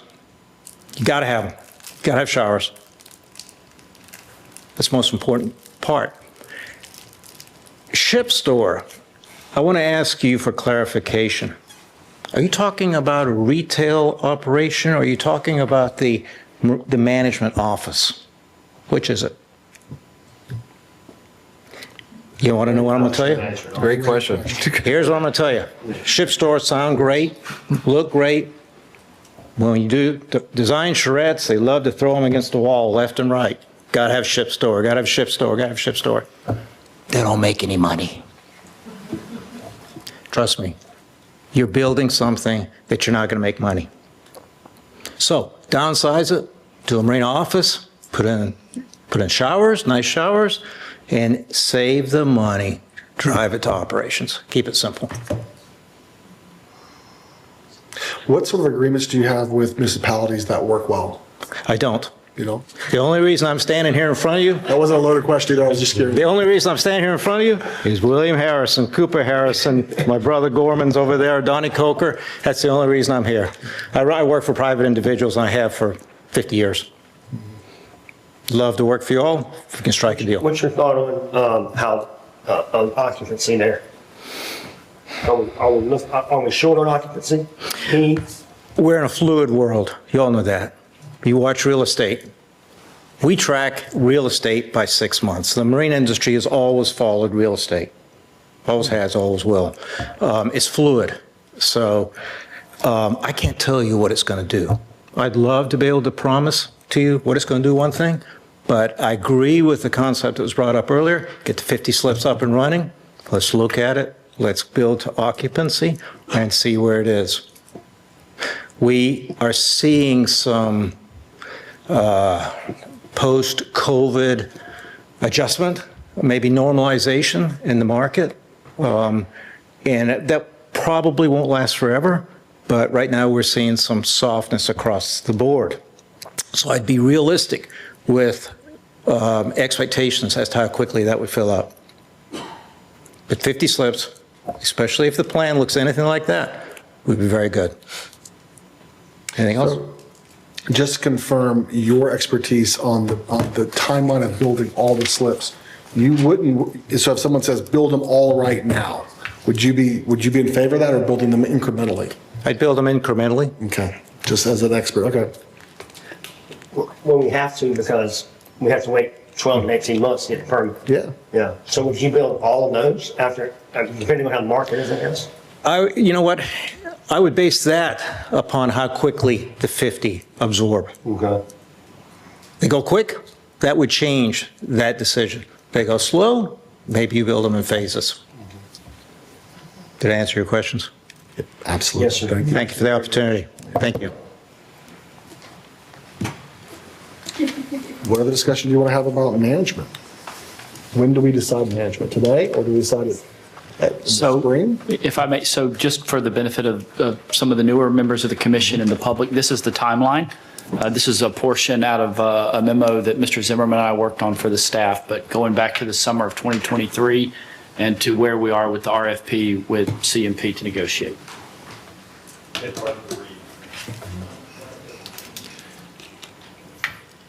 You got to have them. You got to have showers. That's the most important part. Ship store. I want to ask you for clarification. Are you talking about a retail operation, or are you talking about the management office? Which is it? You want to know what I'm going to tell you? Great question. Here's what I'm going to tell you. Ship stores sound great, look great. When you do design charrettes, they love to throw them against the wall left and right. Got to have ship store, got to have ship store, got to have ship store. They don't make any money. Trust me. You're building something that you're not going to make money. So downsize it to a marina office, put in showers, nice showers, and save the money. Drive it to operations. Keep it simple. What sort of agreements do you have with municipalities that work well? I don't. You know? The only reason I'm standing here in front of you. That wasn't a loaded question either, I was just curious. The only reason I'm standing here in front of you is William Harrison, Cooper Harrison, my brother Gorman's over there, Donnie Coker. That's the only reason I'm here. I work for private individuals, and I have for 50 years. Love to work for you all, if we can strike a deal. What's your thought on on occupancy there? Are we short on occupancy? We're in a fluid world. You all know that. You watch real estate. We track real estate by 6 months. The marine industry has always followed real estate. Always has, always will. It's fluid. So I can't tell you what it's going to do. I'd love to be able to promise to you what it's going to do one thing, but I agree with the concept that was brought up earlier. Get the 50 slips up and running. Let's look at it. Let's build to occupancy and see where it is. We are seeing some post-COVID adjustment, maybe normalization in the market. And that probably won't last forever, but right now we're seeing some softness across the board. So I'd be realistic with expectations as to how quickly that would fill up. But 50 slips, especially if the plan looks anything like that, would be very good. Anything else? So, just confirm your expertise on the timeline of building all the slips. You wouldn't, so if someone says build them all right now, would you be in favor of that, or building them incrementally? I'd build them incrementally. Okay, just as an expert, okay. Well, we have to, because we have to wait 12 and 18 months to get the permit. Yeah. Yeah. So would you build all of those after, depending on how the market is, I guess? You know what? I would base that upon how quickly the 50 absorb. Okay. They go quick, that would change that decision. They go slow, maybe you build them in phases. Did I answer your questions? Absolutely. Yes, sir. Thank you for the opportunity. Thank you. What other discussion do you want to have about management? When do we decide management? Today, or do we decide it at the spring? If I may, so just for the benefit of some of the newer members of the commission and the public, this is the timeline. This is a portion out of a memo that Mr. Zimmerman and I worked on for the staff, but going back to the summer of 2023 and to where we are with the RFP with CMP to negotiate.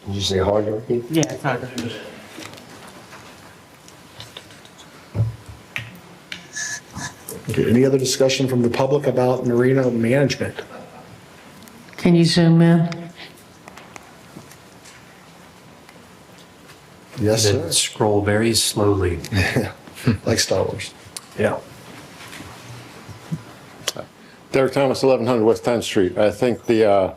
Did you say hard to repeat? Yeah, it's hard to repeat. Okay, any other discussion from the public about marina management? Can you zoom in? Yes, Then sir. scroll very slowly. Like Star Wars. Yeah. Derek Thomas, 1100 West 10th Street. I think the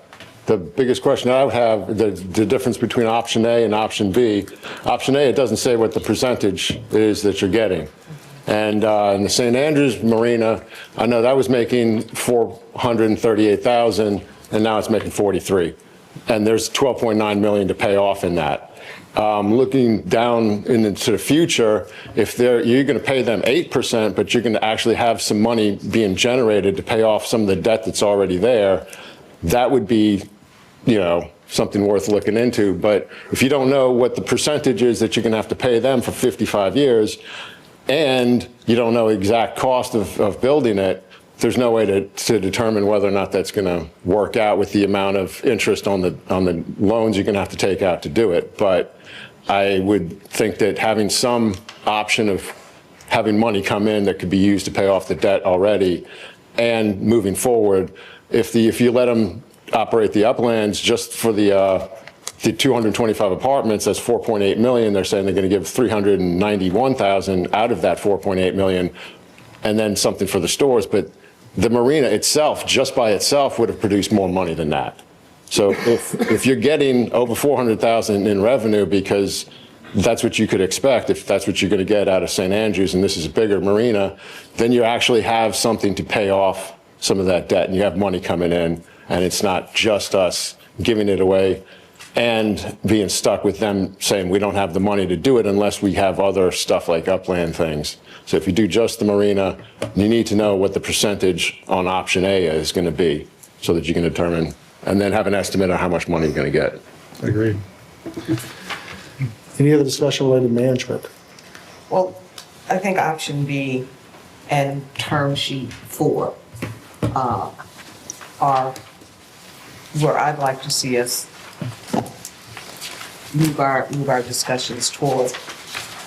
biggest question I would have, the difference between option A and option B. Option A, it doesn't say what the percentage is that you're getting. And in the St. Andrews Marina, I know that was making $438,000, and now it's making 43. And there's 12.9 million to pay off in that. Looking down into the future, if you're going to pay them 8%, but you're going to actually have some money being generated to pay off some of the debt that's already there, that would be, something worth looking into. But if you don't know what the percentage is that you're going to have to pay them for 55 years, and you don't know exact cost of building it, there's no way to determine whether or not that's going to work out with the amount of interest on the loans you're going to have to take out to do it. But I would think that having some option of having money come in that could be used to pay off the debt already, and moving forward, if you let them operate the uplands just for the 225 apartments, that's 4.8 million. They're saying they're going to give 391,000 out of that 4.8 million, and then something for the stores. But the marina itself, just by itself, would have produced more money than that. So if you're getting over 400,000 in revenue, because that's what you could expect, if that's what you're going to get out of St. Andrews, and this is a bigger marina, then you actually have something to pay off some of that debt, and you have money coming in, and it's not just us giving it away and being stuck with them saying we don't have the money to do it unless we have other stuff like upland things. So if you do just the marina, you need to know what the percentage on option A is going to be so that you can determine and then have an estimate of how much money you're going to get. Agreed. Any other discussion related to management? Well, I think option B and term sheet 4 are where I'd like to see us move our discussions toward.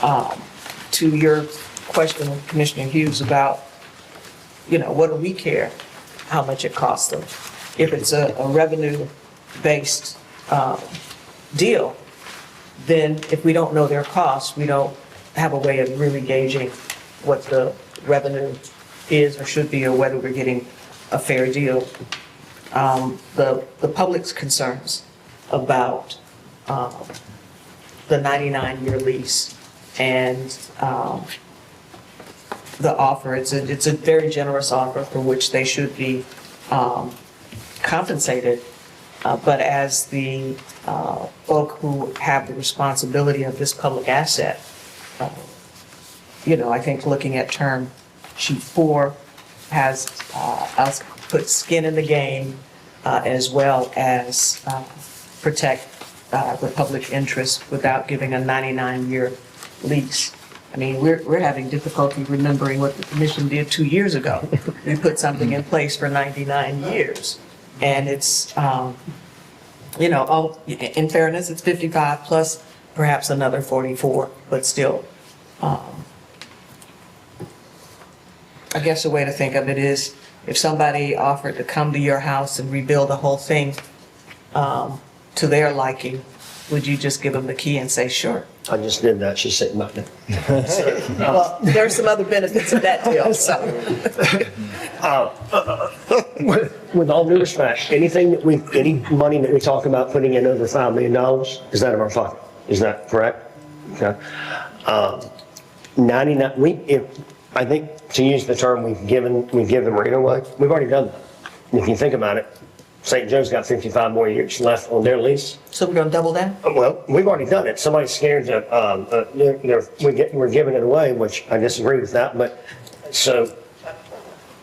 To your question, Commissioner Hughes, about, what do we care how much it costs them? If it's a revenue-based deal, then if we don't know their costs, we don't have a way of really gauging what the revenue is or should be, or whether we're getting a fair deal. The public's concerns about the 99-year lease and the offer, it's a very generous offer for which they should be compensated. But as the folk who have the responsibility of this public asset, I think looking at term sheet 4 has us put skin in the game, as well as protect the public interest without giving a 99-year lease. I mean, we're having difficulty remembering what the commission did 2 years ago. We put something in place for 99 years. And it's, in fairness, it's 55 plus perhaps another 44, but still. I guess the way to think of it is, if somebody offered to come to your house and rebuild the whole thing to their liking, would you just give them the key and say, sure? I just did that. She's sitting back there. Well, there are some other benefits of that deal, so. With all due respect, any money that we talk about putting in over $5 million is out of our pocket. Is that correct? Okay. 99. I think, to use the term, we've given Marina away. We've already done that. And if you think about it, St. Joe's got 55 more years left on their lease. So we're going to double that? Well, we've already done it. Somebody's scared that we're giving it away, which I disagree with that. But so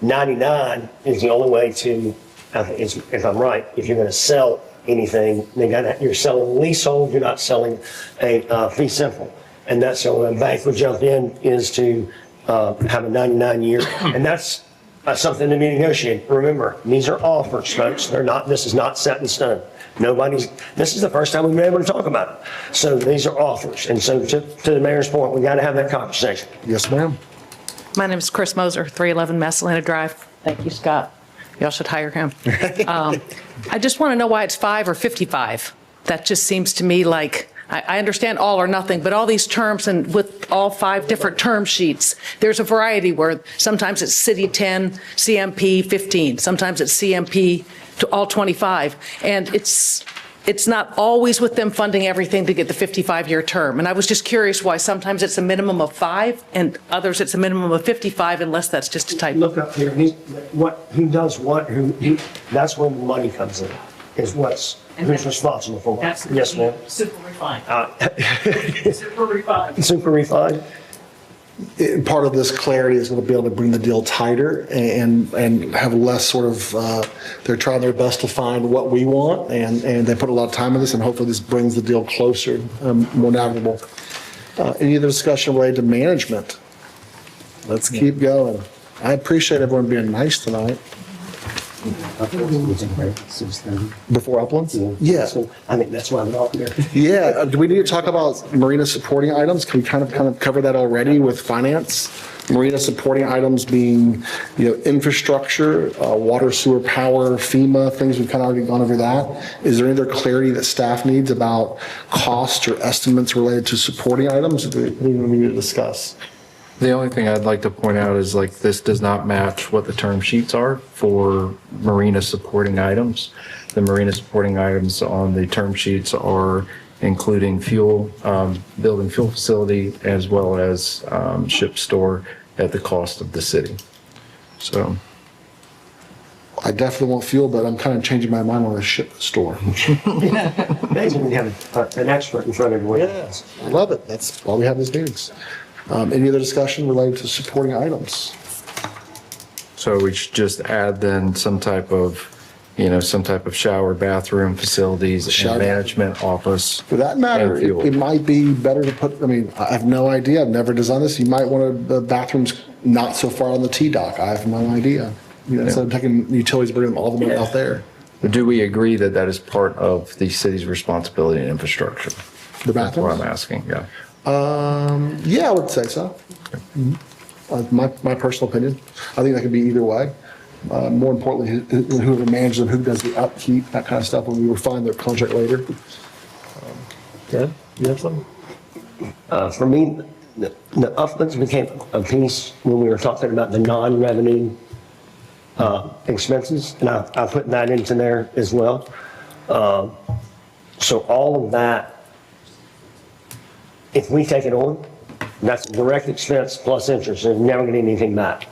99 is the only way to, if I'm right, if you're going to sell anything, you're selling a leasehold, you're not selling a fee simple. And that's the only way a bank would jump in, is to have a 99-year, and that's something to be negotiated. Remember, these are offers, folks. This is not set in stone. This is the first time we've been able to talk about it. So these are offers. And so to the mayor's point, we got to have that conversation. Yes, ma'am. My name is Chris Moser, 311 Messalina Drive. Thank you, Scott. Y'all should hire him. I just want to know why it's 5 or 55. That just seems to me like, I understand all or nothing, but all these terms, and with all 5 different term sheets, there's a variety where sometimes it's city 10, CMP 15, sometimes it's CMP to all 25. And it's it's not always with them funding everything to get the 55-year term. And I was just curious why sometimes it's a minimum of 5 and others it's a minimum of 55 unless that's just a typo. Look up here, who does what, that's when the money comes in, is who's responsible for what. Yes, ma'am. Super refined. Super refined. Super refined? Part of this clarity is going to be able to bring the deal tighter and have less sort of, they're trying their best to find what we want, and they put a lot of time in this, and hopefully this brings the deal closer, more navigable. Any other discussion related to management? Let's keep going. I appreciate everyone being nice tonight. Before Uplands? Yeah. I think that's why I'm out there. Yeah, do we need to talk about marina supporting items? Can we kind of cover that already with finance? Marina supporting items being, infrastructure, water, sewer, power, FEMA, things we've kind of already gone over that. Is there any other clarity that staff needs about cost or estimates related to supporting items that we need to discuss? The only thing I'd like to point out is this does not match what the term sheets are for marina supporting items. The marina supporting items on the term sheets are including fuel, building fuel facility, as well as ship store at the cost of the city. So. I definitely want fuel, but I'm kind of changing my mind on the ship store. Amazing when you have an expert in front of everyone. Yes, I love it. That's why we have these meetings. Any other discussion related to supporting items? So we should just add then some type of shower, bathroom, facilities, and management office. For that matter, and fuel. it might be better to put, I have no idea. I've never designed this. You might want the bathrooms not so far on the T-dock. I have no idea. Instead of taking utilities, bringing them all the way out there. Do we agree that that is part of the city's responsibility and infrastructure? The That's what bathrooms? I'm asking, yeah. Yeah, I would say so. My personal opinion. I think that could be either way. More importantly, whoever manages them, who does the upkeep, that kind of stuff, when we refine their contract later. Yeah, you have something? For me, the Uplands became a piece when we were talking about the non-revenue expenses, and I put that into there as well. So all of that, if we take it on, that's direct expense plus interest, and never get anything back.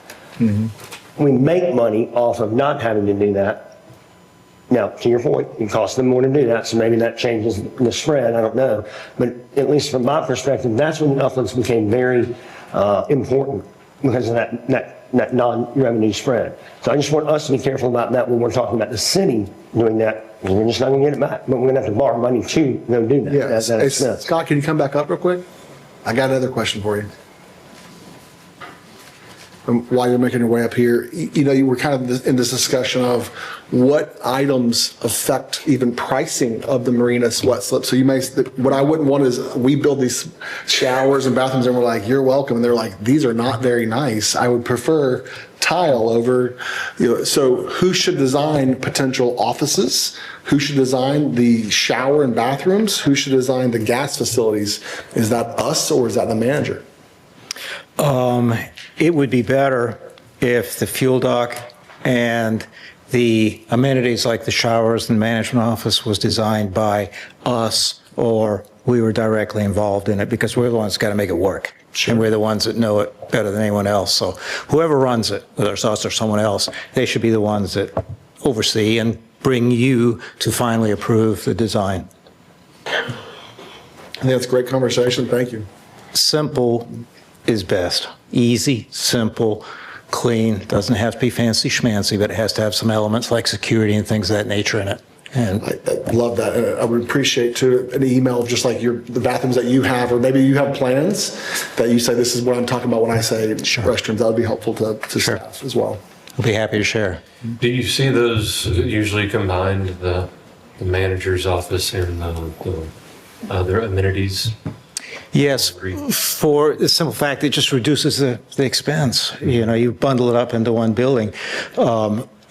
We make money off of not having to do that. Now, to your point, it costs them more to do that, so maybe that changes the spread, I don't know. But at least from my perspective, that's when Uplands became very important because of that non-revenue spread. So I just want us to be careful about that when we're talking about the city doing that. We're just not gonna get it back, but we're gonna have to borrow money to go do that. Yeah, That expense. Scott, can you come back up real quick? I got another question for you. While you're making your way up here, you were kind of in this discussion of what items affect even pricing of the marina sweat slip. So what I wouldn't want is we build these showers and bathrooms and we're like, you're welcome. And they're like, these are not very nice. I would prefer tile over, so who should design potential offices? Who should design the shower and bathrooms? Who should design the gas facilities? Is that us or is that the manager? It would be better if the fuel dock and the amenities like the showers and management office was designed by us, or we were directly involved in it, because we're the ones that got to make it work. Sure. And we're the ones that know it better than anyone else. So whoever runs it, whether it's us or someone else, they should be the ones that oversee and bring you to finally approve the design. I think that's a great conversation. Thank you. Simple is best. Easy, simple, clean. Doesn't have to be fancy schmancy, but it has to have some elements like security and things of that nature in it. And I love that. And I would appreciate too an email of just like the bathrooms that you have, or maybe you have plans that you say, this is what I'm talking about when I say restrooms. That would be helpful to staff as well. I'll be happy to share. Do you see those usually combined, the manager's office and the other amenities? Yes, for the simple fact it just reduces the expense. You bundle it up into one building.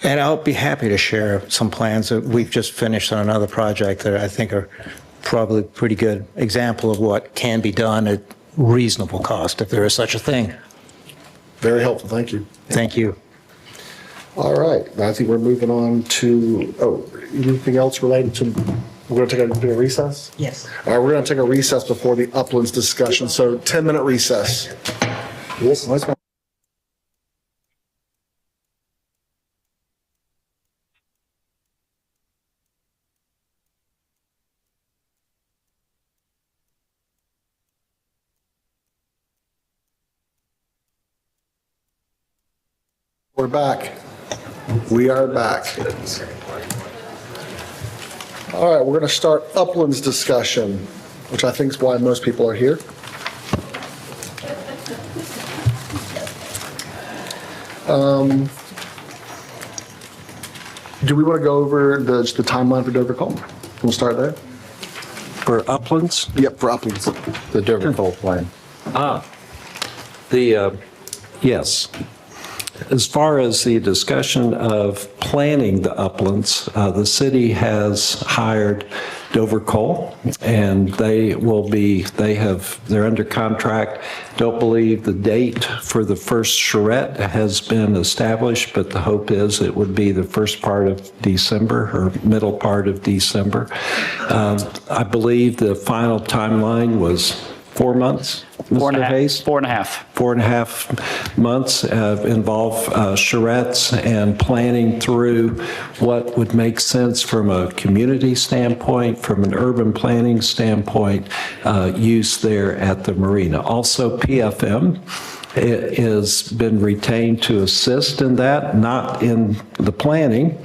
And I'll be happy to share some plans that we've just finished on another project that I think are probably a pretty good example of what can be done at reasonable cost, if there is such a thing. Very helpful. Thank you. Thank you. All right. I think we're moving on to, anything else related to We're going to take a recess? Yes. All right, we're going to take a recess before the uplands discussion, so 10-minute recess. We're back. We are back. All right, we're going to start uplands discussion, which I think is why most people are here. Do we want to go over the timeline for Dover Cole? We'll start there. For uplands? Yep, for uplands. The Dover Cole plan. Yes. As far as the discussion of planning the uplands, the city has hired Dover Cole, and they're under contract. Don't believe the date for the first charrette has been established, but the hope is it would be the first part of December or middle part of December. I believe the final timeline was 4 months, Mr. Hayes? 4.5. 4.5 months involve charrettes and planning through what would make sense from a community standpoint, from an urban planning standpoint, use there at the marina. Also, PFM has been retained to assist in that, not in the planning,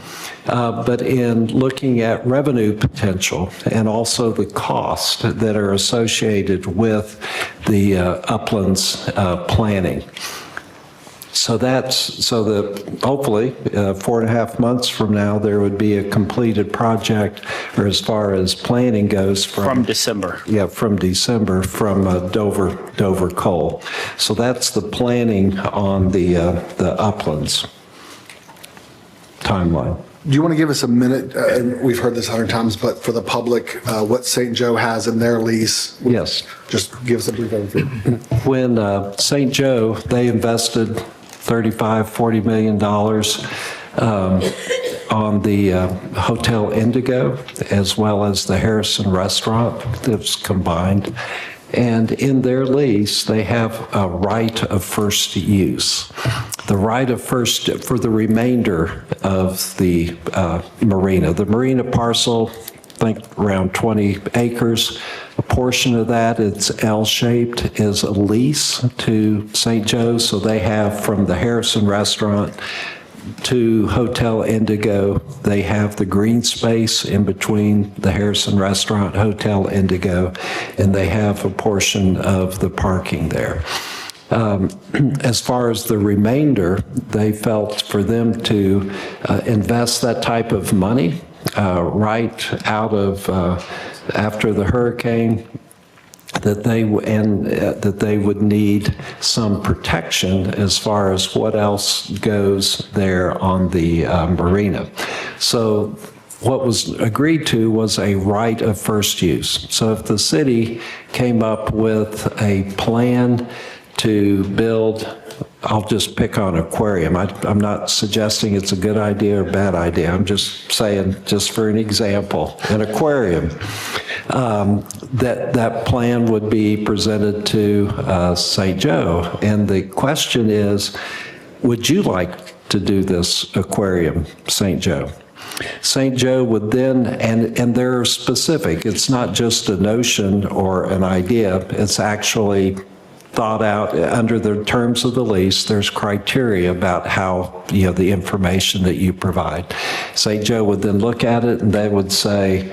but in looking at revenue potential and also the cost that are associated with the uplands planning. So hopefully 4.5 months from now, there would be a completed project, or as far as planning goes From December. Yeah, from December, from Dover Cole. So that's the planning on the uplands timeline. Do you want to give us a minute, and we've heard this 100 times, but for the public, what St. Joe has in their lease? Yes. Just give us a brief overview. When St. Joe, they invested $35-40 million on the Hotel Indigo, as well as the Harrison Restaurant that's combined. And in their lease, they have a right of first use. The right of first for the remainder of the marina. The marina parcel, I think around 20 acres. A portion of that, it's L-shaped, is a lease to St. Joe's. So they have from the Harrison Restaurant to Hotel Indigo, they have the green space in between the Harrison Restaurant, Hotel Indigo, and they have a portion of the parking there. As far as the remainder, they felt for them to invest that type of money right out of after the hurricane, that they would need some protection as far as what else goes there on the marina. So what was agreed to was a right of first use. So if the city came up with a plan to build, I'll just pick on aquarium. I'm not suggesting it's a good idea or bad idea. I'm just saying, just for an example, an aquarium. That plan would be presented to St. Joe. And the question is, would you like to do this aquarium, St. Joe? St. Joe would then, and they're specific. It's not just a notion or an idea. It's actually thought out under the terms of the lease. There's criteria about how, the information that you provide. St. Joe would then look at it and they would say,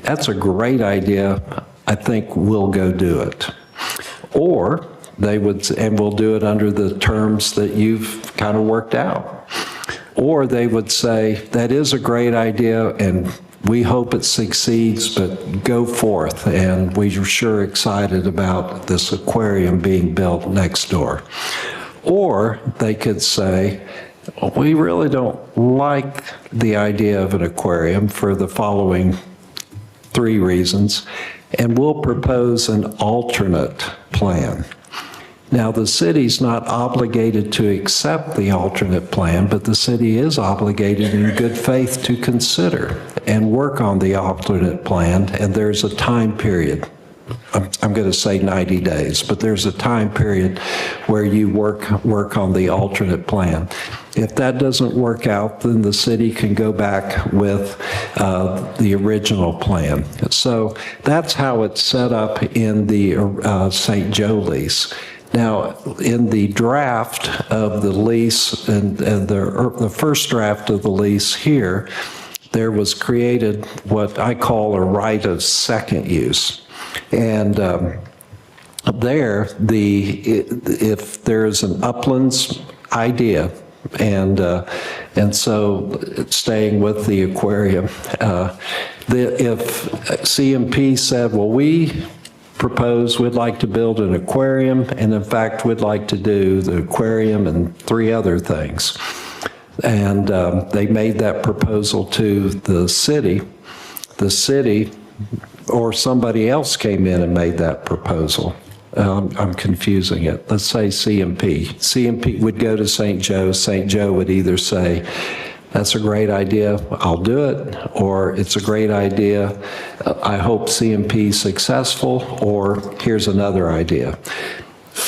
that's a great idea. I think we'll go do it. Or they would, and we'll do it under the terms that you've kind of worked out. Or they would say, that is a great idea and we hope it succeeds, but go forth. And we're sure excited about this aquarium being built next door. Or they could say, we really don't like the idea of an aquarium for the following 3 reasons, and we'll propose an alternate plan. Now, the city's not obligated to accept the alternate plan, but the city is obligated in good faith to consider and work on the alternate plan, and there's a time period. I'm going to say 90 days, but there's a time period where you work on the alternate plan. If that doesn't work out, then the city can go back with the original plan. So that's how it's set up in the St. Joe lease. Now, in the draft of the lease and the first draft of the lease here, there was created what I call a right of second use. And there, if there is an uplands idea, and so staying with the aquarium, if CMP said, well, we propose we'd like to build an aquarium, and in fact, we'd like to do the aquarium and 3 other things. And they made that proposal to the city or somebody else came in and made that proposal. I'm confusing it. Let's say CMP. CMP would go to St. Joe. St. Joe would either say, that's a great idea, I'll do it, or it's a great idea, I hope CMP is successful, or here's another idea.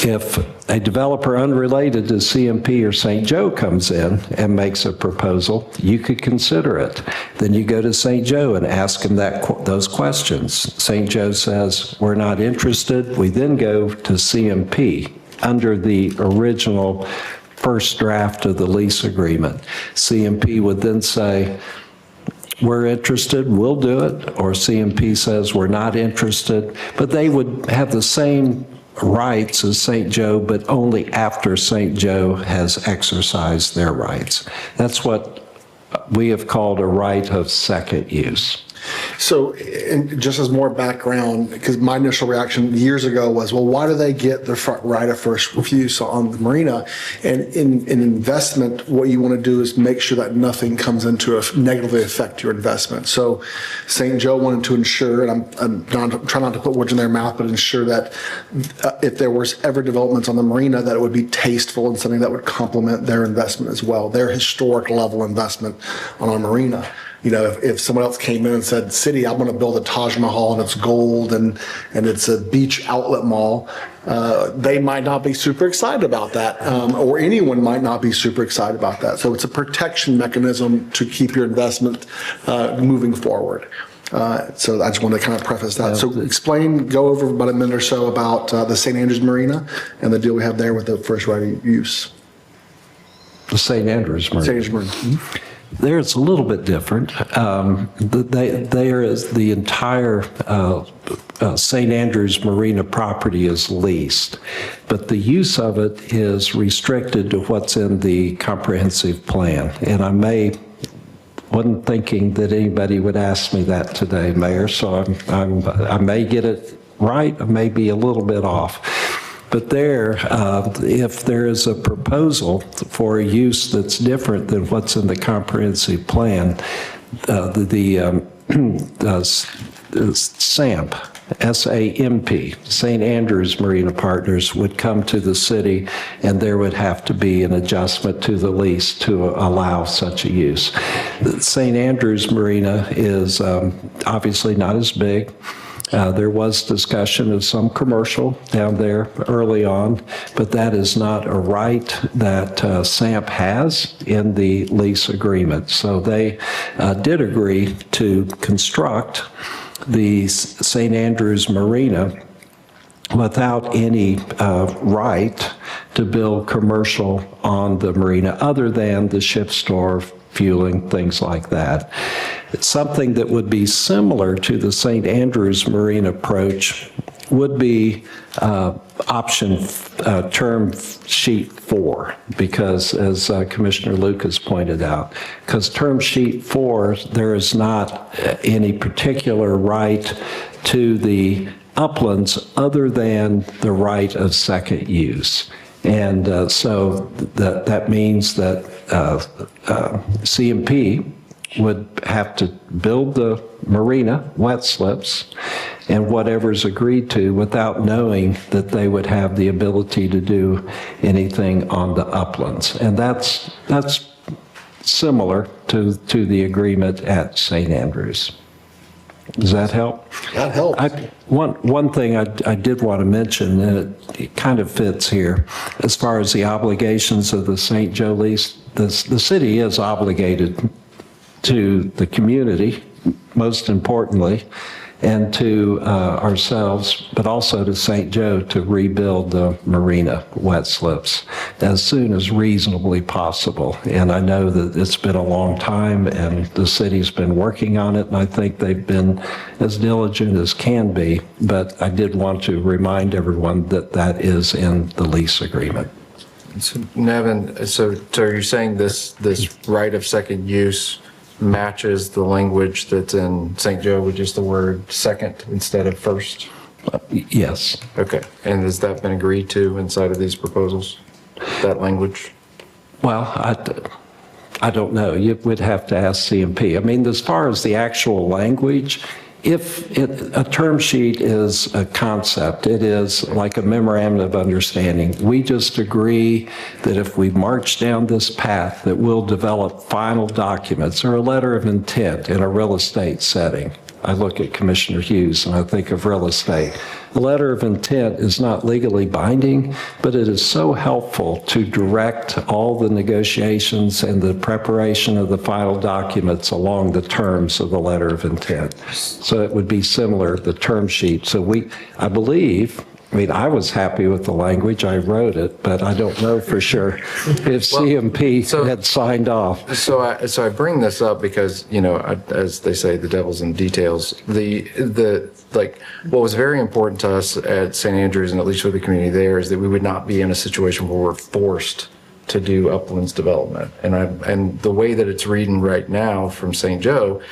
If a developer unrelated to CMP or St. Joe comes in and makes a proposal, you could consider it. Then you go to St. Joe and ask them those questions. St. Joe says, we're not interested. We then go to CMP under the original first draft of the lease agreement. CMP would then say, we're interested, we'll do it, or CMP says, we're not interested, but they would have the same rights as St. Joe, but only after St. Joe has exercised their rights. That's what we have called a right of second use. So, and just as more background, because my initial reaction years ago was, well, why do they get the right of first refusal on the marina? And in investment, what you want to do is make sure that nothing comes into negatively affect your investment. So St. Joe wanted to ensure, and I'm trying not to put words in their mouth, but ensure that if there was ever developments on the marina, that it would be tasteful and something that would complement their investment as well, their historic level investment on our marina. You know, if someone else came in and said, city, I'm going to build a Taj Mahal and it's gold and it's a beach outlet mall, they might not be super excited about that, or anyone might not be super excited about that. So it's a protection mechanism to keep your investment moving forward. So I just wanted to kind of preface that. So go over about a minute or so about the St. Andrews Marina and the deal we have there with the first right of use. The St. Andrews Marina. St. Andrews Marina. Mm-hmm. There it's a little bit different. There is the entire St. Andrews Marina property is leased, but the use of it is restricted to what's in the comprehensive plan. And I wasn't thinking that anybody would ask me that today, Mayor, so I may get it right, I may be a little bit off. But if there is a proposal for a use that's different than what's in the comprehensive plan, the SAMP, S-A-M-P, St. Andrews Marina Partners, would come to the city, and there would have to be an adjustment to the lease to allow such a use. St. Andrews Marina is obviously not as big. There was discussion of some commercial down there early on, but that is not a right that SAMP has in the lease agreement. So they did agree to construct the St. Andrews Marina without any right to build commercial on the marina other than the ship store, fueling, things like that. It's something that would be similar to the St. Andrews Marine approach would be option term sheet 4, because as Commissioner Lucas pointed out, because term sheet 4, there is not any particular right to the uplands other than the right of second use. And so that means that CMP would have to build the marina wet slips and whatever's agreed to without knowing that they would have the ability to do anything on the uplands. And that's similar to the agreement at St. Andrews. Does that help? That helps. One thing I did want to mention, and it kind of fits here, as far as the obligations of the St. Joe lease, the city is obligated to the community, most importantly, and to ourselves, but also to St. Joe to rebuild the marina wet slips as soon as reasonably possible. And I know that it's been a long time and the city's been working on it, and I think they've been as diligent as can be, but I did want to remind everyone that that is in the lease agreement. So Nevin, so you're saying this right of second use matches the language that's in St. Joe with just the word second instead of first? Yes. Okay. And has that been agreed to inside of these proposals, that language? Well, I don't know. You would have to ask CMP. I mean, as far as the actual language, if a term sheet is a concept, it is like a memorandum of understanding. We just agree that if we march down this path, that we'll develop final documents or a letter of intent in a real estate setting. I look at Commissioner Hughes and I think of real estate. The letter of intent is not legally binding, but it is so helpful to direct all the negotiations and the preparation of the final documents along the terms of the letter of intent. So it would be similar, the term sheet. So I believe, I mean, I was happy with the language, I wrote it, but I don't know for sure if CMP had signed off. So I bring this up because, as they say, the devil's in details. What was very important to us at St. Andrews, and at least for the community there, is that we would not be in a situation where we're forced to do uplands development. And the way that it's reading right now from St. Joe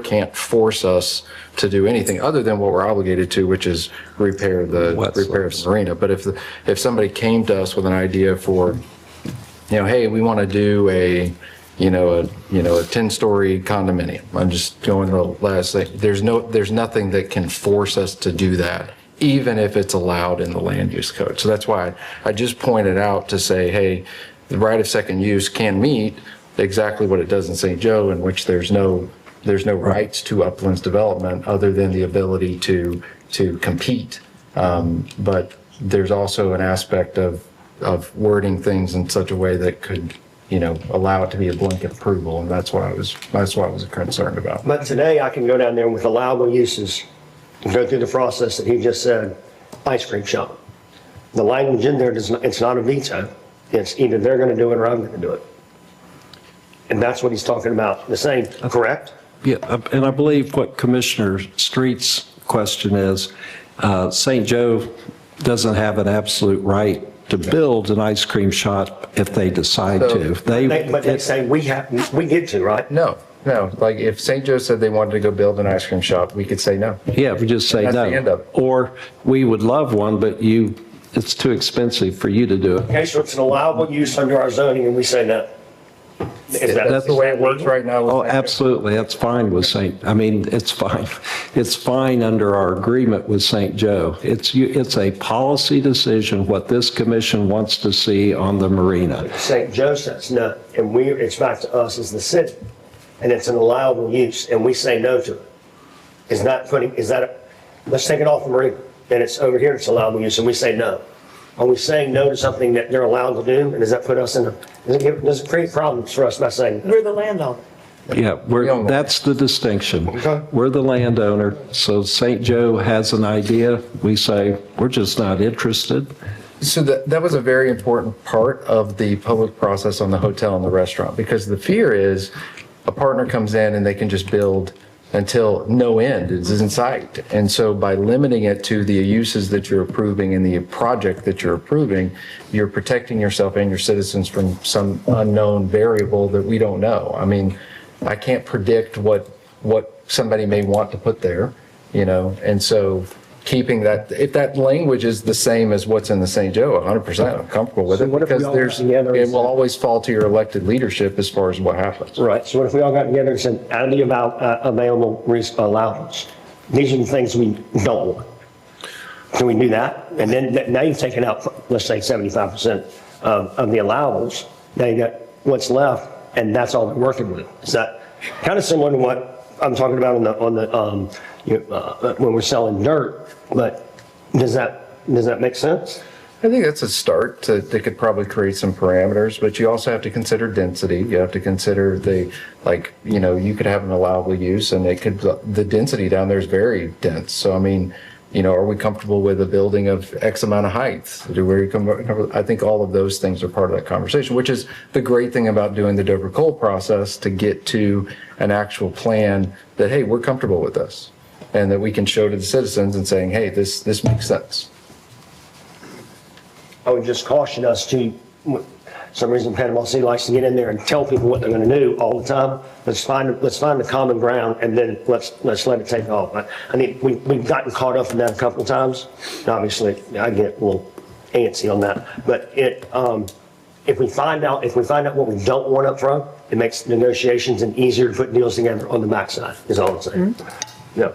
can't force us to do anything other than what we're obligated to, which is repair the marina. But if somebody came to us with an idea for, hey, we want to do a 10-story condominium. I'm just going to the last thing. There's nothing that can force us to do that, even if it's allowed in the land use code. So that's why I just pointed out to say, hey, the right of second use can meet exactly what it does in St. Joe, in which there's no rights to uplands development other than the ability to compete. But there's also an aspect of wording things in such a way that could, allow it to be a blanket approval, and that's what I was concerned about. But today I can go down there with allowable uses and go through the process that he just said, ice cream shop. The language in there it's not a veto. It's either they're going to do it or I'm going to do it. And that's what he's talking about, the same, correct? Yeah, and I believe what Commissioner Street's question is, St. Joe doesn't have an absolute right to build an ice cream shop if they decide to. But they say we get to, right? No, like if St. Joe said they wanted to go build an ice cream shop, we could say no. Yeah, we just say That's no. the end of it. Or we would love one, but it's too expensive for you to do it. Okay, so it's an allowable use under our zoning and we say no. That's the way it works right now. Oh, absolutely. That's fine with it's fine. It's fine under our agreement with St. Joe. It's a policy decision what this commission wants to see on the marina. St. Joe says no, and it's back to us as the city, and it's an allowable use, and we say no to it. Let's take it off the marina, and it's over here, it's allowable use, and we say no. Are we saying no to something that they're allowed to do, and does that put us does it create problems for us by saying? We're the landowner. Yeah, that's the distinction. Okay. We're the landowner, so St. Joe has an idea, we say, we're just not interested. So that was a very important part of the public process on the hotel and the restaurant, because the fear is a partner comes in and they can just build until no end is in sight. And so by limiting it to the uses that you're approving and the project that you're approving, you're protecting yourself and your citizens from some unknown variable that we don't know. I mean, I can't predict what somebody may want to put there, and so keeping that, if that language is the same as what's in the St. Joe, 100%, I'm comfortable with So it, what if we because all got there's, together and it will said- always fall to your elected leadership as far as what happens. Right, so what if we all got together and said, out of the available allowance, these are the things we don't want? Can we do that? And then now you've taken out, let's say 75% of the allowables, now you got what's left, and that's all they're working with. Is that kind of similar to what I'm talking about when we're selling dirt, but does that make sense? I think that's a start to, they could probably create some parameters, but you also have to consider density. You have to consider you could have an allowable use and the density down there is very dense. So, I mean, are we comfortable with a building of X amount of height? I think all of those things are part of that conversation, which is the great thing about doing the Dover Cole process to get to an actual plan that, hey, we're comfortable with this. And that we can show to the citizens and saying, hey, this makes sense. I would just caution us to, some reason Panama City likes to get in there and tell people what they're going to do all the time. Let's find the common ground and then let's let it take off. I mean, we've gotten caught up in that a couple of times. Obviously, I get a little antsy on that. But if we find out what we don't want up front, it makes negotiations and easier to put deals together on the backside. Is all I'm saying. Yeah.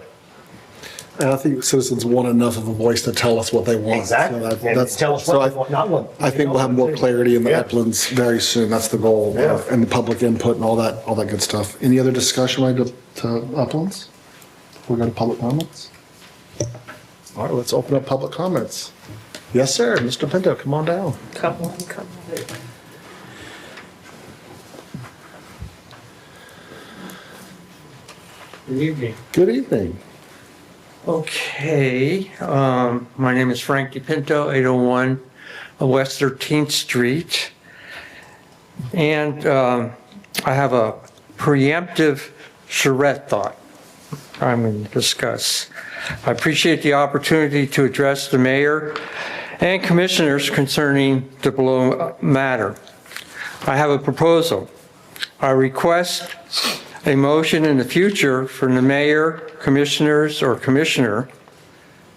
And I think citizens want enough of a voice to tell us what they want. Exactly. So Tell us what they want, not what. I think we'll have more clarity in the Yeah. uplands very soon. That's the goal. Yeah. And the public input and all that good stuff. Any other discussion related to uplands? We're going to public comments? All right, let's open up public comments. Yes, sir. Mr. Pinto, come on down. Come on. Good evening. Good evening. Okay, my name is Frank DePinto, 801 West 13th Street. And I have a preemptive charrette thought I'm going to discuss. I appreciate the opportunity to address the mayor and commissioners concerning the below matter. I have a proposal. I request a motion in the future for the mayor, commissioners, or commissioner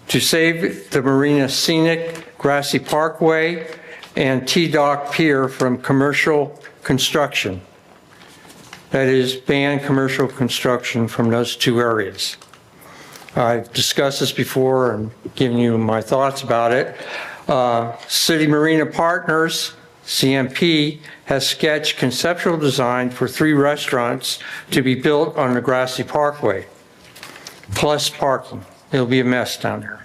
to save the Marina Scenic Grassy Parkway and T-Dock Pier from commercial construction. That is, ban commercial construction from those two areas. I've discussed this before and given you my thoughts about it. City Marina Partners, CMP, has sketched conceptual design for 3 restaurants to be built on the Grassy Parkway, plus parking. It'll be a mess down there.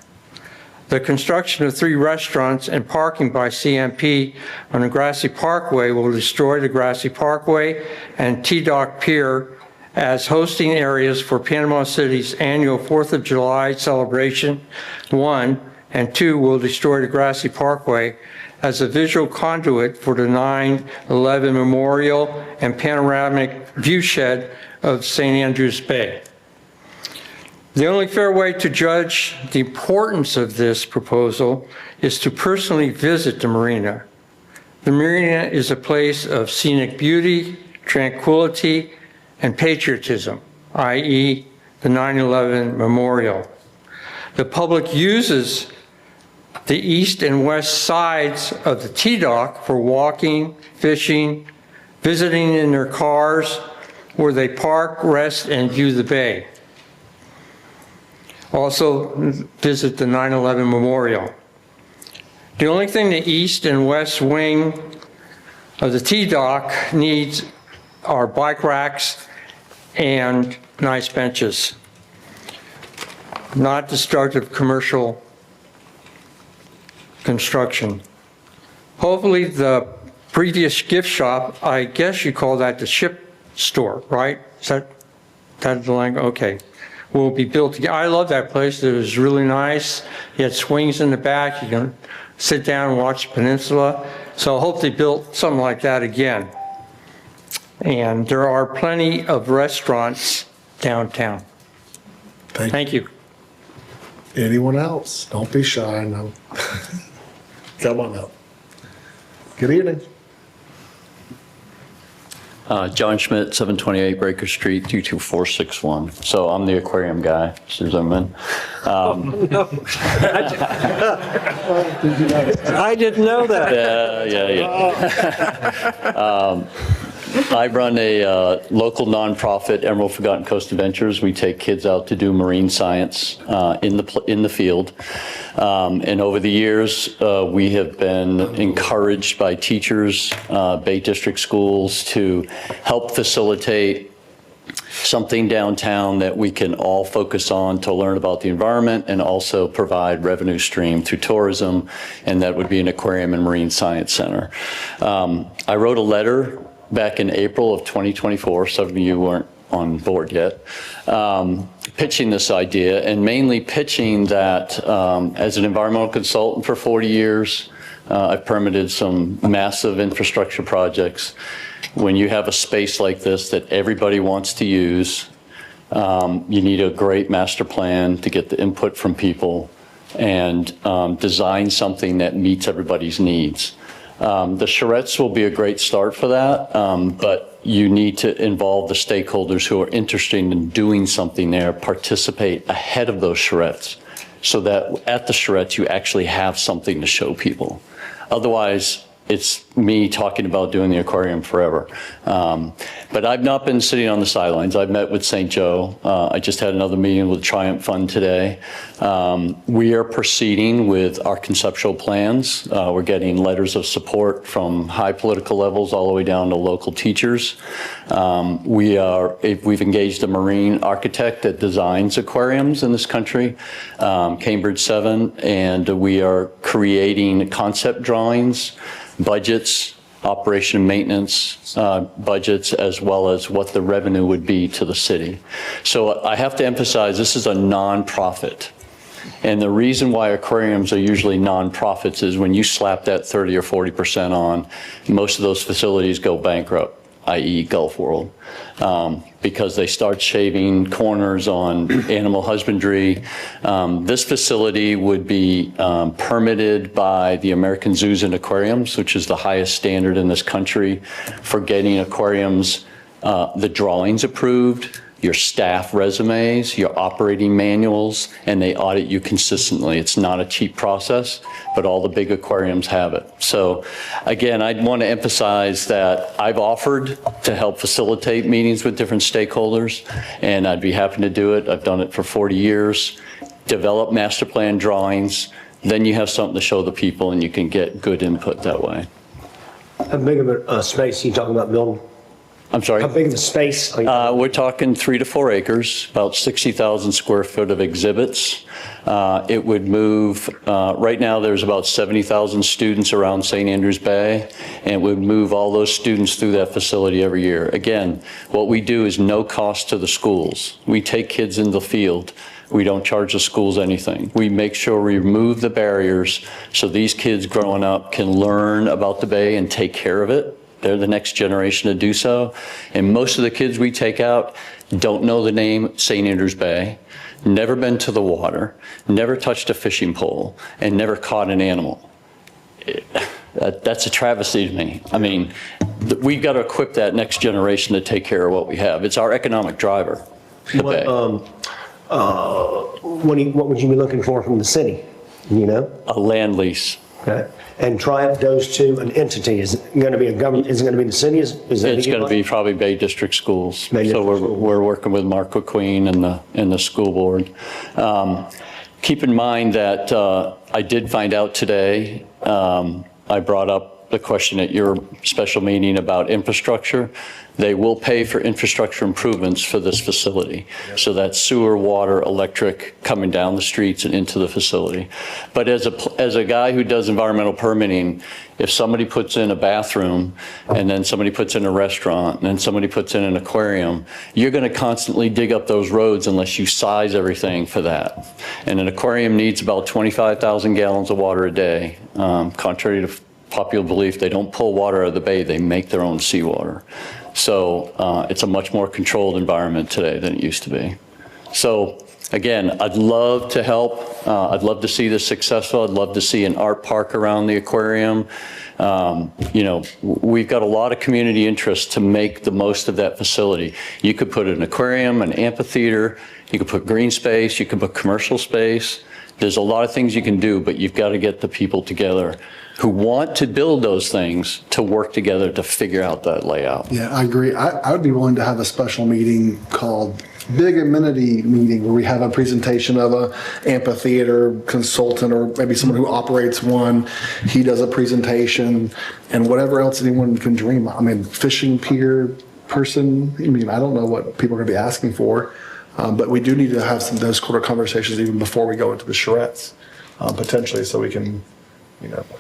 The construction of 3 restaurants and parking by CMP on the Grassy Parkway will destroy the Grassy Parkway and T-Dock Pier as hosting areas for Panama City's annual 4th of July celebration, 1, and 2 will destroy the Grassy Parkway as a visual conduit for the 9/11 Memorial and panoramic viewshed of St. Andrews Bay. The only fair way to judge the importance of this proposal is to personally visit the marina. The marina is a place of scenic beauty, tranquility, and patriotism, i.e. the 9/11 Memorial. The public uses the east and west sides of the T-Dock for walking, fishing, visiting in their cars, where they park, rest, and view the bay. Also visit the 9/11 Memorial. The only thing the east and west wing of the T-Dock needs are bike racks and nice benches, not destructive commercial construction. Hopefully the previous gift shop, I guess you call that the ship store, right? Is that the language? Okay. Will be built again. I love that place. It was really nice. You had swings in the back. You can sit down and watch the peninsula. So I hope they built something like that again. And there are plenty of restaurants downtown. Thank you. Anyone else? Don't be shy. No. Come on up. Good evening. John Schmidt, 728 Breaker Street, 22461. So I'm the aquarium guy, Mr. Zimmerman. I didn't know that. Yeah. I run a local nonprofit, Emerald Forgotten Coast Adventures. We take kids out to do marine science in the field. And over the years, we have been encouraged by teachers, Bay District schools, to help facilitate something downtown that we can all focus on to learn about the environment and also provide revenue stream through tourism, and that would be an aquarium and marine science center. I wrote a letter back in April of 2024, some of you weren't on board yet, pitching this idea, and mainly pitching that as an environmental consultant for 40 years, I've permitted some massive infrastructure projects. When you have a space like this that everybody wants to use, you need a great master plan to get the input from people and design something that meets everybody's needs. The charrettes will be a great start for that, but you need to involve the stakeholders who are interested in doing something there, participate ahead of those charrettes, so that at the charrettes you actually have something to show people. Otherwise, it's me talking about doing the aquarium forever. But I've not been sitting on the sidelines. I've met with St. Joe. I just had another meeting with Triumph Fund today. We are proceeding with our conceptual plans. We're getting letters of support from high political levels all the way down to local teachers. We've engaged a marine architect that designs aquariums in this country, Cambridge 7, and we are creating concept drawings, budgets, operation and maintenance budgets, as well as what the revenue would be to the city. So I have to emphasize, this is a nonprofit. And the reason why aquariums are usually nonprofits is when you slap that 30 or 40% on, most of those facilities go bankrupt, i.e. Gulf World, because they start shaving corners on animal husbandry. This facility would be permitted by the American Zoos and Aquariums, which is the highest standard in this country for getting aquariums, the drawings approved, your staff resumes, your operating manuals, and they audit you consistently. It's not a cheap process, but all the big aquariums have it. So again, I'd want to emphasize that I've offered to help facilitate meetings with different stakeholders, and I'd be happy to do it. I've done it for 40 years. Develop master plan drawings, then you have something to show the people and you can get good input that way. How big of a space are you talking about building? I'm sorry? How big of a space? We're talking 3 to 4 acres, about 60,000 square foot of exhibits. It would move, right now there's about 70,000 students around St. Andrews Bay, and it would move all those students through that facility every year. Again, what we do is no cost to the schools. We take kids in the field. We don't charge the schools anything. We make sure we remove the barriers so these kids growing up can learn about the Bay and take care of it. They're the next generation to do so. And most of the kids we take out don't know the name St. Andrews Bay, never been to the water, never touched a fishing pole, and never caught an animal. That's a travesty to me. I mean, we've got to equip that next generation to take care of what we have. It's our economic driver, the Bay. What would you be looking for from the city, you know? A land lease. Okay. And Triumph goes to an entity. Is it going to be a government? Is it going to be the city? Is It's going to be probably Bay District Schools. So we're working with Mark McQueen and the school board. Keep in mind that I did find out today, I brought up the question at your special meeting about infrastructure. They will pay for infrastructure improvements for this facility. So that's sewer, water, electric coming down the streets and into the facility. But as a guy who does environmental permitting, if somebody puts in a bathroom and then somebody puts in a restaurant and then somebody puts in an aquarium, you're going to constantly dig up those roads unless you size everything for that. And an aquarium needs about 25,000 gallons of water a day. Contrary to popular belief, they don't pull water out of the bay, they make their own seawater. So it's a much more controlled environment today than it used to be. So Again, I'd love to help. I'd love to see this successful. I'd love to see an art park around the aquarium. We've got a lot of community interest to make the most of that facility. You could put an aquarium, an amphitheater, you could put green space, you could put commercial space. There's a lot of things you can do, but you've got to get the people together who want to build those things to work together to figure out that layout. Yeah, I agree. I would be willing to have a special meeting called Big Amenity Meeting, where we have a presentation of a amphitheater consultant or maybe someone who operates one. He does a presentation and whatever else anyone can dream of. I mean, fishing pier person. I mean, I don't know what people are going to be asking for, but we do need to have some of those sort of conversations even before we go into the charrettes, potentially, so we can,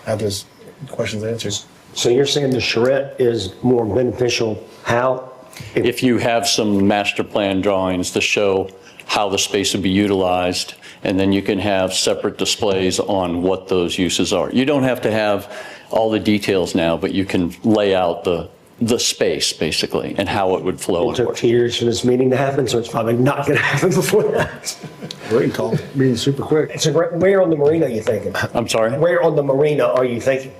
have those questions answered. So you're saying the charrette is more beneficial how? If you have some master plan drawings to show how the space would be utilized, and then you can have separate displays on what those uses are. You don't have to have all the details now, but you can lay out the space basically and how it would flow. It took 2 years for this meeting to happen, so it's probably not going to happen before that. Great call. Meeting super quick. It's where on the marina are you thinking? I'm sorry? Where on the marina are you thinking?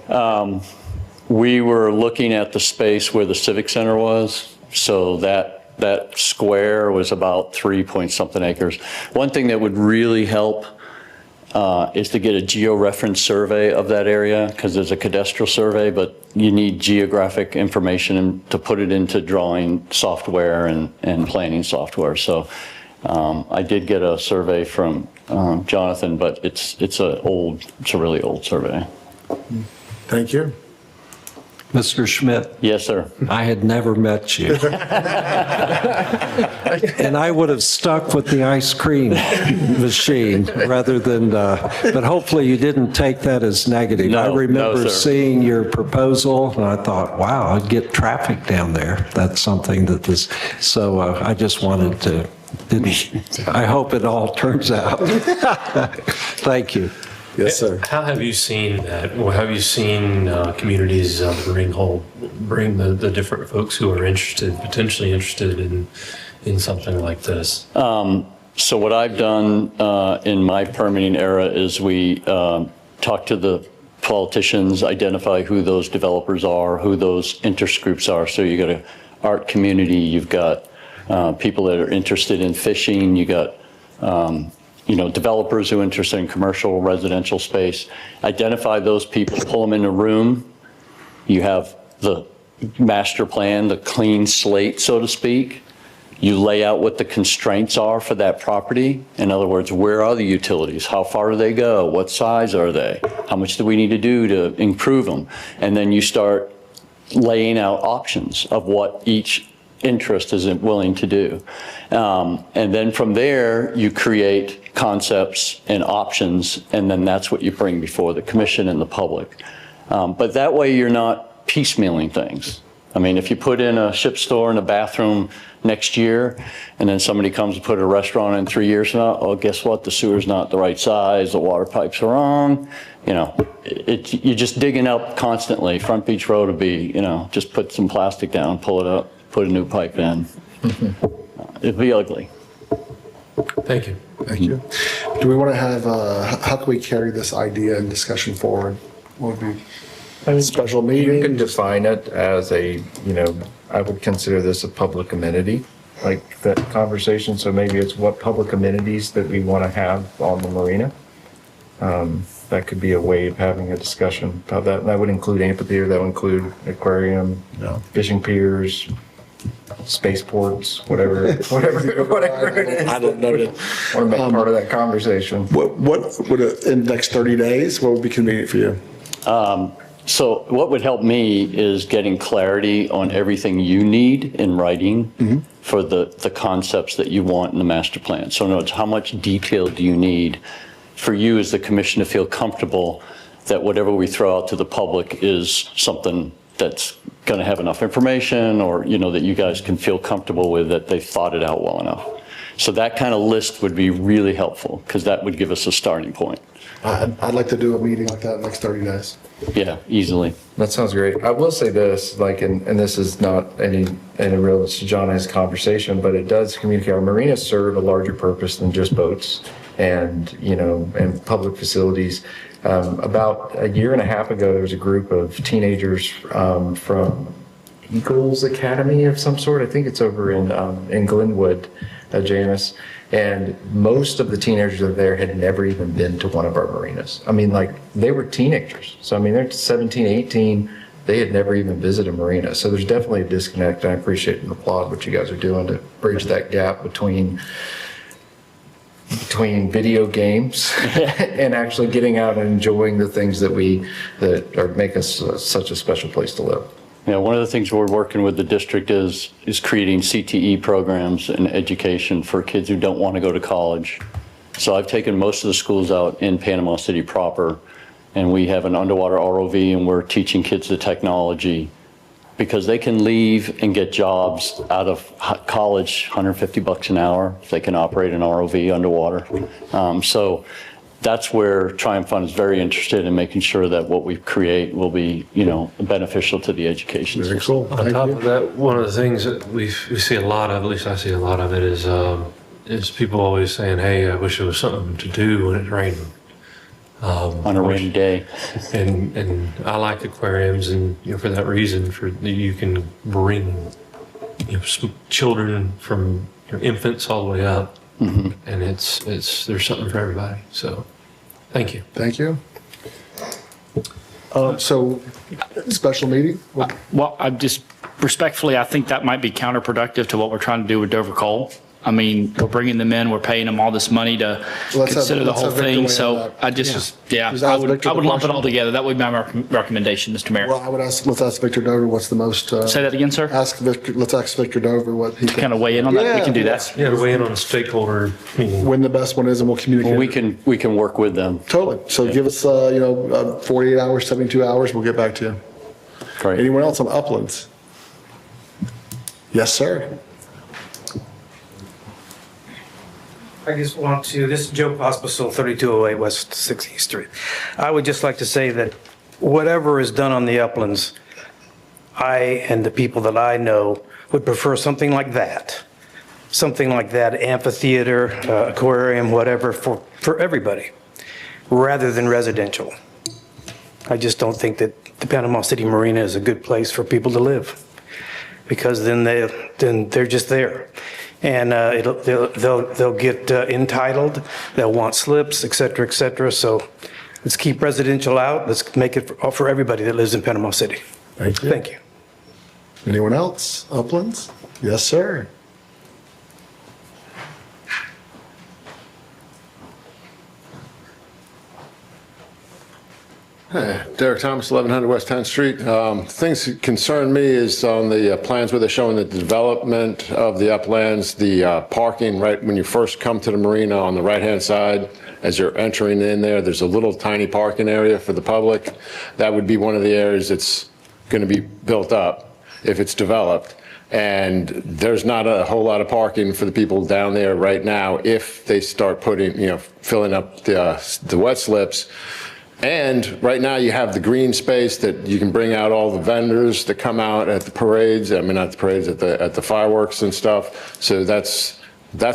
We were looking at the space where the Civic Center was. So that square was about 3-point-something acres. One thing that would really help is to get a georeference survey of that area, because there's a cadastral survey, but you need geographic information to put it into drawing software and planning software. So I did get a survey from Jonathan, but it's a really old survey. Thank you. Mr. Schmidt. Yes, sir. I had never met you. And I would have stuck with the ice cream machine rather than, but hopefully you didn't take that as negative. No, I remember sir. seeing your proposal and I thought, wow, I'd get traffic down there. That's something that this, so I just wanted to, I hope it all turns out. Thank you. Yes, sir. How have you seen that? Or have you seen communities bring the different folks who are potentially interested in something like this? So what I've done in my permitting era is we talk to the politicians, identify who those developers are, who those interest groups are. So you got an art community, you've got people that are interested in fishing, you got developers who are interested in commercial, residential space. Identify those people, pull them in a room. You have the master plan, the clean slate, so to speak. You lay out what the constraints are for that property. In other words, where are the utilities? How far do they go? What size are they? How much do we need to do to improve them? And then you start laying out options of what each interest is willing to do. And then from there, you create concepts and options, and then that's what you bring before the commission and the public. But that way you're not piecemealing things. I mean, if you put in a ship store and a bathroom next year, and then somebody comes to put a restaurant in 3 years from now, oh, guess what? The sewer's not the right size, the water pipes are wrong. You're just digging up constantly. Front Beach Road would be, just put some plastic down, pull it up, put a new pipe in. It'd be ugly. Thank you. Thank you. Do we want to have, how can we carry this idea and discussion forward? What would be a special meeting? You can define it as I would consider this a public amenity, like that conversation. So maybe it's what public amenities that we want to have on the marina. That could be a way of having a discussion about that. And that would include amphitheater, that would include aquarium, fishing piers, spaceports, whatever it is. I don't know. Want to make part of that conversation. What would, in the next 30 days, what would be convenient for you? So what would help me is getting clarity on everything you need in writing for the concepts that you want in the master plan. So in other words, how much detail do you need for you as the commission to feel comfortable that whatever we throw out to the public is something that's going to have enough information, or, you know, that you guys can feel comfortable with, that they've thought it out well enough. So that kind of list would be really helpful, because that would give us a starting point. I'd like to do a meeting like that in the next 30 days. Yeah, easily. That sounds great. I will say this, like, and this is not any real John has conversation, but it does communicate. Our marinas serve a larger purpose than just boats and, you know, and public facilities. About a year and a half ago, there was a group of teenagers from Eagles Academy of some sort. I think it's over in Glenwood, Janice. And most of the teenagers over there had never even been to one of our marinas. I mean, like, they were teenagers. So, I mean, they're 17, 18. They had never even visited a marina. So there's definitely a disconnect. I appreciate and applaud what you guys are doing to bridge that gap between video games and actually getting out and enjoying the things that make us such a special place to live. Yeah, one of the things we're working with the district is creating CTE programs and education for kids who don't want to go to college. So I've taken most of the schools out in Panama City proper, and we have an underwater ROV, and we're teaching kids the technology, because they can leave and get jobs out of college, $150 an hour, if they can operate an ROV underwater. So that's where Triumph Fund is very interested in making sure that what we create will be, you know, beneficial to the education system. Very cool. On top of that, one of the things that we see a lot of, at least I see a lot of it, is people always saying, hey, I wish there was something to do when it's raining. On a rainy day. And I like aquariums, and, you know, for that reason, you can bring, you know, children from, you know, infants all the way up, and there's something for everybody. So, thank you. Thank you. So, special meeting? Well, I just respectfully, I think that might be counterproductive to what we're trying to do with Dover Coal. I mean, we're bringing them in, we're paying them all this money to consider the whole thing. So I just, I would lump it all together. That would be my recommendation, Mr. Mayor. Well, let's ask Victor Dover what's the most. Say that again, sir? Let's ask Victor Dover what he kind of weigh in on that. We can do that. Yeah, to weigh in on a stakeholder meeting. When the best one is, and we'll communicate. Well, we can work with them. Totally. So give us, 48 hours, 72 hours, we'll get back to you. Great. Anyone else on Uplands? Yes, sir. I just want to, this is Joe Pospisil, 3208 West 16th Street. I would just like to say that whatever is done on the Uplands, I and the people that I know would prefer something like that. Something like that, amphitheater, aquarium, whatever, for everybody, rather than residential. I just don't think that the Panama City Marina is a good place for people to live, because then they're just there. And they'll get entitled, they'll want slips, et cetera, et cetera. So let's keep residential out. Let's make it for everybody that lives in Panama City. Thank you. Thank you. Anyone else? Uplands? Yes, sir. Hey, Derek Thomas, 1100 West 10th Street. Things that concern me is on the plans where they're showing the development of the uplands, the parking right when you first come to the marina on the right-hand side. As you're entering in there, there's a little tiny parking area for the public. That would be one of the areas that's going to be built up if it's developed. And there's not a whole lot of parking for the people down there right now if they start filling up the wet slips. And right now you have the green space that you can bring out all the vendors that come out at the parades. I mean, not the parades, at the fireworks and stuff. So that's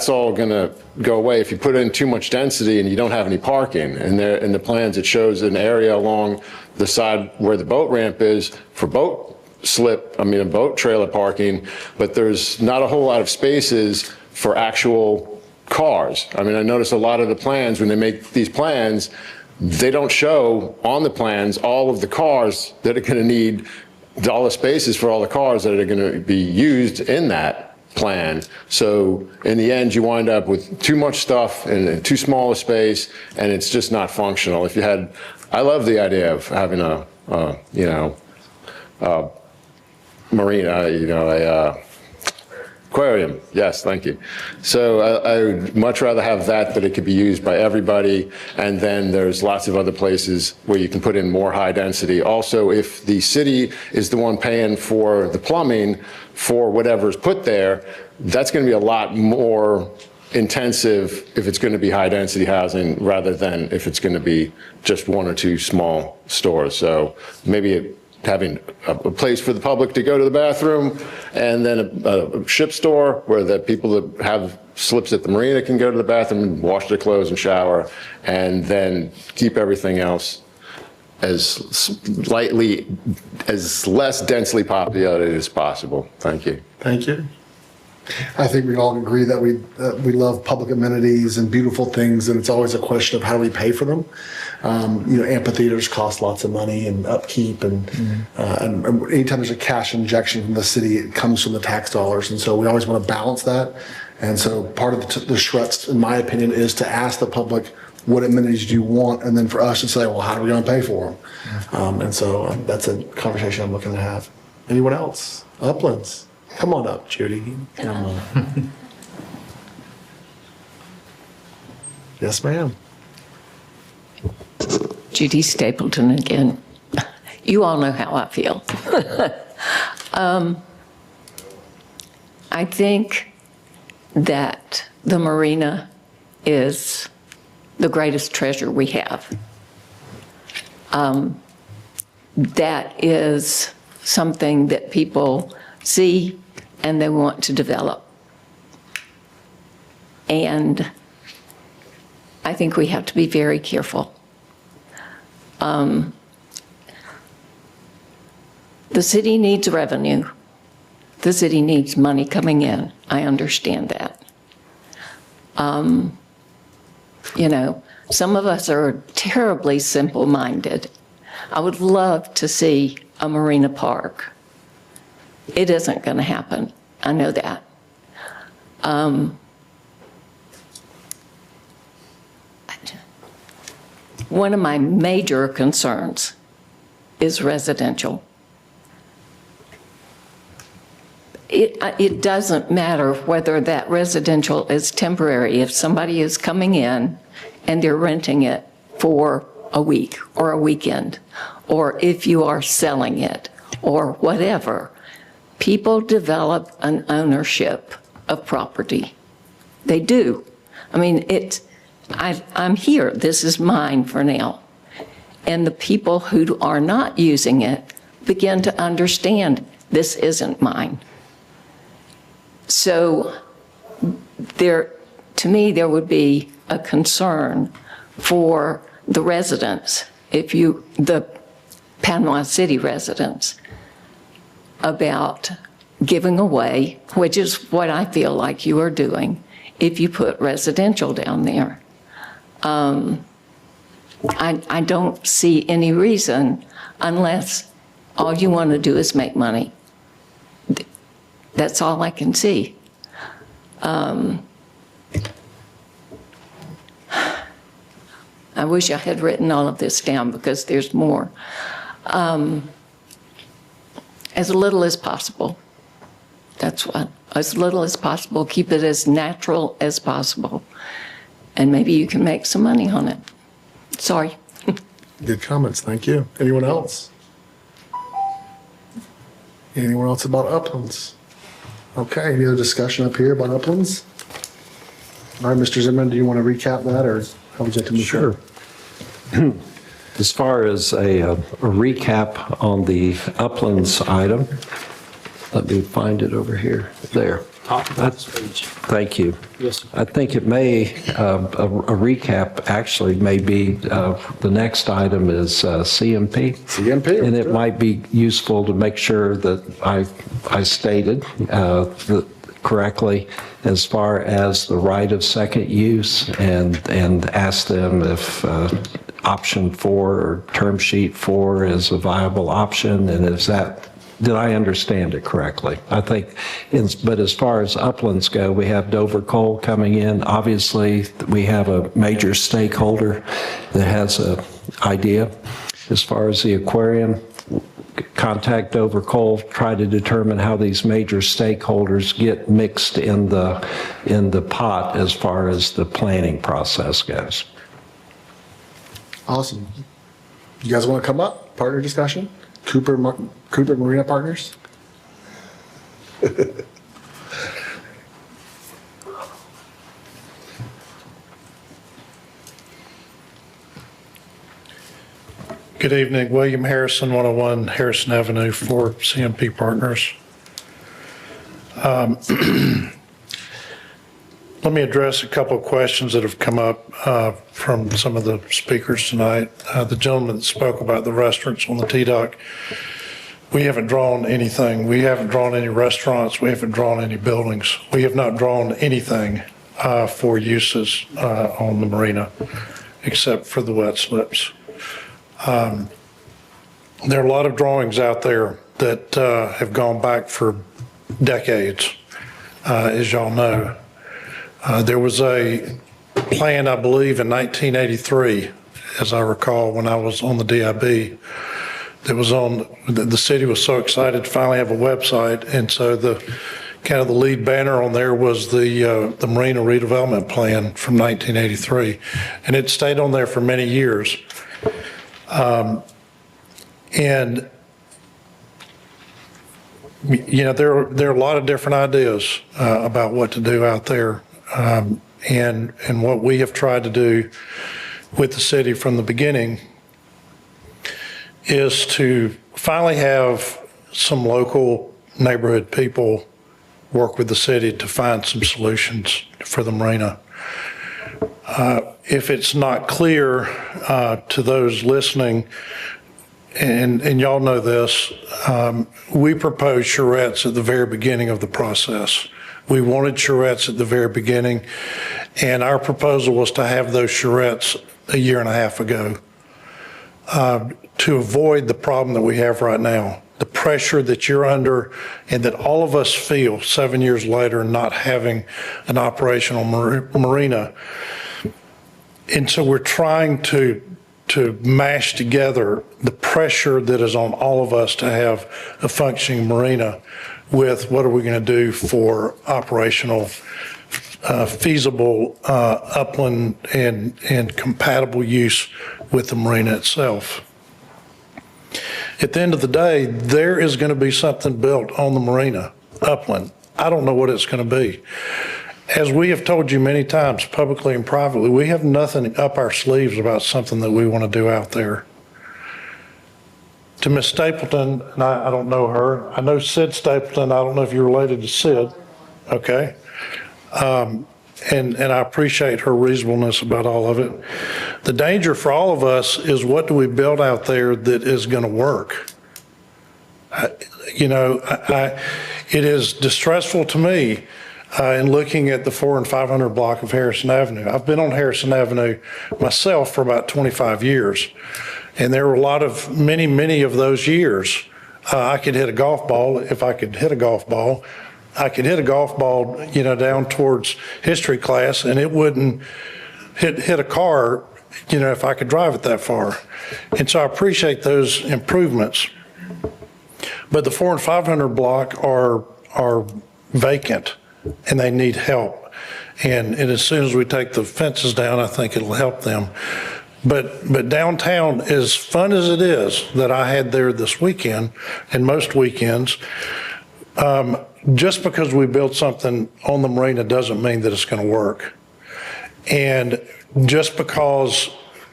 all going to go away if you put in too much density and you don't have any parking. And there in the plans, it shows an area along the side where the boat ramp is for boat trailer parking, but there's not a whole lot of spaces for actual cars. I mean, I notice a lot of the plans, when they make these plans, they don't show on the plans all of the cars that are going to need, all the spaces for all the cars that are going to be used in that plan. So in the end, you wind up with too much stuff in too small a space, and it's just not functional. I love the idea of having a marina, Aquarium, yes, thank you. So I would much rather have that it could be used by everybody, and then there's lots of other places where you can put in more high density. Also, if the city is the one paying for the plumbing for whatever's put there, that's going to be a lot more intensive if it's going to be high density housing rather than if it's going to be just one or two small stores. So maybe having a place for the public to go to the bathroom, and then a ship store where the people that have slips at the marina can go to the bathroom and wash their clothes and shower, and then keep everything else as less densely populated as possible. Thank you. Thank you. I think we all agree that we love public amenities and beautiful things, and it's always a question of how do we pay for them. Amphitheaters cost lots of money and upkeep, and anytime there's a cash injection from the city, it comes from the tax dollars, and so we always want to balance that. And so part of the SHRETS, in my opinion, is to ask the public, what amenities do you want, and then for us to say, well, how are we going to pay for them? And so that's a conversation I'm looking to have. Anyone else? Uplands? Come on up, Judy. Come on. Yes, ma'am. Judy Stapleton again. You all know how I feel. I think that the marina is the greatest treasure we have. That is something that people see and they want to develop. And I think we have to be very careful. The city needs revenue. The city needs money coming in. I understand that. Some of us are terribly simple-minded. I would love to see a marina park. It isn't going to happen. I know that. One of my major concerns is residential. It doesn't matter whether that residential is temporary. If somebody is coming in and they're renting it for a week or a weekend, or if you are selling it or whatever, people develop an ownership of property. They do. I mean, I'm here. This is mine for now. And the people who are not using it begin to understand this isn't mine. So to me, there would be a concern for the residents, the Panama City residents, about giving away, which is what I feel like you are doing, if you put residential down there. I don't see any reason, unless all you want to do is make money. That's all I can see. I wish I had written all of this down because there's more. As little as possible. That's what. As little as possible. Keep it as natural as possible. And maybe you can make some money on it. Sorry. Good comments. Thank you. Anyone else? Anyone else about Uplands? Okay, any other discussion up here about Uplands? All right, Mr. Zimmerman, do you want to recap that, or how would you like to move Sure. As far as a recap on the Uplands item, let me find it over here. There. Thank you. Yes. I think it may, a recap actually may be, the next item is CMP. CMP. And it might be useful to make sure that I stated correctly as far as the right of second use, and ask them if option 4 or term sheet 4 is a viable option, and is that, did I understand it correctly? I think, but as far as Uplands go, we have Dover Coal coming in. Obviously, we have a major stakeholder that has an idea. As far as the aquarium, contact Dover Coal, try to determine how these major stakeholders get mixed in the pot as far as the planning process goes. Awesome. You guys want to come up? Partner discussion? Cooper Marina Partners? Good evening, William Harrison, 101 Harrison Avenue for CMP Partners. Let me address a couple of questions that have come up from some of the speakers tonight. The gentleman that spoke about the restaurants on the T-Dock, we haven't drawn anything. We haven't drawn any restaurants. We haven't drawn any buildings. We have not drawn anything for uses on the marina, except for the wet slips. There are a lot of drawings out there that have gone back for decades, as y'all know. There was a plan, I believe, in 1983, as I recall, when I was on the DIB, that was on, the city was so excited to finally have a website, and so the kind of the lead banner on there was the Marina Redevelopment Plan from 1983, and it stayed on there for many years. And you know, there are a lot of different ideas about what to do out there, and what we have tried to do with the city from the beginning is to finally have some local neighborhood people work with the city to find some solutions for the marina. If it's not clear to those listening, and y'all know this, we proposed charrettes at the very beginning of the process. We wanted charrettes at the very beginning, and our proposal was to have those charrettes a year and a half ago to avoid the problem that we have right now, the pressure that you're under and that all of us feel 7 years later not having an operational marina. And so we're trying to mash together the pressure that is on all of us to have a functioning marina with what are we going to do for operational, feasible upland and compatible use with the marina itself. At the end of the day, there is going to be something built on the marina, upland. I don't know what it's going to be. As we have told you many times, publicly and privately, we have nothing up our sleeves about something that we want to do out there. To Miss Stapleton, and I don't know her, I know Sid Stapleton, I don't know if you're related to Sid, okay? And I appreciate her reasonableness about all of it. The danger for all of us is what do we build out there that is going to work? It is distressful to me in looking at the 400 and 500 block of Harrison Avenue. I've been on Harrison Avenue myself for about 25 years. And there were many of those years, I could hit a golf ball. If I could hit a golf ball, I could hit a golf ball, down towards history class, and it wouldn't hit a car, if I could drive it that far. And so I appreciate those improvements. But the 400 and 500 block are vacant, and they need help. And as soon as we take the fences down, I think it'll help them. But downtown, as fun as it is that I had there this weekend and most weekends, just because we built something on the marina doesn't mean that it's going to work. And just because,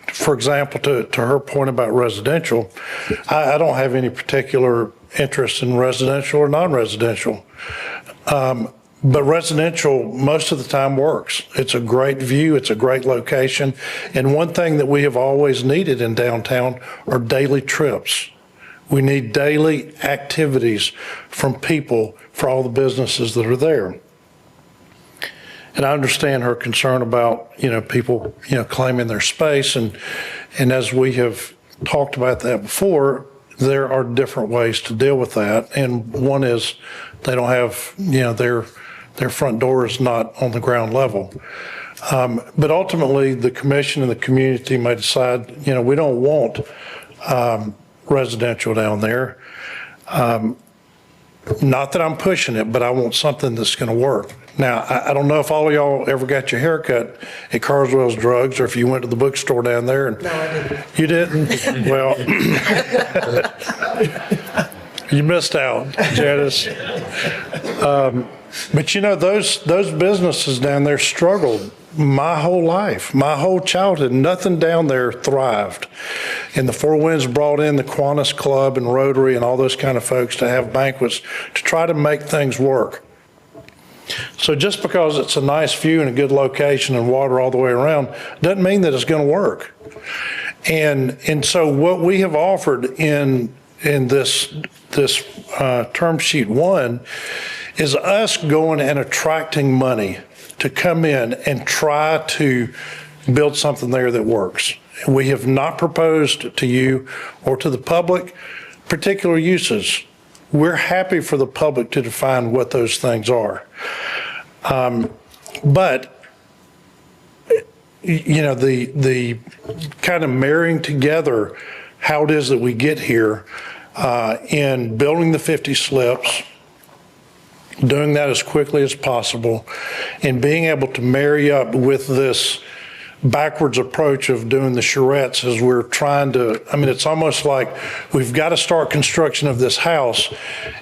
for example, to her point about residential, I don't have any particular interest in residential or non-residential. But residential, most of the time, works. It's a great view. It's a great location. And one thing that we have always needed in downtown are daily trips. We need daily activities from people for all the businesses that are there. And I understand her concern about, people, claiming their space. And as we have talked about that before, there are different ways to deal with that. And one is they don't have, their front door is not on the ground level. But ultimately, the commission and the community may decide, we don't want residential down there. Not that I'm pushing it, but I want something that's going to work. Now, I don't know if all of y'all ever got your haircut at Carswell's Drugs, or if you went to the bookstore down there. And, no, I didn't. You didn't? Well, you missed out, Janice. But you know, those businesses down there struggled my whole life, my whole childhood. Nothing down there thrived. And the Four Winds brought in the Kiwanis Club and Rotary and all those kind of folks to have banquets to try to make things work. So just because it's a nice view and a good location and water all the way around doesn't mean that it's going to work. And so what we have offered in this term sheet 1 is us going and attracting money to come in and try to build something there that works. We have not proposed to you or to the public particular uses. We're happy for the public to define what those things are. But, you know, the kind of marrying together how it is that we get here in building the 50 slips, doing that as quickly as possible, and being able to marry up with this backwards approach of doing the charrettes as we're trying to, I mean, it's almost like we've got to start construction of this house.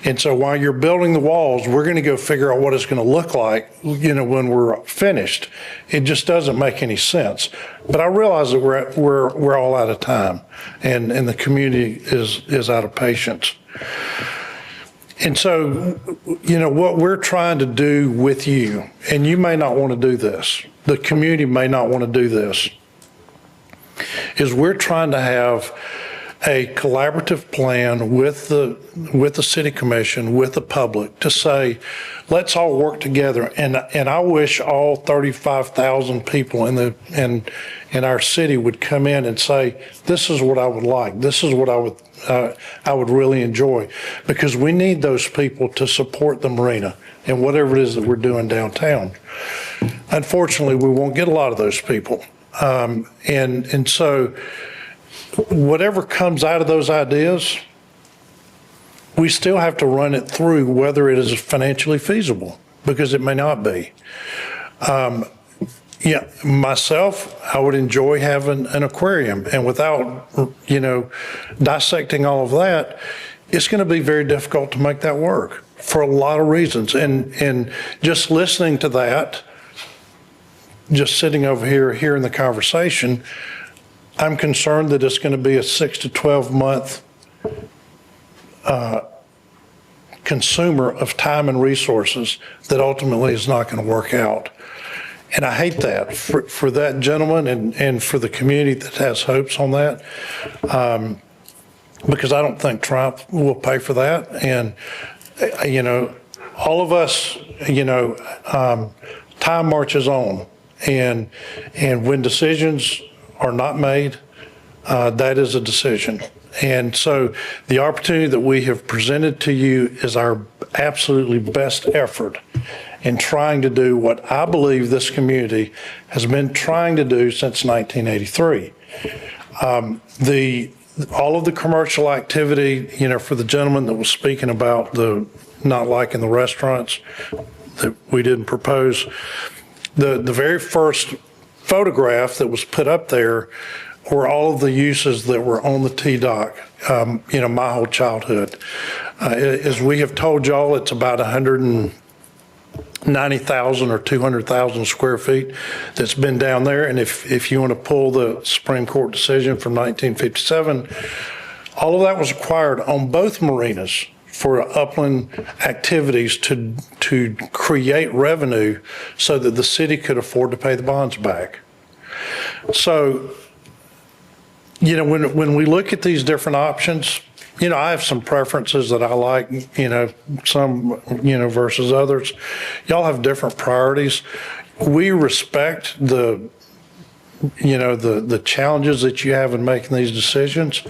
And so while you're building the walls, we're going to go figure out what it's going to look like, you know, when we're finished. It just doesn't make any sense. But I realize that we're all out of time, and the community is out of patience. And so, you know, what we're trying to do with you, and you may not want to do this, the community may not want to do this, is we're trying to have a collaborative plan with the city commission, with the public, to say, let's all work together. And I wish all 35,000 people in our city would come in and say, this is what I would like. This is what I would really enjoy, because we need those people to support the marina and whatever it is that we're doing downtown. Unfortunately, we won't get a lot of those people. And so whatever comes out of those ideas, we still have to run it through whether it is financially feasible, because it may not be. Yeah, myself, I would enjoy having an aquarium, and without, you know, dissecting all of that, it's going to be very difficult to make that work for a lot of reasons. And just listening to that, just sitting over here hearing the conversation, I'm concerned that it's going to be a 6 to 12 month consumer of time and resources that ultimately is not going to work out. And I hate that for that gentleman and for the community that has hopes on that, because I don't think Trump will pay for that. And, you know, all of us, you know, time marches on. And when decisions are not made, that is a decision. And so the opportunity that we have presented to you is our absolutely best effort in trying to do what I believe this community has been trying to do since 1983. All of the commercial activity, you know, for the gentleman that was speaking about the not liking the restaurants that we didn't propose, the very first photograph that was put up there were all of the uses that were on the T-Dock, you know, my whole childhood. As we have told y'all, it's about 190,000 or 200,000 square feet that's been down there. And if you want to pull the Supreme Court decision from 1957, all of that was acquired on both marinas for upland activities to create revenue so that the city could afford to pay the bonds back. So, you know, when we look at these different options, you know, I have some preferences that I like, you know, some, you know, versus others. Y'all have different priorities. We respect the, you know, the challenges that you have in making these decisions.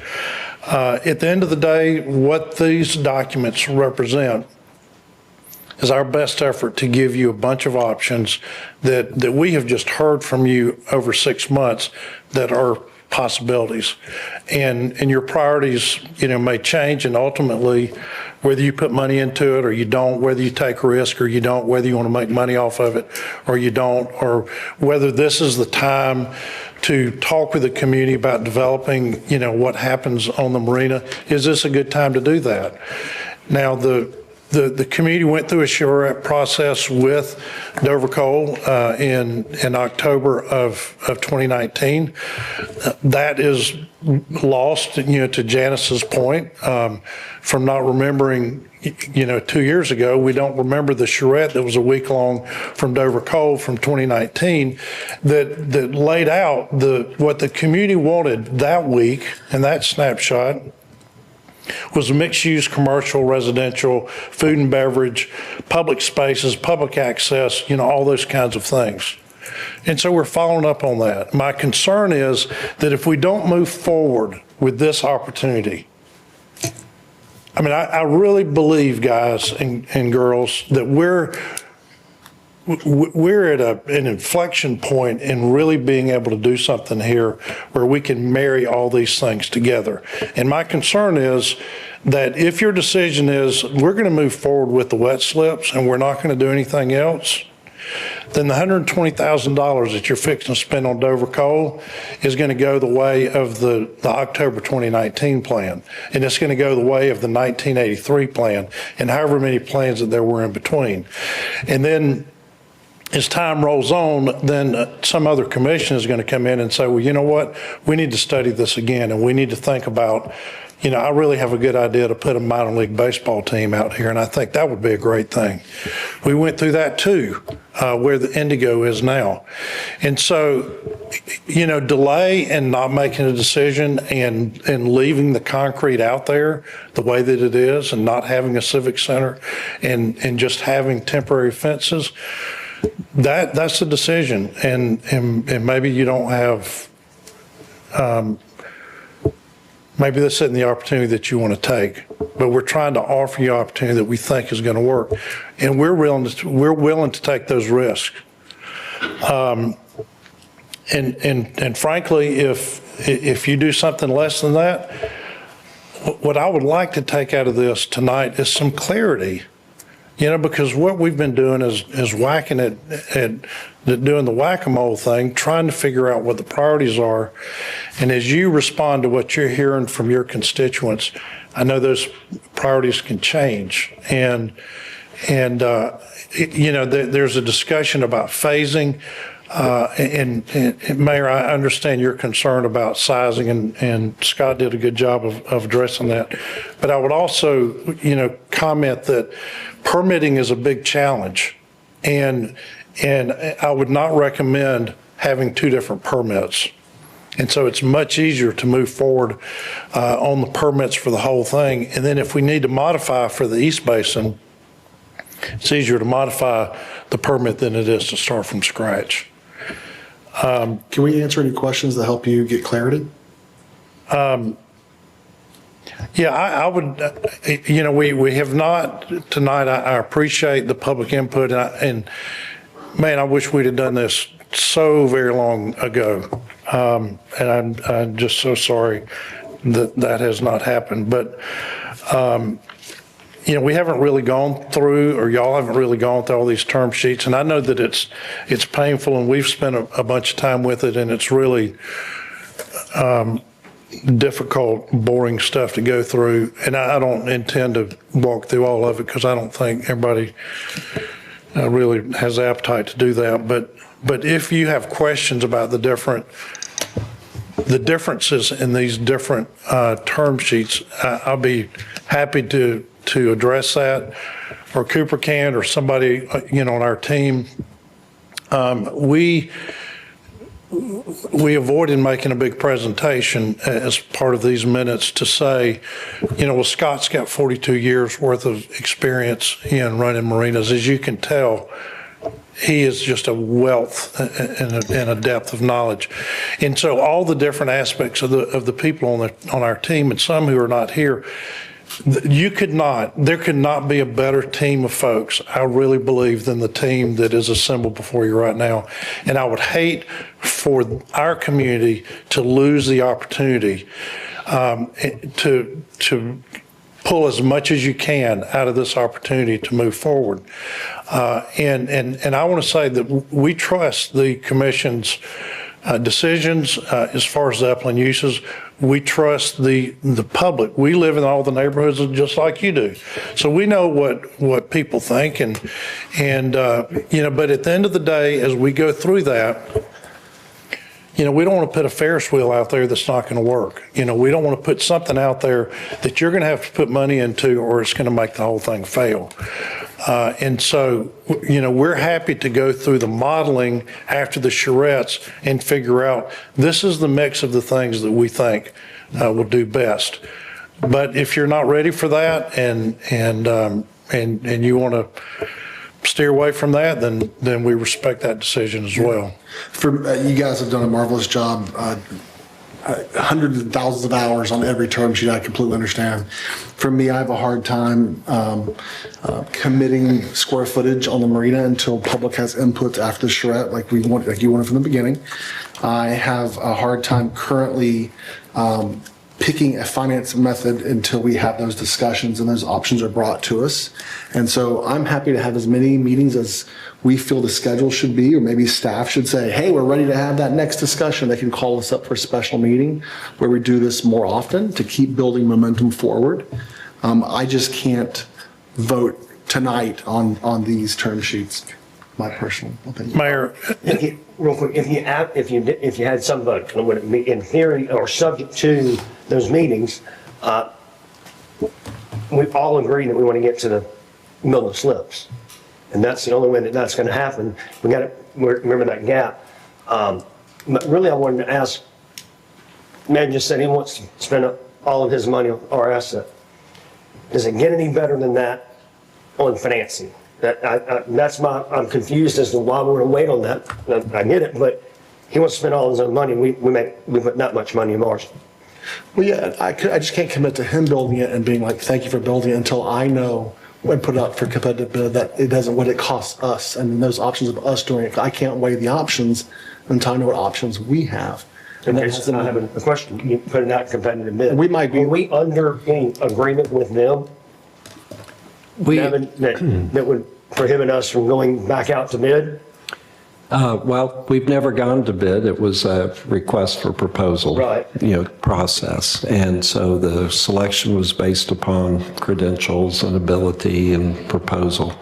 At the end of the day, what these documents represent is our best effort to give you a bunch of options that we have just heard from you over 6 months that are possibilities. And your priorities, may change, and ultimately, whether you put money into it or you don't, whether you take risk or you don't, whether you want to make money off of it or you don't, or whether this is the time to talk with the community about developing, what happens on the marina. Is this a good time to do that? Now, the community went through a charrette process with Dover Coal in October of 2019. That is lost, to Janice's point, from not remembering, 2 years ago. We don't remember the charrette that was a week long from Dover Coal from 2019 that laid out what the community wanted that week, and that snapshot was mixed-use, commercial, residential, food and beverage, public spaces, public access, all those kinds of things. And so we're following up on that. My concern is that if we don't move forward with this opportunity, I really believe, guys and girls, that we're at an inflection point in really being able to do something here where we can marry all these things together. And my concern is that if your decision is we're going to move forward with the wet slips and we're not going to do anything else, then the $120,000 that you're fixing to spend on Dover Coal is going to go the way of the October 2019 plan. And it's going to go the way of the 1983 plan and however many plans that there were in between. And then as time rolls on, then some other commission is going to come in and say, well, you know what? We need to study this again, and we need to think about, I really have a good idea to put a minor league baseball team out here, and I think that would be a great thing. We went through that too, where the Indigo is now. And so, delay and not making a decision and leaving the concrete out there the way that it is and not having a civic center and just having temporary fences, that's the decision. And maybe you don't have, maybe this isn't the opportunity that you want to take, but we're trying to offer you an opportunity that we think is going to work. And we're willing to take those risks. And frankly, if you do something less than that, what I would like to take out of this tonight is some clarity. Because what we've been doing is whacking it at doing the whack-a-mole thing, trying to figure out what the priorities are. And as you respond to what you're hearing from your constituents, I know those priorities can change. And there's a discussion about phasing. And Mayor, I understand your concern about sizing, and Scott did a good job of addressing that. But I would also, comment that permitting is a big challenge, and I would not recommend having two different permits. And so it's much easier to move forward on the permits for the whole thing. And then if we need to modify for the East Basin, it's easier to modify the permit than it is to start from scratch. Can we answer any questions that help you get clarity? Yeah, I would, we have not tonight. I appreciate the public input, and man, I wish we'd have done this so very long ago. And I'm just so sorry that has not happened. But, we haven't really gone through, or y'all haven't really gone through all these term sheets. And I know that it's painful, and we've spent a bunch of time with it, and it's really difficult, boring stuff to go through. And I don't intend to walk through all of it because I don't think everybody really has the appetite to do that. But if you have questions about the differences in these different term sheets, I'll be happy to address that, or Cooper can, or somebody on our team. We avoided making a big presentation as part of these minutes to say, well, Scott's got 42 years worth of experience in running marinas. As you can tell, he is just a wealth and a depth of knowledge. And so all the different aspects of the people on our team, and some who are not here, there could not be a better team of folks, I really believe, than the team that is assembled before you right now. And I would hate for our community to lose the opportunity to pull as much as you can out of this opportunity to move forward. And I want to say that we trust the commission's decisions as far as the upland uses. We trust the public. We live in all the neighborhoods just like you do. So we know what people think and but at the end of the day, as we go through that, we don't want to put a Ferris wheel out there that's not going to work. We don't want to put something out there that you're going to have to put money into or it's going to make the whole thing fail. And so, we're happy to go through the modeling after the charrettes and figure out this is the mix of the things that we think will do best. But if you're not ready for that and you want to steer away from that, then we respect that decision as well. You guys have done a marvelous job. Hundreds of thousands of hours on every term sheet. I completely understand. For me, I have a hard time committing square footage on the marina until public has input after the charrette, like you wanted from the beginning. I have a hard time currently picking a finance method until we have those discussions and those options are brought to us. And so I'm happy to have as many meetings as we feel the schedule should be, or maybe staff should say, hey, we're ready to have that next discussion. They can call us up for a special meeting where we do this more often to keep building momentum forward. I just can't vote tonight on these term sheets, my personal opinion. Mayor, Real quick, if you had some vote, in theory or subject to those meetings, we all agree that we want to get to the middle of slips. And that's the only way that's going to happen. We got to remember that gap. But really, I wanted to ask, man just said he wants to spend all of his money on our asset. Does it get any better than that on financing? I'm confused as to why we're going to wait on that. I get it, but he wants to spend all his own money. We put not much money in ours. Well, yeah, I just can't commit to him building it and being like, thank you for building it until I know and put it up for competitive bid that it doesn't, what it costs us and those options of us doing it. I can't weigh the options until I know what options we have. And Okay, so I have a question. You put it out competitive bid. Are we under any agreement with them? Devin, that would prohibit us from going back out to bid? Well, we've never gone to bid. It was a request for proposal, process. And so the selection was based upon credentials and ability and proposal.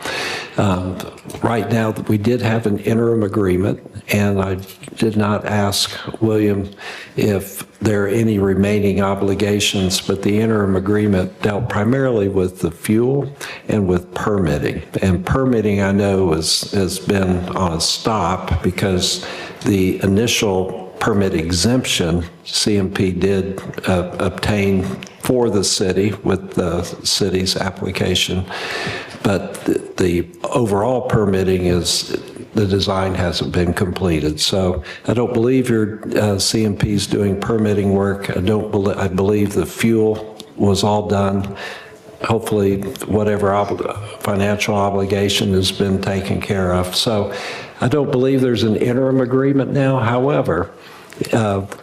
Right now, we did have an interim agreement, and I did not ask William if there are any remaining obligations, but the interim agreement dealt primarily with the fuel and with permitting. And permitting, I know, has been on a stop because the initial permit exemption CMP did obtain for the city with the city's application. But the overall permitting the design hasn't been completed. So I don't believe your CMP's doing permitting work. I believe the fuel was all done. Hopefully, whatever financial obligation has been taken care of. So I don't believe there's an interim agreement now. However,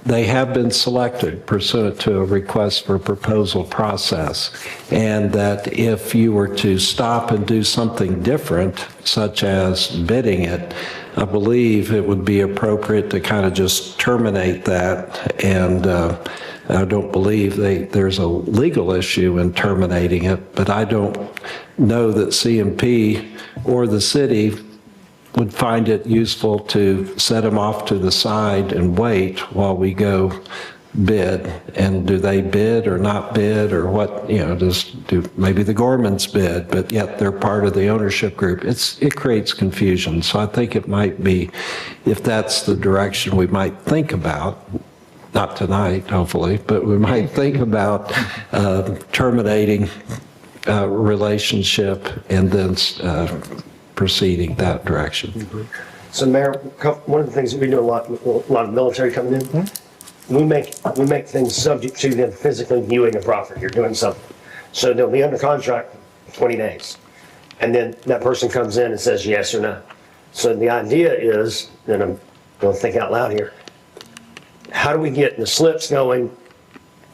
they have been selected pursuant to a request for proposal process, and that if you were to stop and do something different, such as bidding it, I believe it would be appropriate to kind of just terminate that. And I don't believe there's a legal issue in terminating it, but I don't know that CMP or the city would find it useful to set them off to the side and wait while we go bid. And do they bid or not bid, or what, maybe the Gormans bid, but yet they're part of the ownership group. It creates confusion. So I think it might be, if that's the direction we might think about, not tonight, hopefully, but we might think about terminating relationship and then proceeding that direction. So, Mayor, one of the things that we do a lot of military coming in, we make things subject to them physically viewing a property or doing something. So they'll be under contract 20 days. And then that person comes in and says yes or no. So the idea is, and I'm going to think out loud here, how do we get the slips going,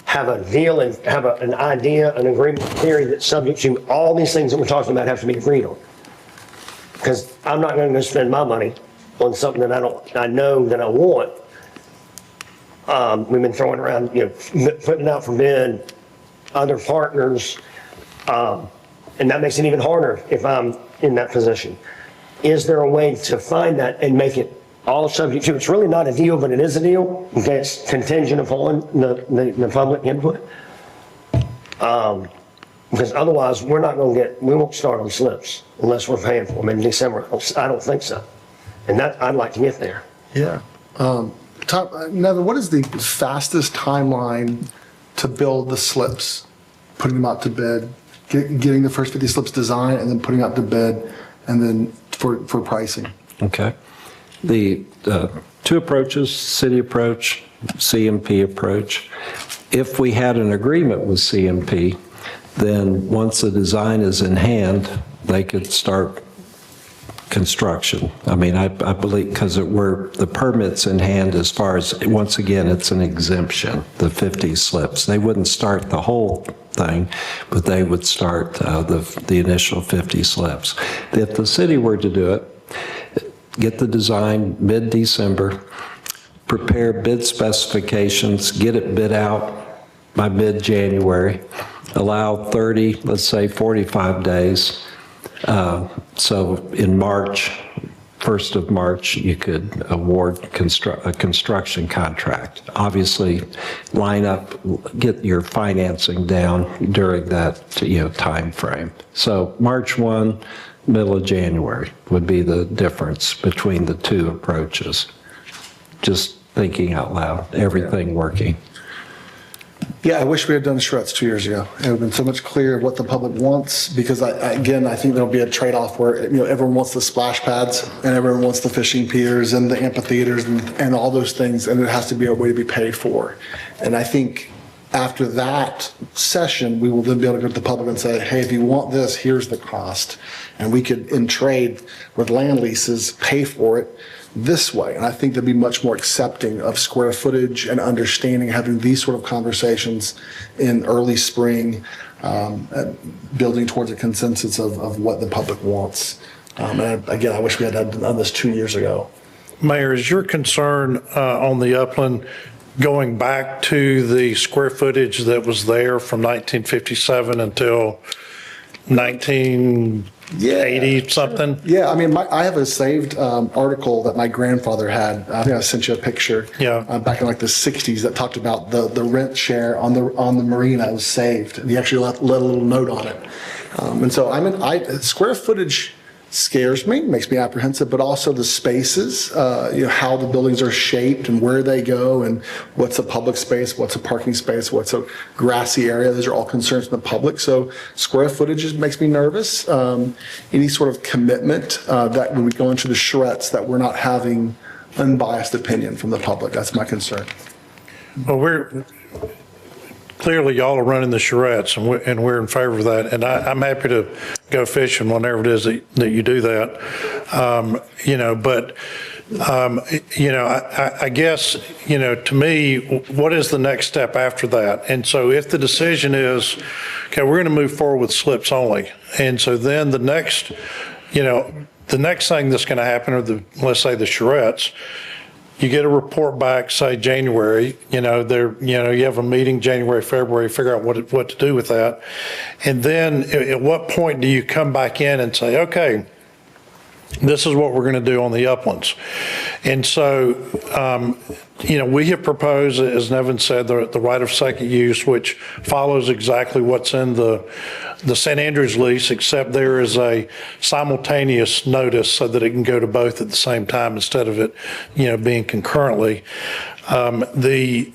have a deal and have an idea, an agreement theory that's subject to all these things that we're talking about have to be agreed on. Because I'm not going to spend my money on something that I know that I want. We've been throwing around, putting it out for bid, other partners, and that makes it even harder if I'm in that position. Is there a way to find that and make it all subject to, it's really not a deal, but it is a deal, okay, it's contingent upon the public input? Because otherwise, we won't start on slips unless we're paying for them in December. I don't think so. And I'd like to get there. Yeah. Nevin, what is the fastest timeline to build the slips? Putting them out to bid, getting the first 50 slips designed and then putting out to bid and then for pricing? Okay. The two approaches, city approach, CMP approach. If we had an agreement with CMP, then once the design is in hand, they could start construction. I mean, I believe because the permit's in hand as far as, once again, it's an exemption, the 50 slips. They wouldn't start the whole thing, but they would start the initial 50 slips. If the city were to do it, get the design mid-December, prepare bid specifications, get it bid out by mid-January, allow 30, let's say 45 days. So in March, 1st of March, you could award a construction contract. Obviously, line up, get your financing down during that time frame. So March 1, middle of January would be the difference between the two approaches. Just thinking out loud, everything working. Yeah, I wish we had done charrettes 2 years ago. It would have been so much clearer what the public wants, because I think there'll be a trade-off where, everyone wants the splash pads and everyone wants the fishing piers and the amphitheaters and all those things, and it has to be a way to be paid for. And I think after that session, we will then be able to go to the public and say, hey, if you want this, here's the cost. And we could, in trade with land leases, pay for it this way. And I think they'd be much more accepting of square footage and understanding, having these sort of conversations in early spring, building towards a consensus of what the public wants. And again, I wish we had done this 2 years ago. Mayor, is your concern on the Upland going back to the square footage that was there from 1957 until 1980 something? Yeah, I mean, I have a saved article that my grandfather had. I think I sent you a picture. Yeah. Back in like the 60s that talked about the rent share on the marina was saved. And he actually let a little note on it. And so square footage scares me, makes me apprehensive, but also the spaces, how the buildings are shaped and where they go and what's a public space, what's a parking space, what's a grassy area. Those are all concerns from the public. So square footage makes me nervous. Any sort of commitment that when we go into the charrettes that we're not having unbiased opinion from the public. That's my concern. Well, clearly y'all are running the charrettes and we're in favor of that. And I'm happy to go fishing whenever it is that you do that. I guess, to me, what is the next step after that? And so if the decision is, okay, we're going to move forward with slips only. And so then the next thing that's going to happen are let's say the charrettes. You get a report back, say January, you have a meeting January, February, figure out what to do with that. And then at what point do you come back in and say, okay, this is what we're going to do on the uplands? And so, we have proposed, as Nevin said, the right of second use, which follows exactly what's in the St. Andrews lease, except there is a simultaneous notice so that it can go to both at the same time instead of it, being concurrently. Consecutively.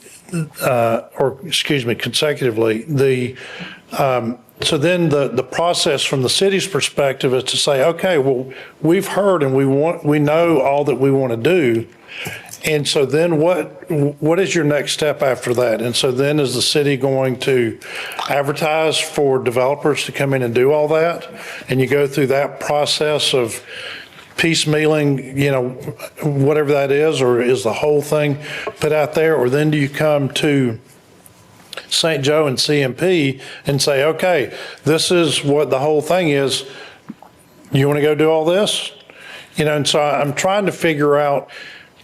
So then the process from the city's perspective is to say, okay, well, we've heard and we know all that we want to do. And so then what is your next step after that? And so then is the city going to advertise for developers to come in and do all that? And you go through that process of piecemealing, whatever that is, or is the whole thing put out there? Or then do you come to St. Joe and CMP and say, okay, this is what the whole thing is. You want to go do all this? And so I'm trying to figure out,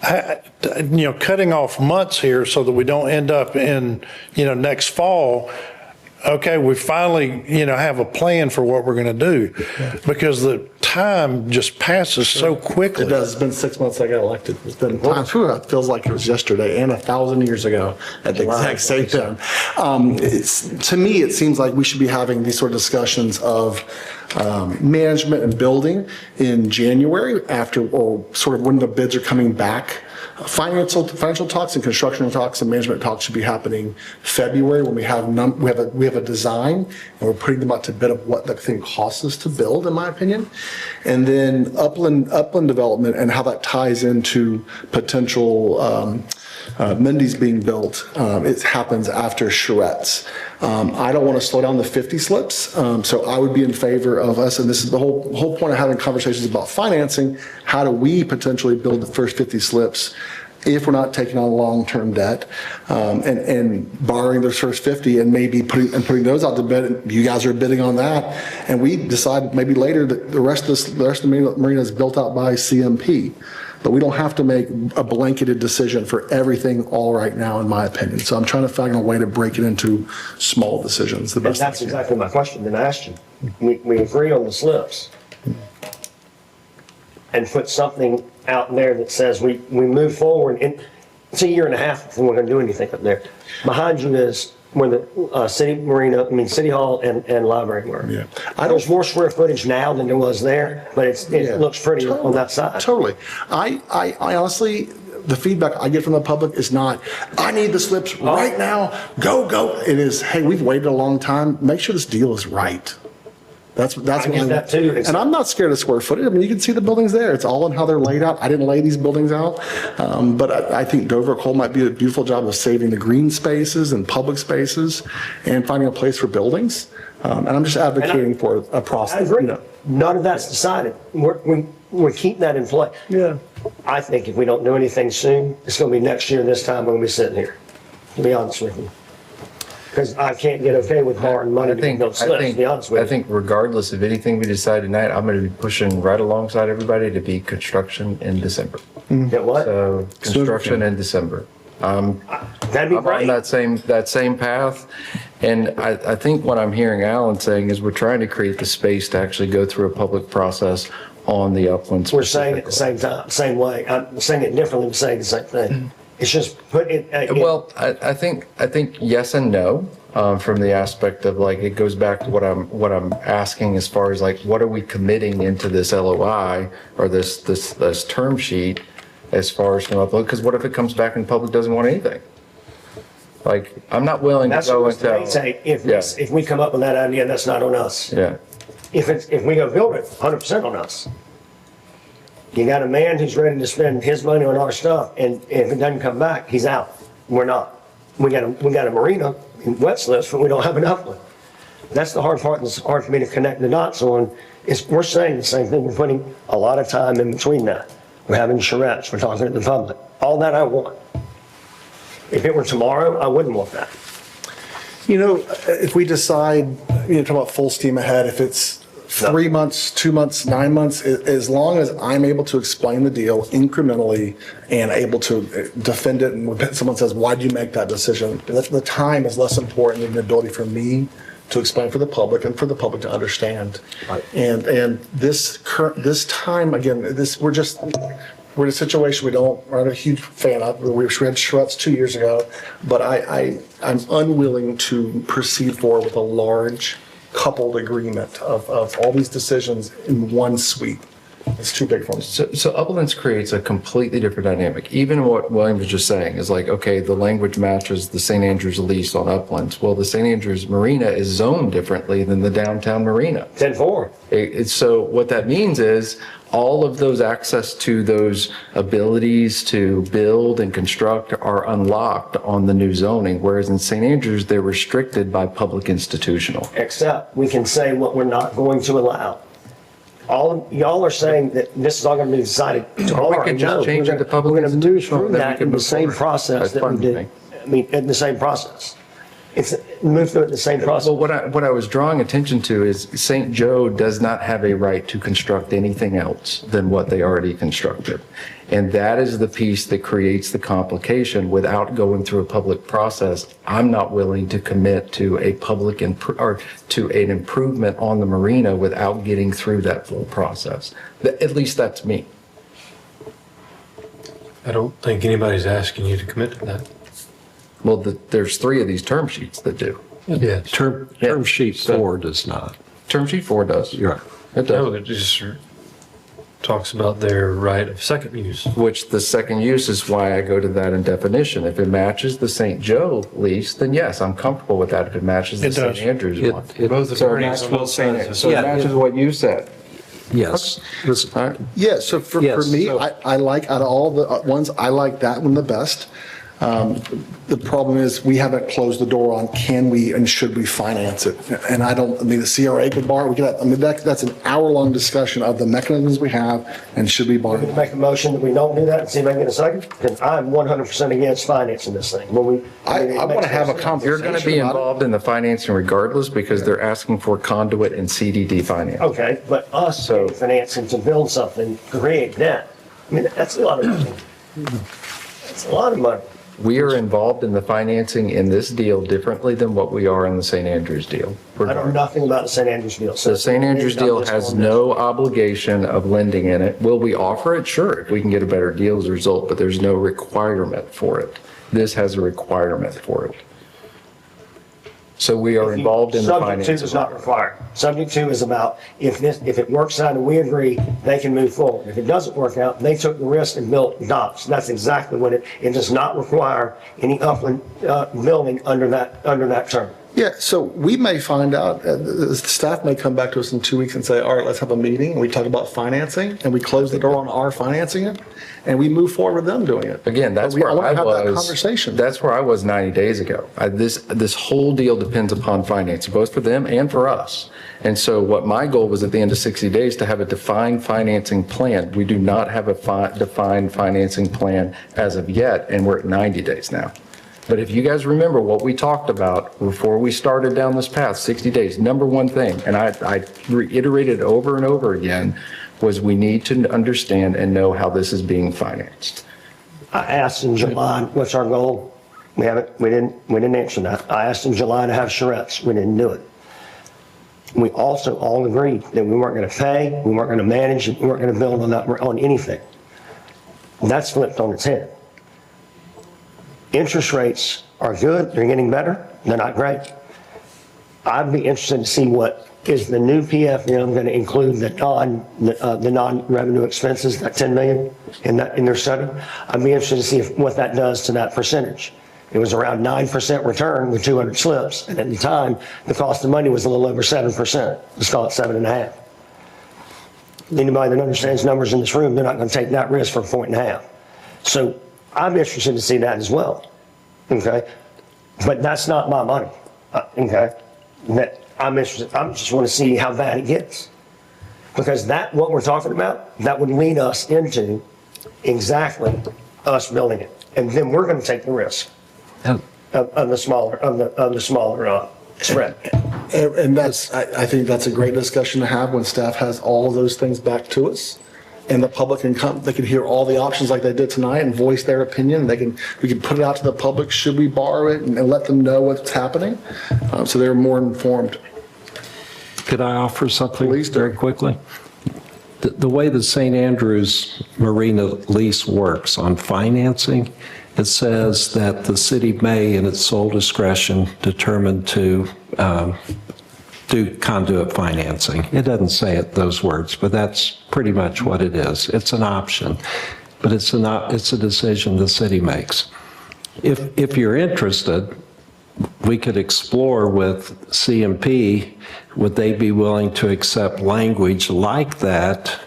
cutting off months here so that we don't end up in, next fall. Okay, we finally, have a plan for what we're going to do, because the time just passes so quickly. It does. It's been 6 months I got elected. It's been time. It feels like it was yesterday and 1,000 years ago at the exact same time. To me, it seems like we should be having these sort of discussions of management and building in January after, or sort of when the bids are coming back. Financial talks and construction talks and management talks should be happening February, when we have a design and we're putting them out to bid of what the thing costs us to build, in my opinion. And then upland development and how that ties into potential Mindy's being built. It happens after charrettes. I don't want to slow down the 50 slips, so I would be in favor of us, and this is the whole point of having conversations about financing. How do we potentially build the first 50 slips if we're not taking on long-term debt, and borrowing those first 50 and maybe putting those out to bid? You guys are bidding on that, and we decide maybe later that the rest of the marina is built out by CMP. But we don't have to make a blanketed decision for everything all right now, in my opinion. So I'm trying to find a way to break it into small decisions. And that's exactly my question that I asked you. We agree on the slips and put something out there that says we move forward. And it's a year and a half before we're going to do anything up there. Behind you is where the City Hall and library were. Yeah. There's more square footage now than there was there, but it looks pretty on that side. Totally. I honestly, the feedback I get from the public is not, I need the slips right now, go. It is, hey, we've waited a long time. Make sure this deal is right. That's I get that too. And I'm not scared of square footage. I mean, you can see the buildings there. It's all in how they're laid out. I didn't lay these buildings out. But I think Dover Coal might do a beautiful job of saving the green spaces and public spaces and finding a place for buildings. And I'm just advocating for a process. I agree. None of that's decided. We keep that in play. Yeah. I think if we don't do anything soon, it's going to be next year this time when we'll be sitting here, to be honest with you. Because I can't get okay with borrowing money to build slips, to be honest with you. I think regardless of anything we decide tonight, I'm going to be pushing right alongside everybody to be construction in December. Get what? So construction in December. That'd be I'm great. on that same path. And I think what I'm hearing Alan saying is we're trying to create the space to actually go through a public process on the uplands. We're saying it at the same time, same way. I'm saying it differently, but saying the same thing. It's just put it. Well, I think yes and no, from the aspect of, like, it goes back to what I'm asking as far as, like, what are we committing into this LOI or this term sheet as far as from upload? Because what if it comes back and the public doesn't want anything? Like, I'm not willing to go and tell. If we come up with that idea, that's not on us. Yeah. If we go build it, 100% on us. You got a man who's ready to spend his money on our stuff, and if it doesn't come back, he's out. We're not. We got a marina in wet slips, but we don't have enough one. That's the hard part. It's hard for me to connect the dots on. Is we're saying the same thing. We're putting a lot of time in between that. We're having charrettes. We're talking to the public. All that I want. If it were tomorrow, I wouldn't want that. If we decide, talk about full steam ahead, if it's 3 months, 2 months, 9 months, as long as I'm able to explain the deal incrementally and able to defend it, and when someone says, why did you make that decision? The time is less important than the ability for me to explain for the public and for the public to understand. Right. And this time, again, we're in a situation we're not a huge fan of. We had charrettes 2 years ago, but I'm unwilling to proceed forward with a large coupled agreement of all these decisions in one sweep. It's too big for me. So Uplands creates a completely different dynamic. Even what William was just saying is like, okay, the language matches the St. Andrews lease on Uplands. Well, the St. Andrews Marina is zoned differently than the downtown marina. 10-4. So what that means is all of those access to those abilities to build and construct are unlocked on the new zoning, whereas in St. Andrews, they're restricted by public institutional. Except we can say what we're not going to allow. Y'all are saying that this is all going to be decided tomorrow. We can just change it to public We're going to move through institutional, then we that can in the move same forward. process That's that we fine with did. me. I mean, in the same process. It's move through it in the same process. Well, what I was drawing attention to is St. Joe does not have a right to construct anything else than what they already constructed. And that is the piece that creates the complication without going through a public process. I'm not willing to commit to a public or to an improvement on the marina without getting through that full process. At least that's me. I don't think anybody's asking you to commit to that. Well, there's 3 of these term sheets that do. Yes. Term sheet 4 does not. Term sheet 4 does. You're right. It No, does. it just talks about their right of second use. Which the second use is why I go to that in definition. If it matches the St. Joe lease, then yes, I'm comfortable with that if it matches the It does. St. Andrews one. Both of So them it on matches both what sides. St. So it matches what you said. Yes. All right. Yeah, so for Yes, me, so- I like, out of all the ones, I like that one the best. The problem is, we haven't closed the door on can we and should we finance it? And I mean, the CRA could borrow, that's an hour-long discussion of the mechanisms we have and should we borrow. We're going to make a motion that we don't do that and see if I can get a second? Because I'm 100% against financing this thing. I want to have a You're conversation going to be about it. involved in the financing regardless because they're asking for conduit and CDD finance. Okay, but us getting financing to build something, create debt, I mean, that's a lot of money. That's a lot of money. We are involved in the financing in this deal differently than what we are in the St. Andrews deal. I know nothing about the St. Andrews deal. The St. Andrews deal has no obligation of lending in it. Will we offer it? Sure, if we can get a better deal as a result, but there's no requirement for it. This has a requirement for it. So we are involved in the Subject to financing. is not required. Subject to is about if it works out and we agree, they can move forward. If it doesn't work out, they took the risk and built docks. That's exactly what it does not require any upland building under that term. Yeah, so we may find out, the staff may come back to us in 2 weeks and say, all right, let's have a meeting, and we talk about financing, and we close the door on our financing it, and we move forward with them doing it. Again, that's where I wanna have that was. conversation. That's where I was 90 days ago. This whole deal depends upon financing, both for them and for us. And so what my goal was at the end of 60 days to have a defined financing plan. We do not have a defined financing plan as of yet, and we're at 90 days now. But if you guys remember what we talked about before we started down this path, 60 days, number one thing, and I reiterated over and over again, was we need to understand and know how this is being financed. I asked in July, what's our goal? We didn't answer that. I asked in July to have charrettes. We didn't do it. We also all agreed that we weren't going to pay, we weren't going to manage, we weren't going to build on anything. That's flipped on its head. Interest rates are good, they're getting better, they're not great. I'd be interested to see what is the new PFM going to include the non-revenue expenses, that 10 million in their study. I'd be interested to see what that does to that percentage. It was around 9% return with 200 slips, and at the time, the cost of money was a little over 7%. Let's call it 7.5. Anybody that understands numbers in this room, they're not going to take that risk for 1.5 points. So I'm interested to see that as well, okay? But that's not my money, okay? I'm interested, I just want to see how bad it gets. Because what we're talking about, that would lead us into exactly us building it. And then we're going to take the risk of the smaller spread. And I think that's a great discussion to have when staff has all of those things back to us. And the public they can hear all the options like they did tonight and voice their opinion. We can put it out to the public, should we borrow it, and let them know what's happening, so they're more informed. Could I offer something very quickly? The way the St. Andrews Marina lease works on financing, it says that the city may, in its sole discretion, determine to do conduit financing. It doesn't say it those words, but that's pretty much what it is. It's an option, but it's a decision the city makes. If you're interested, we could explore with CMP, would they be willing to accept language like that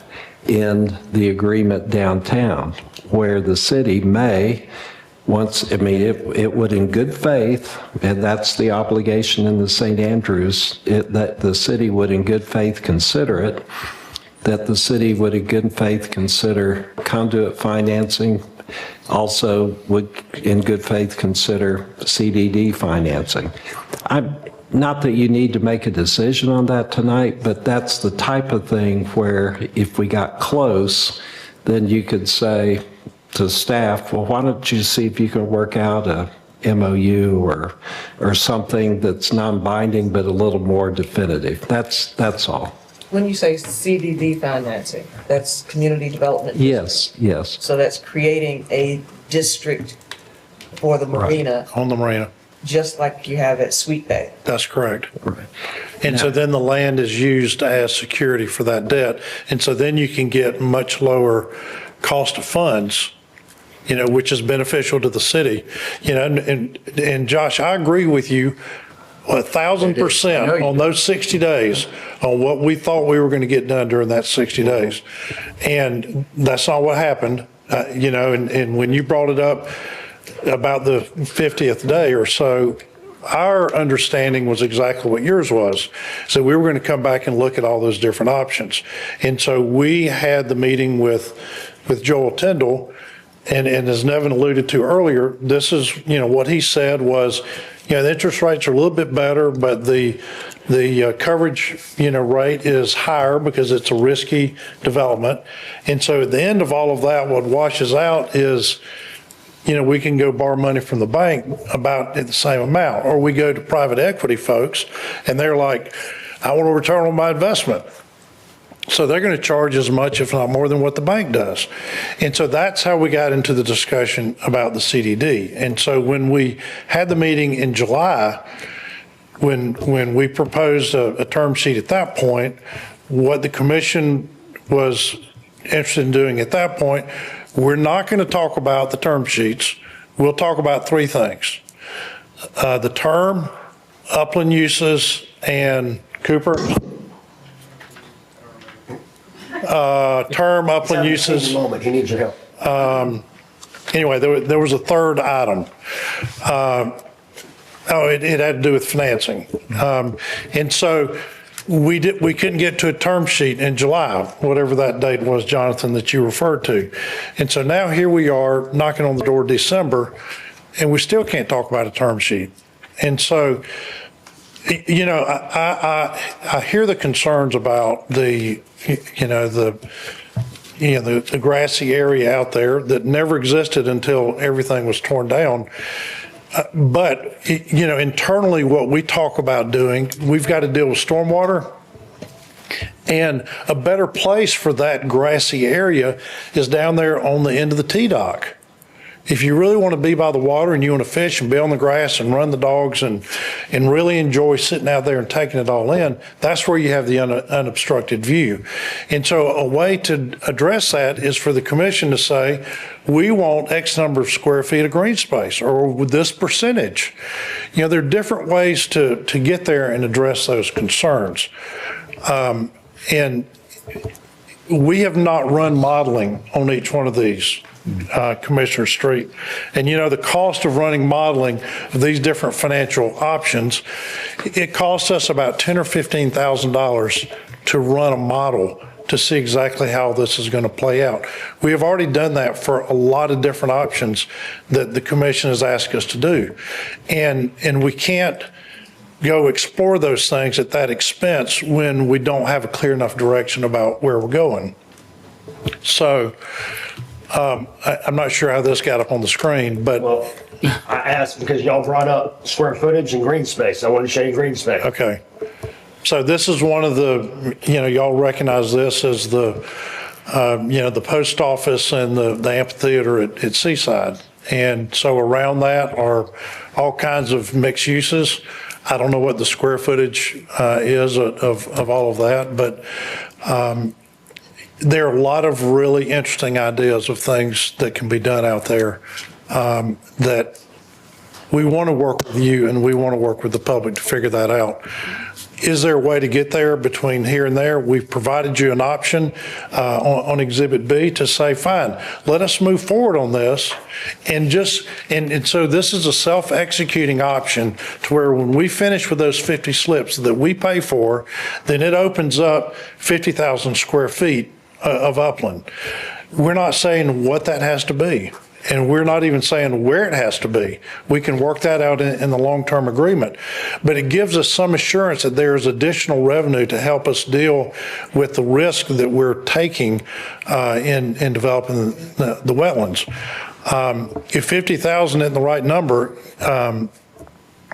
in the agreement downtown, where the city may, it would in good faith, and that's the obligation in the St. Andrews, that the city would in good faith consider it, that the city would in good faith consider conduit financing, also would in good faith consider CDD financing. Not that you need to make a decision on that tonight, but that's the type of thing where if we got close, then you could say to staff, well, why don't you see if you can work out a MOU or something that's non-binding but a little more definitive. That's all. When you say CDD financing, that's community development? Yes, yes. So that's creating a district for the marina, On the marina. just like you have at Sweet Bay. That's correct. And so then the land is used as security for that debt. And so then you can get much lower cost of funds, which is beneficial to the city. And Josh, I agree with you 1,000% on those 60 days on what we thought we were going to get done during that 60 days. And that's not what happened, and when you brought it up about the 50th day or so, our understanding was exactly what yours was. So we were going to come back and look at all those different options. And so we had the meeting with Joel Tyndall, and as Nevin alluded to earlier, this is, what he said was, the interest rates are a little bit better, but the coverage, rate is higher because it's a risky development. And so at the end of all of that, what washes out is, we can go borrow money from the bank about the same amount, or we go to private equity folks and they're like, I want a return on my investment. So they're going to charge as much, if not more, than what the bank does. And so that's how we got into the discussion about the CDD. And so when we had the meeting in July, when we proposed a term sheet at that point, what the commission was interested in doing at that point, we're not going to talk about the term sheets. We'll talk about three things. The term, upland uses, and Cooper, term, upland uses. He needs your help. Anyway, there was a third item. It had to do with financing. And so we couldn't get to a term sheet in July, whatever that date was, Jonathan, that you referred to. And so now here we are knocking on the door of December, and we still can't talk about a term sheet. And so, I hear the concerns about the grassy area out there that never existed until everything was torn down. But, internally, what we talk about doing, we've got to deal with stormwater. And a better place for that grassy area is down there on the end of the T-dock. If you really want to be by the water and you want to fish and be on the grass and run the dogs and really enjoy sitting out there and taking it all in, that's where you have the unobstructed view. And so a way to address that is for the commission to say, we want X number of square feet of green space, or with this percentage. There are different ways to get there and address those concerns. And we have not run modeling on each one of these. Commissioner Street. And the cost of running modeling of these different financial options, it costs us about $10,000 or $15,000 to run a model to see exactly how this is going to play out. We have already done that for a lot of different options that the commission has asked us to do. And we can't go explore those things at that expense when we don't have a clear enough direction about where we're going. So, I'm not sure how this got up on the screen, but. Well, I asked because y'all brought up square footage and green space. I want to show you green space. Okay. So this is one of the, y'all recognize this as the, the post office and the amphitheater at Seaside. And so around that are all kinds of mixed uses. I don't know what the square footage is of all of that, but there are a lot of really interesting ideas of things that can be done out there that we want to work with you and we want to work with the public to figure that out. Is there a way to get there between here and there? We've provided you an option on Exhibit B to say, fine, let us move forward on this. And so this is a self-executing option to where when we finish with those 50 slips that we pay for, then it opens up 50,000 square feet of upland. We're not saying what that has to be. And we're not even saying where it has to be. We can work that out in the long-term agreement. But it gives us some assurance that there is additional revenue to help us deal with the risk that we're taking in developing the wetlands. If 50,000 isn't the right number,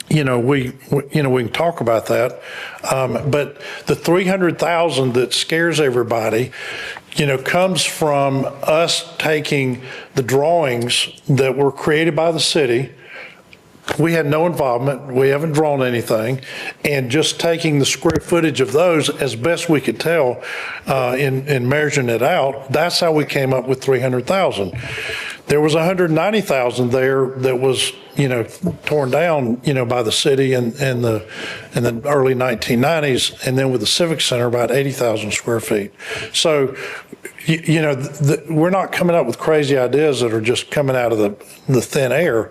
we can talk about that. But the 300,000 that scares everybody, comes from us taking the drawings that were created by the city. We had no involvement. We haven't drawn anything. And just taking the square footage of those as best we could tell in measuring it out, that's how we came up with 300,000. There was 190,000 there that was, torn down, by the city in the early 1990s, and then with the Civic Center, about 80,000 square feet. So, we're not coming up with crazy ideas that are just coming out of the thin air.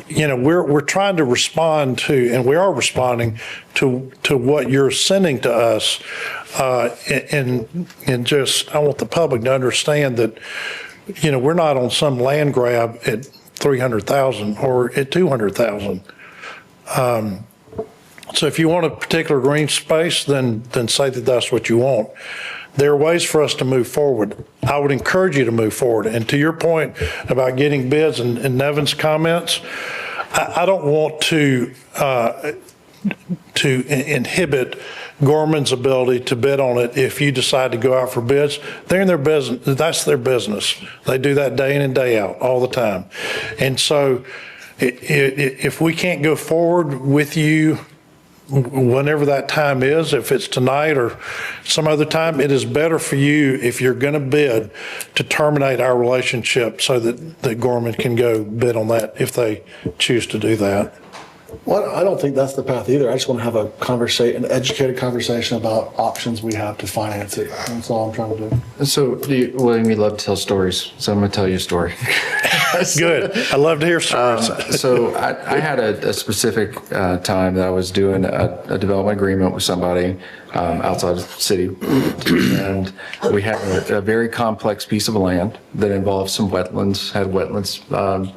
We're trying to respond to, and we are responding to what you're sending to us, and just I want the public to understand that. We're not on some land grab at 300,000 or at 200,000. So if you want a particular green space, then say that that's what you want. There are ways for us to move forward. I would encourage you to move forward. And to your point about getting bids and Nevin's comments, I don't want to inhibit Gorman's ability to bid on it if you decide to go out for bids. They're in their business. That's their business. They do that day in and day out all the time. And so if we can't go forward with you whenever that time is, if it's tonight or some other time, it is better for you, if you're going to bid, to terminate our relationship so that Gorman can go bid on that if they choose to do that. Well, I don't think that's the path either. I just want to have an educated conversation about options we have to finance it. That's all I'm trying to do. So, William, you love to tell stories, so I'm going to tell you a story. Good. I love to hear stories. So I had a specific time that I was doing a development agreement with somebody outside of the city, and we had a very complex piece of land that involved some wetlands, had wetlands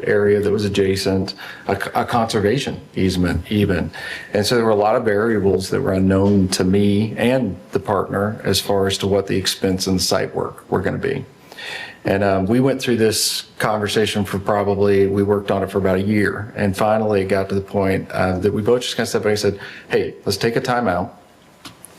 area that was adjacent, a conservation easement even. And so there were a lot of variables that were unknown to me and the partner as far as to what the expense and the site work were going to be. And we went through this conversation we worked on it for about a year. And finally it got to the point that we both just kind of stepped back and said, hey, let's take a time out.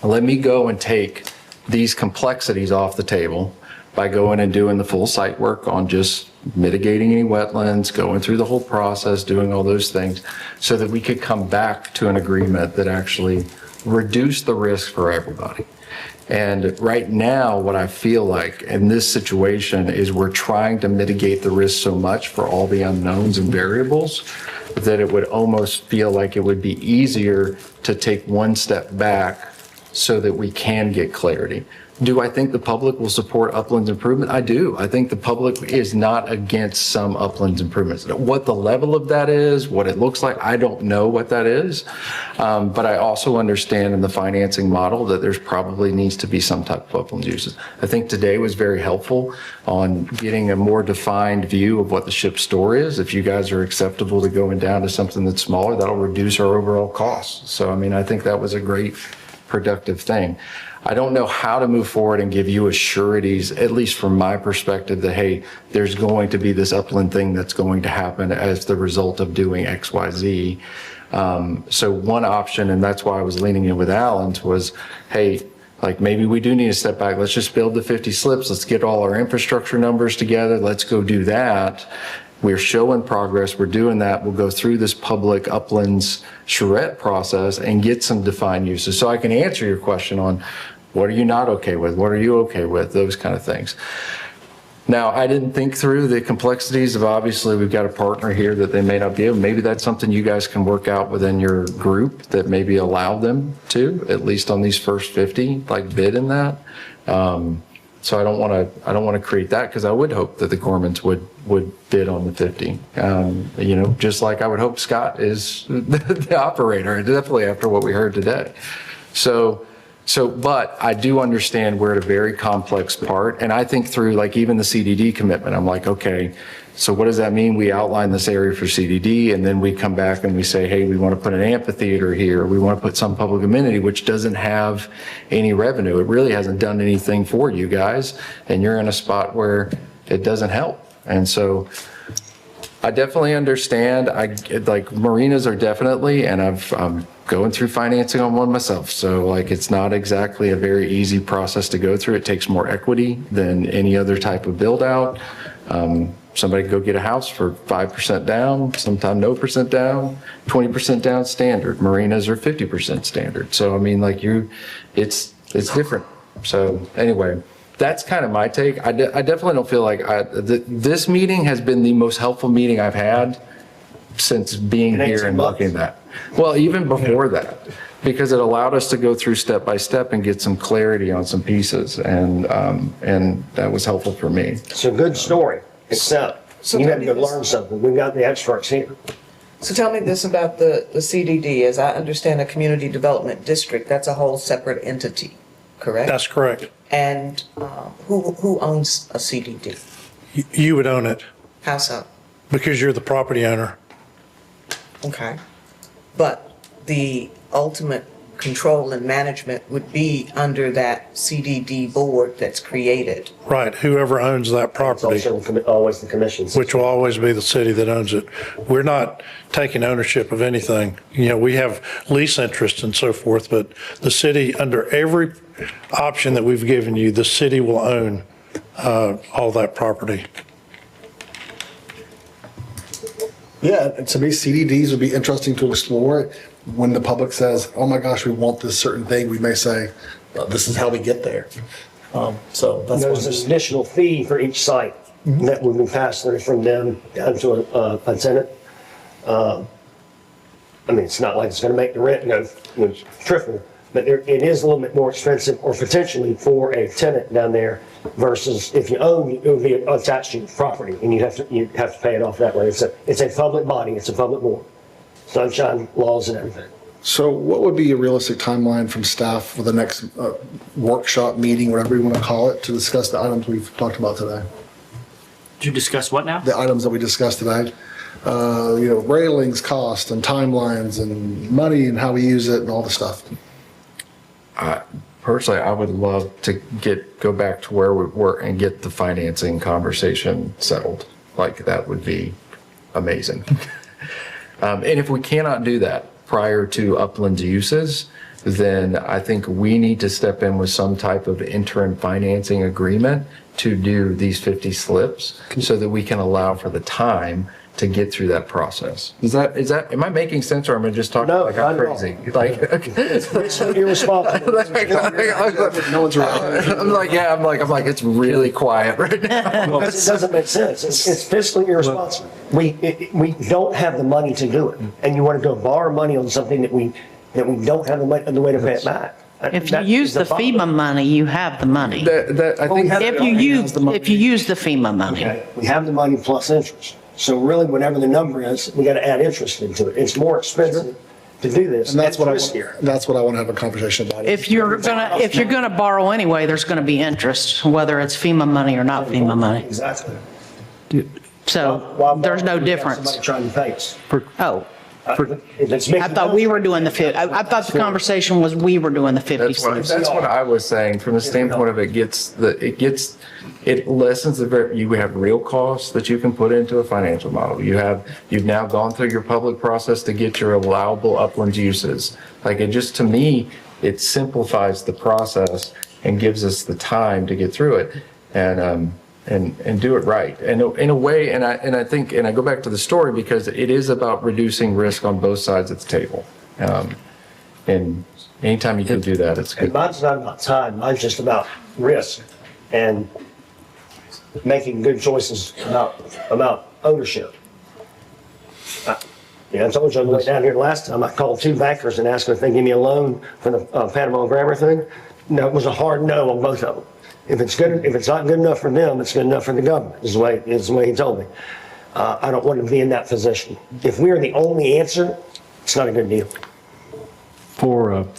Let me go and take these complexities off the table by going and doing the full site work on just mitigating any wetlands, going through the whole process, doing all those things, so that we could come back to an agreement that actually reduced the risk for everybody. And right now, what I feel like in this situation is we're trying to mitigate the risk so much for all the unknowns and variables that it would almost feel like it would be easier to take one step back so that we can get clarity. Do I think the public will support uplands improvement? I do. I think the public is not against some uplands improvements. What the level of that is, what it looks like, I don't know what that is. But I also understand in the financing model that there's probably needs to be some type of uplands uses. I think today was very helpful on getting a more defined view of what the ship store is. If you guys are acceptable to going down to something that's smaller, that'll reduce our overall costs. So, I mean, I think that was a great productive thing. I don't know how to move forward and give you sureties, at least from my perspective, that, hey, there's going to be this upland thing that's going to happen as the result of doing X, Y, Z. So one option, and that's why I was leaning in with Alan's, was, hey, like maybe we do need to step back. Let's just build the 50 slips. Let's get all our infrastructure numbers together. Let's go do that. We're showing progress. We're doing that. We'll go through this public uplands charrette process and get some defined uses. So I can answer your question on What are you not okay with? What are you okay with? Those kind of things. Now, I didn't think through the complexities of, obviously, we've got a partner here that they may not be able, maybe that's something you guys can work out within your group that maybe allow them to, at least on these first 50, like bid in that. So I don't want to create that, because I would hope that the Gormans would bid on the 50. You know, just like I would hope Scott is the operator, definitely after what we heard today. But I do understand we're at a very complex part, and I think through like even the CDD commitment, I'm like, okay, so what does that mean? We outline this area for CDD, and then we come back and we say, hey, we want to put an amphitheater here. We want to put some public amenity, which doesn't have any revenue. It really hasn't done anything for you guys, and you're in a spot where it doesn't help. And so I definitely understand. Like marinas are definitely, and I'm going through financing on one myself. So like, it's not exactly a very easy process to go through. It takes more equity than any other type of build out. Somebody can go get a house for 5% down, sometimes no percent down, 20% down standard. Marinas are 50% standard. So I mean, like it's different. So anyway, that's kind of my take. I definitely don't feel like this meeting has been the most helpful meeting I've had since being here and looking at that. Well, even before that, because it allowed us to go through step by step and get some clarity on some pieces, and that was helpful for me. It's a good story, except you had to go learn something. We've got the experts here. So tell me this about the CDD. As I understand, a community development district, that's a whole separate entity, correct? That's correct. And who owns a CDD? You would own it How so? because you're the property owner. Okay. But the ultimate control and management would be under that CDD board that's created. Right, whoever owns that property. It's also always the commission's. Which will always be the city that owns it. We're not taking ownership of anything. You know, we have lease interest and so forth, but the city, under every option that we've given you, the city will own all that property. Yeah, to me, CDDs would be interesting to explore. When the public says, oh my gosh, we want this certain thing, we may say, well, this is how we get there. So that's There's an additional fee for each site that would be passed through from them down to a tenant. I mean, it's not like it's going to make the rent go triple, but it is a little bit more expensive, or potentially for a tenant down there, versus if you own, it would be attached to your property, and you'd have to pay it off that way. It's a public body, it's a public board, sunshine laws and everything. So what would be a realistic timeline from staff for the next workshop meeting, whatever you want to call it, to discuss the items we've talked about today? Did you discuss what now? The items that we discussed today, railings, cost, and timelines, and money, and how we use it, and all the stuff. Personally, I would love to go back to where we were and get the financing conversation settled. Like, that would be amazing. And if we cannot do that prior to Upland's uses, then I think we need to step in with some type of interim financing agreement to do these 50 slips so that we can allow for the time to get through that process. Am I making sense, or am I just talking like I'm crazy? Like, It's irresponsible. No one's right. I'm like, it's really quiet right now. It doesn't make sense. It's fiscally irresponsible. We don't have the money to do it, and you want to go borrow money on something that we don't have the way to pay it back. If you use the FEMA money, you have the money. I think If you use the FEMA money. Okay, we have the money plus interest. So really, whatever the number is, we got to add interest into it. It's more expensive to do this. And that's what I want to have a conversation about. If you're gonna borrow anyway, there's gonna be interest, whether it's FEMA money or not FEMA money. Exactly. So there's no difference. Somebody trying to pay us. Oh, I thought we were doing the 50. I thought the conversation was we were doing the 50 cents. That's what I was saying, from the standpoint of it lessens you have real costs that you can put into a financial model. You've now gone through your public process to get your allowable upland uses. Like, to me, it simplifies the process and gives us the time to get through it and do it right. And in a way, and I think, and I go back to the story because it is about reducing risk on both sides of the table. And anytime you can do that, it's And good. mine's not about time, mine's just about risk and making good choices about ownership. I told you on the way down here last time, I called 2 bankers and asked them if they give me a loan for the Panama Grammar thing. No, it was a hard no on both of them. If it's not good enough for them, it's good enough for the government, is the way he told me. I don't want to be in that position. If we're the only answer, it's not a good deal.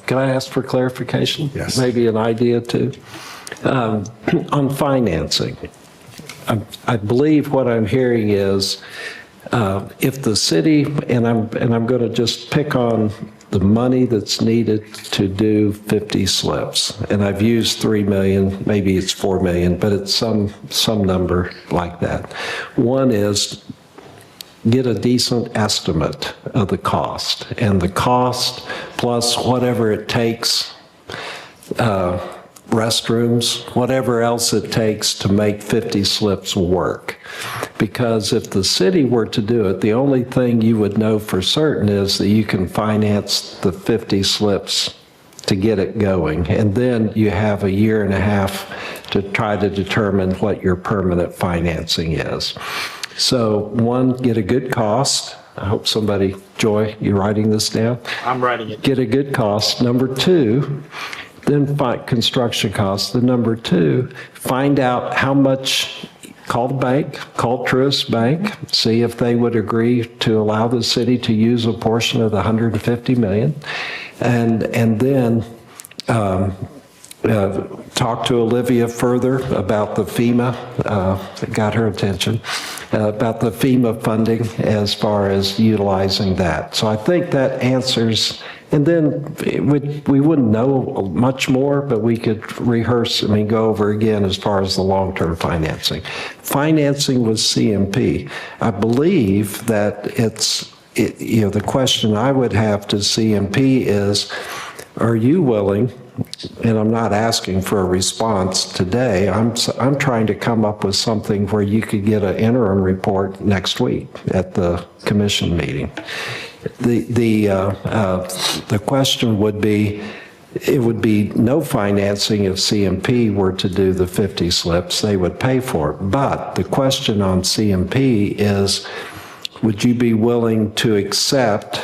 Can I ask for clarification? Yes. Maybe an idea too. On financing, I believe what I'm hearing is if the city, and I'm going to just pick on the money that's needed to do 50 slips, and I've used 3 million, maybe it's 4 million, but it's some number like that. One is get a decent estimate of the cost, and the cost plus whatever it takes, restrooms, whatever else it takes to make 50 slips work. Because if the city were to do it, the only thing you would know for certain is that you can finance the 50 slips to get it going. And then you have a year and a half to try to determine what your permanent financing is. So one, get a good cost. I hope somebody, Joy, you writing this down? I'm writing it. Get a good cost. Number 2, then find construction costs. Then number 2, find out how much, call the bank, call Truist Bank, see if they would agree to allow the city to use a portion of the $150 million. And then talk to Olivia further about the FEMA, got her attention, about the FEMA funding as far as utilizing that. So I think that answers, and then we wouldn't know much more, but we could rehearse, go over again as far as the long-term financing. Financing with CMP, I believe that the question I would have to CMP is, are you willing, and I'm not asking for a response today, I'm trying to come up with something where you could get an interim report next week at the commission meeting. The question would be, it would be no financing if CMP were to do the 50 slips, they would pay for it. But the question on CMP is, would you be willing to accept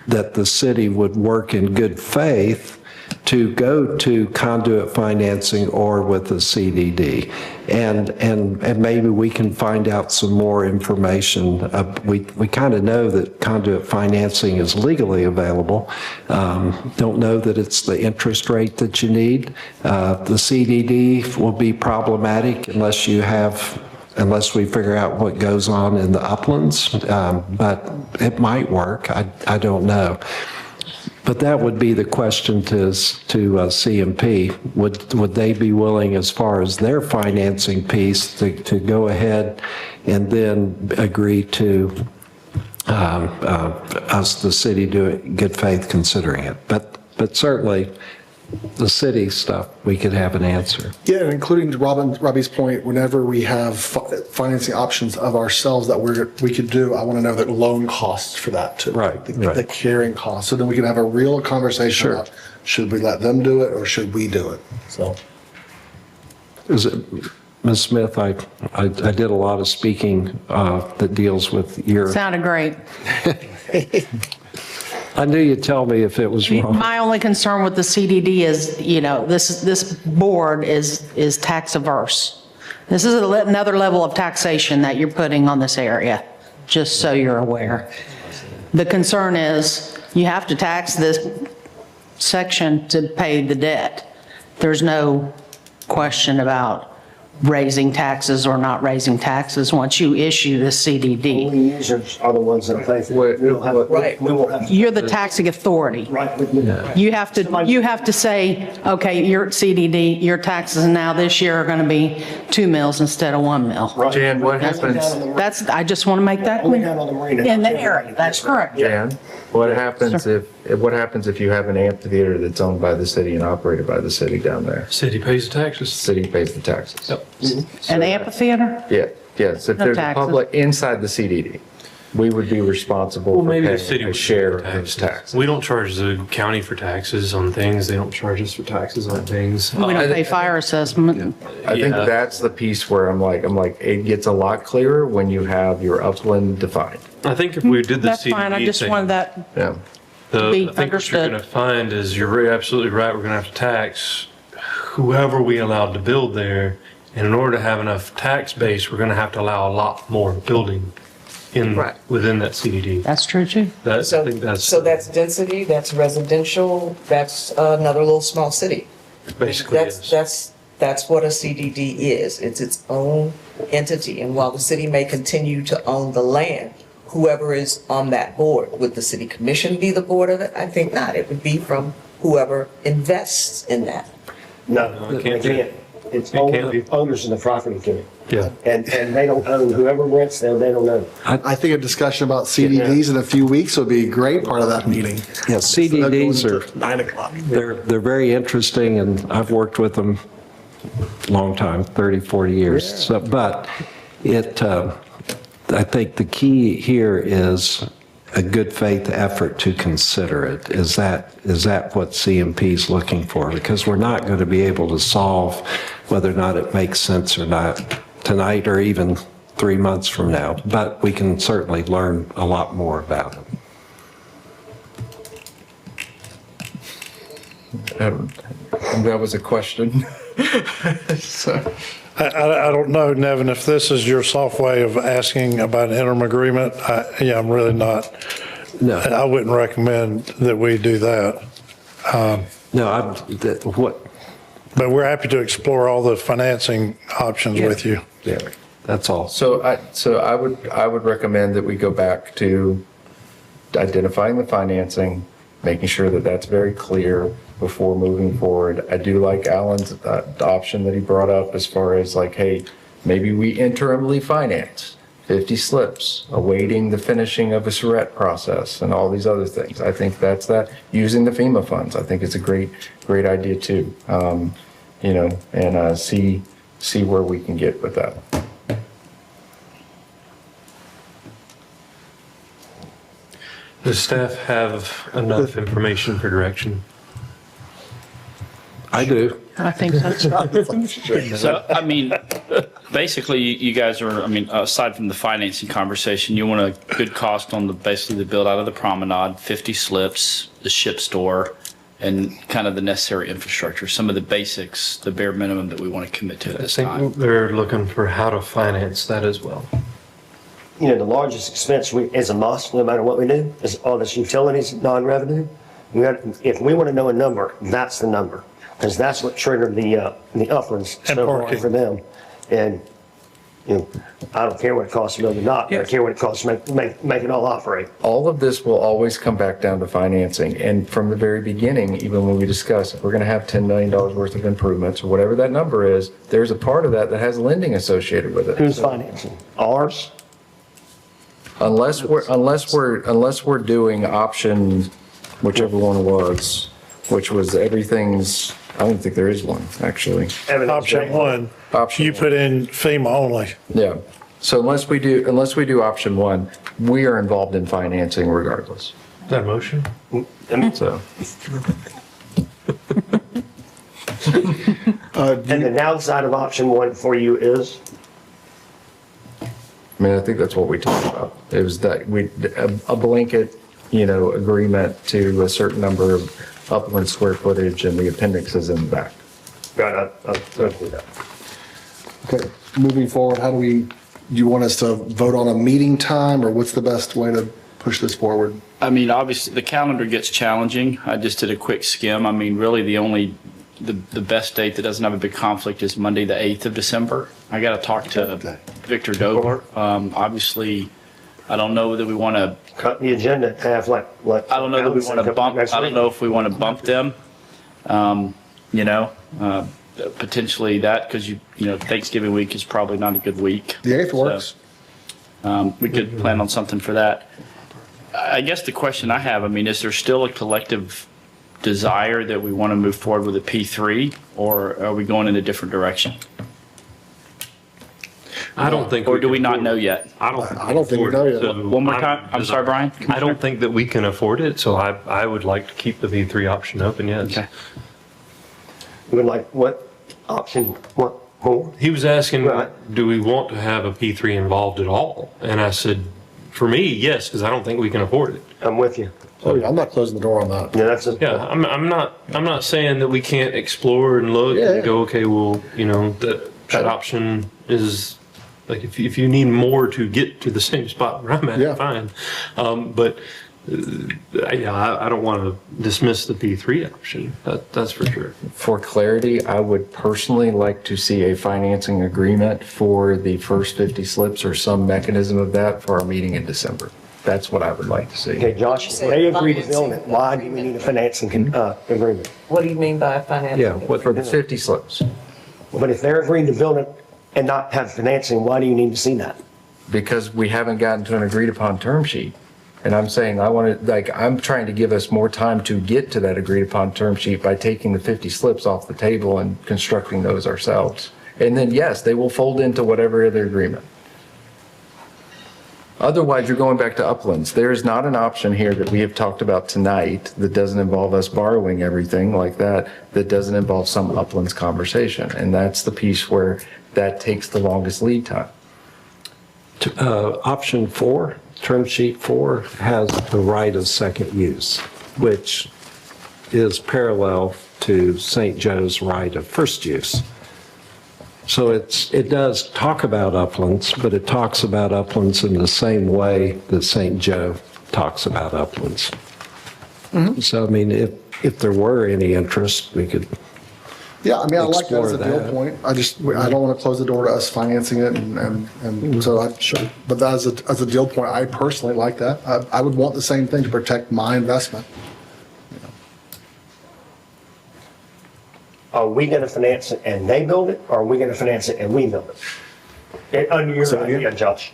that the city would work in good faith to go to conduit financing or with the CDD? And maybe we can find out some more information. We kind of know that conduit financing is legally available. Don't know that it's the interest rate that you need. The CDD will be problematic unless we figure out what goes on in the uplands, but it might work. I don't know. But that would be the question to CMP. Would they be willing, as far as their financing piece, to go ahead and then agree to us, the city, doing good faith considering it? But certainly, the city stuff, we could have an answer. Yeah, and including to Robbie's point, whenever we have financing options of ourselves that we could do, I want to know the loan costs for that too. Right. The carrying costs. So then we can have a real conversation about, should we let them do it or should we do it? So. Is it, Ms. Smith, I did a lot of speaking that deals with your. Sounded great. I knew you'd tell me if it was wrong. My only concern with the CDD is, this board is tax averse. This is another level of taxation that you're putting on this area, just so you're aware. The concern is you have to tax this section to pay the debt. There's no question about raising taxes or not raising taxes once you issue the CDD. Only users are the ones that pay for it. We won't have. You're the taxing authority. Right. You have to say, okay, your CDD, your taxes now this year are going to be 2 mils instead of 1 mil. Jan, what happens? I just want to make that Only clear. down on the marina. In the area, that's correct. Jan, what happens if you have an amphitheater that's owned by the city and operated by the city down there? City pays the taxes. City pays the taxes. Yep. An amphitheater? Yes, if No there's a taxes. public inside the CDD. we would be responsible Well, for maybe the paying city a would share pay of those taxes. We don't charge the county for taxes on things. They don't charge us for taxes on things. We don't pay fire assessment. I think Yeah. that's the piece where I'm like, it gets a lot clearer when you have your upland defined. I think if we did the That's fine, I CDD just thing, wanted that, Yeah. I be think what you're understood. going to find is you're absolutely right. We're going to have to tax whoever we allowed to build there. And in order to have enough tax base, we're going to have to allow a lot more building within that CDD. that's true too. I So, think that's so that's density, that's residential, that's another little small city. basically is. That's what a CDD is. It's its own entity. And while the city may continue to own the land, whoever is on that board, would the city commission be the board of it? I think not. It would be from whoever invests in that. No, it can't be. It's It can't be. owners of the property can. Yeah. And they don't own, whoever rents them, they don't own. I think a discussion about CDDs in a few weeks would be a great part of that meeting. Yeah, CDDs are, 9 o'clock. they're very interesting, and I've worked with them a long time, 30, 40 years. So, but I think the key here is a good faith effort to consider it. Is that what CMP is looking for? Because we're not going to be able to solve whether or not it makes sense or not tonight or even 3 months from now, but we can certainly learn a lot more about it. That was a question. So. I don't know, Nevin, if this is your soft way of asking about an interim agreement. I'm really not. No. I wouldn't recommend that we do that. No, But we're happy to explore all the financing options with you. Yeah, that's all. So I would recommend that we go back to identifying the financing, making sure that that's very clear before moving forward. I do like Alan's option that he brought up as far as like, hey, maybe we interimly finance 50 slips, awaiting the finishing of a SRET process and all these other things. I think that's that. Using the FEMA funds, I think it's a great idea too. And see where we can get with that. Does staff have enough information for direction? I do. I think so. So, I mean, basically, you guys are, I mean, aside from the financing conversation, you want a good cost on basically the build out of the promenade, 50 slips, the ship store, and kind of the necessary infrastructure, some of the basics, the bare minimum that we want to commit to at I this time. think they're looking for how to finance that as well. You know, the largest expense is a must, no matter what we do, is all this utilities, non-revenue. If we want to know a number, that's the number, because that's what triggered the uplands And so far parking. for them. And, I don't care what it costs to build or not, but I care what it costs to make it all operate. All of this will always come back down to financing. And from the very beginning, even when we discuss if we're going to have $10 million worth of improvements or whatever that number is, there's a part of that has lending associated with it. Who's financing? Ours? Unless we're doing option, whichever one it was, which was everything's, I don't think there is one, actually. Option one, you put in FEMA only. Yeah. So unless we do option one, we are involved in financing regardless. Is that a motion? So. And the downside of option one for you is? I mean, I think that's what we talked about. It was that a blanket, agreement to a certain number of upland square footage and the appendix is in the back. Right, I'll do that. Okay, moving forward, do you want us to vote on a meeting time, or what's the best way to push this forward? I mean, obviously, the calendar gets challenging. I just did a quick skim. I mean, really, the best date that doesn't have a big conflict is Monday, the 8th of December. I got to talk to Victor Dobler. Obviously, I don't know that we want to cut the agenda in half like I don't know that we want to bump. I don't know if we want to bump them. Potentially that, because Thanksgiving week is probably not a good week. The 8th works. We could plan on something for that. I guess the question I have, I mean, is there still a collective desire that we want to move forward with a P3, or are we going in a different direction? I don't think. Or do we not know yet? I don't think we know yet. One more time, I'm sorry, Brian? I don't think that we can afford it, so I would like to keep the P3 option open, yes. Okay. You would like what option, what more? He was asking, Right. do we want to have a P3 involved at all? And I said, for me, yes, because I don't think we can afford it. I'm with you. Oh, yeah, I'm not closing the door on that. Yeah, that's a. Yeah, I'm not saying that we can't explore and look Yeah. and go, okay, well, that option is, like, if you need more to get to the same spot where I'm at, Yeah. fine. But, I don't want to dismiss the P3 option, that's for sure. For clarity, I would personally like to see a financing agreement for the first 50 slips or some mechanism of that for our meeting in December. That's what I would like to see. Okay, Josh, they agreed to build it. Why do we need a financing agreement? What do you mean by financing? Yeah, for the 50 slips. But if they're agreeing to build it and not have financing, why do you need to see that? Because we haven't gotten to an agreed upon term sheet. And I'm saying I'm trying to give us more time to get to that agreed upon term sheet by taking the 50 slips off the table and constructing those ourselves. And then, yes, they will fold into whatever other agreement. Otherwise, you're going back to uplands. There is not an option here that we have talked about tonight that doesn't involve us borrowing everything like that, that doesn't involve some uplands conversation. And that's the piece where that takes the longest lead time. Option 4, term sheet 4, has the right of second use, which is parallel to St. Joe's right of first use. So it does talk about uplands, but it talks about uplands in the same way that St. Joe talks about uplands. So, I mean, if there were any interest, we could Yeah, I mean, I like that as a explore deal that. point. I don't want to close the door to us financing it and so but that as a deal point, I personally like that. I would want the same thing to protect my investment. Are we gonna finance it and they build it, or are we gonna finance it and we build it? Under your idea, Josh.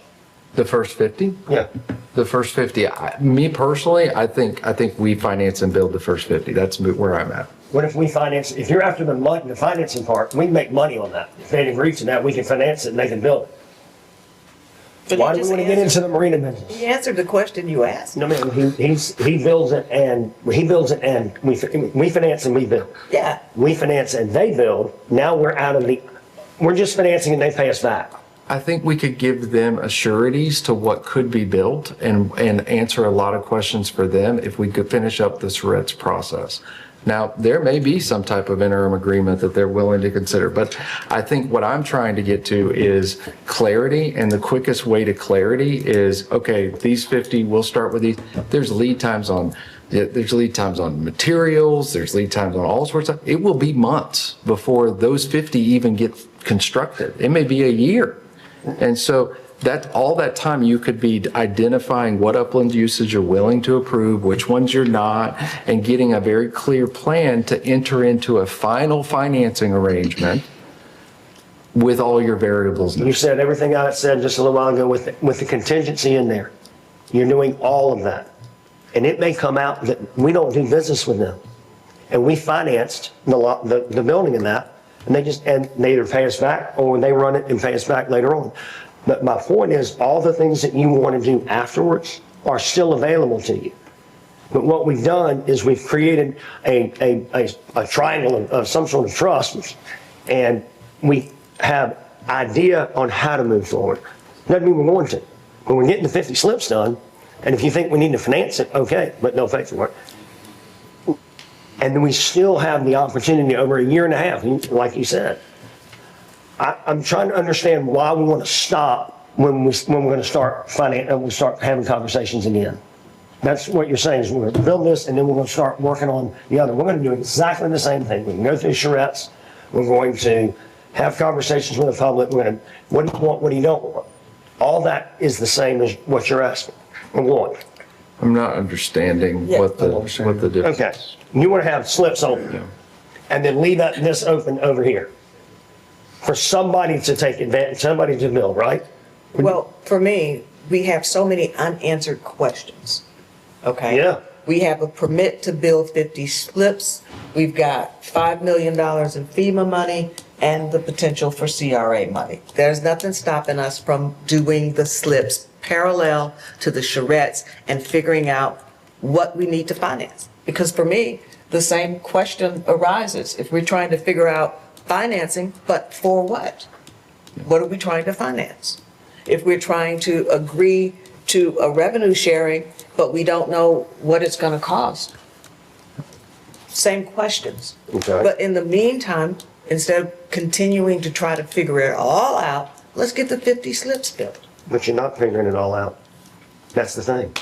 The first 50? Yeah. The first 50, me personally, I think we finance and build the first 50. That's where I'm at. What if we finance, if you're after the financing part, we make money on that. If they agree to that, we can finance it and they can build it. But Why he do we just want to get into the marina business? He answered the question you asked. No, man, he builds it and we finance and we build. Yeah. We finance and they build. Now we're just financing and they pay us back. I think we could give them assurities to what could be built and answer a lot of questions for them if we could finish up the Surratt's process. Now, there may be some type of interim agreement that they're willing to consider, but I think what I'm trying to get to is clarity, and the quickest way to clarity is, okay, these 50, we'll start with these. There's lead times on materials, there's lead times on all sorts of, it will be months before those 50 even get constructed. It may be a year. And so all that time you could be identifying what upland usage you're willing to approve, which ones you're not, and getting a very clear plan to enter into a final financing arrangement with all your variables. You said everything I said just a little while ago with the contingency in there. You're doing all of that. And it may come out that we don't do business with them. And we financed the building in that, and they either pay us back or they run it and pay us back later on. But my point is, all the things that you want to do afterwards are still available to you. But what we've done is we've created a triangle of some sort of trust, and we have idea on how to move forward. Doesn't mean we're going to. When we're getting the 50 slips done, and if you think we need to finance it, okay, but no pay for it. And then we still have the opportunity over a year and a half, like you said. I'm trying to understand why we want to stop when we're going to start having conversations again. That's what you're saying, is we're going to build this and then we're going to start working on the other. We're going to do exactly the same thing. We can go through charrettes. We're going to have conversations with the public. We're going to, what do you want, what do you don't want? All that is the same as what you're asking or want. I'm not understanding what the difference. Okay, you want to have slips open and then leave this open over here for somebody to take advantage, somebody to build, right? Well, for me, we have so many unanswered questions, okay? Yeah. We have a permit to build 50 slips. We've got $5 million in FEMA money, and the potential for CRA money. There's nothing stopping us from doing the slips parallel to the charrettes and figuring out what we need to finance. Because for me, the same question arises. If we're trying to figure out financing, but for what? What are we trying to finance? If we're trying to agree to a revenue sharing, but we don't know what it's going to cost. Same questions. Okay. But in the meantime, instead of continuing to try to figure it all out, let's get the 50 slips built. But you're not figuring it all out. That's the thing.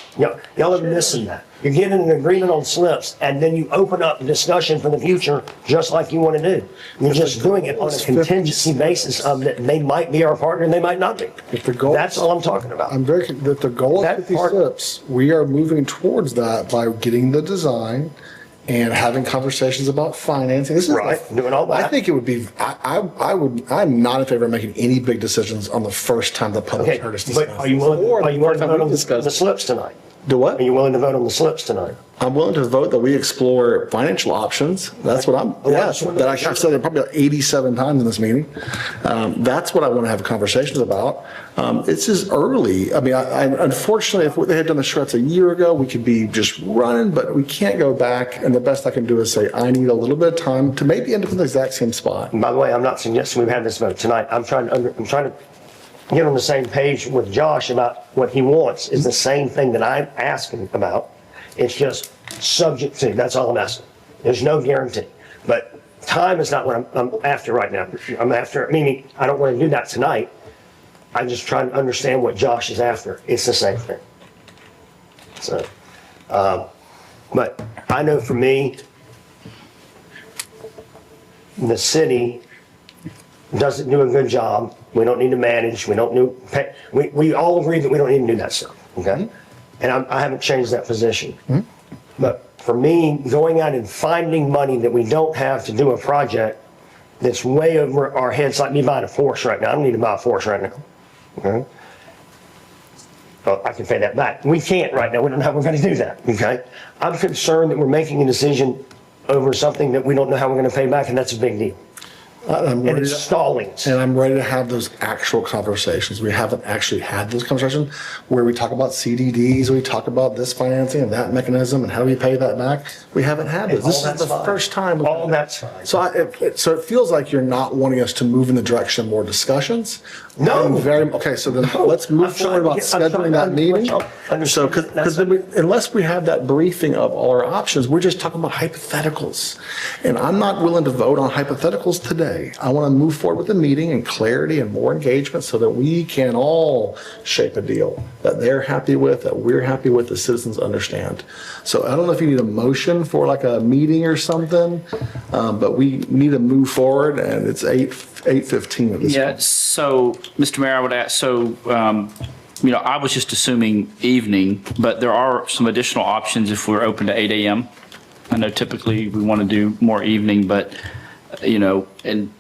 Y'all are missing that. You're getting an agreement on slips, and then you open up discussion for the future, just like you want to do. You're just doing it on a contingency basis of that they might be our partner and they might not be. If the goal, That's all I'm talking about. I'm very, that the goal of 50 slips, we are moving towards that by getting the design and having conversations about financing. This is Right, doing all that. I think it would be, I'm not in favor of making any big decisions on the first time the public Okay, heard us but discuss. are you willing Or to the vote first time on we the discussed. slips tonight? Do what? Are you willing to vote on the slips tonight? I'm willing to vote that we explore financial options. That's what I'm, yes, that I've said it probably 87 times in this meeting. That's what I want to have conversations about. It's just early. I mean, unfortunately, if they had done the charrettes a year ago, we could be just running, but we can't go back. And the best I can do is say, I need a little bit of time to maybe end up in the exact same spot. And by the way, I'm not suggesting we've had this vote tonight. I'm trying to get on the same page with Josh about what he wants is the same thing that I'm asking about. It's just subject to, that's all I'm asking. There's no guarantee. But time is not what I'm after right now. I'm after, meaning I don't want to do that tonight. I'm just trying to understand what Josh is after. It's the same thing. So, but I know for me, the city doesn't do a good job. We don't need to manage. We don't do pay. We all agree that we don't need to do that stuff. Okay, and I haven't changed that position. But for me, going out and finding money that we don't have to do a project that's way over our heads, like me buying a Porsche right now. I don't need to buy a Porsche right now. Okay. Well, I can pay that back. We can't right now. We don't know how we're going to do that. Okay. I'm concerned that we're making a decision over something that we don't know how we're going to pay back, and that's a big deal. And it's stalling. And I'm ready to have those actual conversations. We haven't actually had those conversations where we talk about CDDs, we talk about this financing and that mechanism and how do we pay that back. We haven't had this. This is the first time. All that's fine. So so it feels like you're not wanting us to move in the direction of more discussions. No. Okay, so then let's move forward about scheduling that meeting. So, because unless we have that briefing of all our options, we're just talking about hypotheticals. And I'm not willing to vote on hypotheticals today. I want to move forward with the meeting and clarity and more engagement so that we can all shape a deal that they're happy with, that we're happy with, the citizens understand. So I don't know if you need a motion for like a meeting or something, but we need to move forward, and it's 8:15 at this Yeah, point. so, Mr. Mayor, I would ask, so, I was just assuming evening, but there are some additional options if we're open to 8 AM. I know typically we want to do more evening, but, and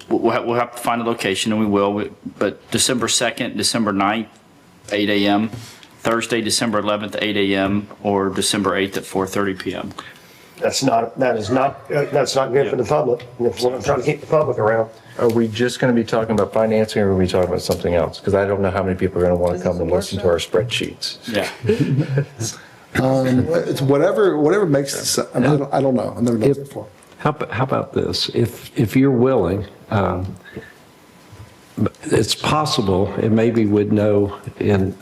we'll have to find a location, and we will, but December 2nd, December 9th, 8 AM, Thursday, December 11th, 8 AM, or December 8th at 4:30 PM. That's not good for the public. I'm trying to keep the public around. Are we just going to be talking about financing, or are we talking about something else? Because I don't know how many people are going to want to come and listen to our spreadsheets. Yeah. It's whatever makes sense. I don't know. I've never done this before. How about this? If you're willing, it's possible, and maybe we'd know in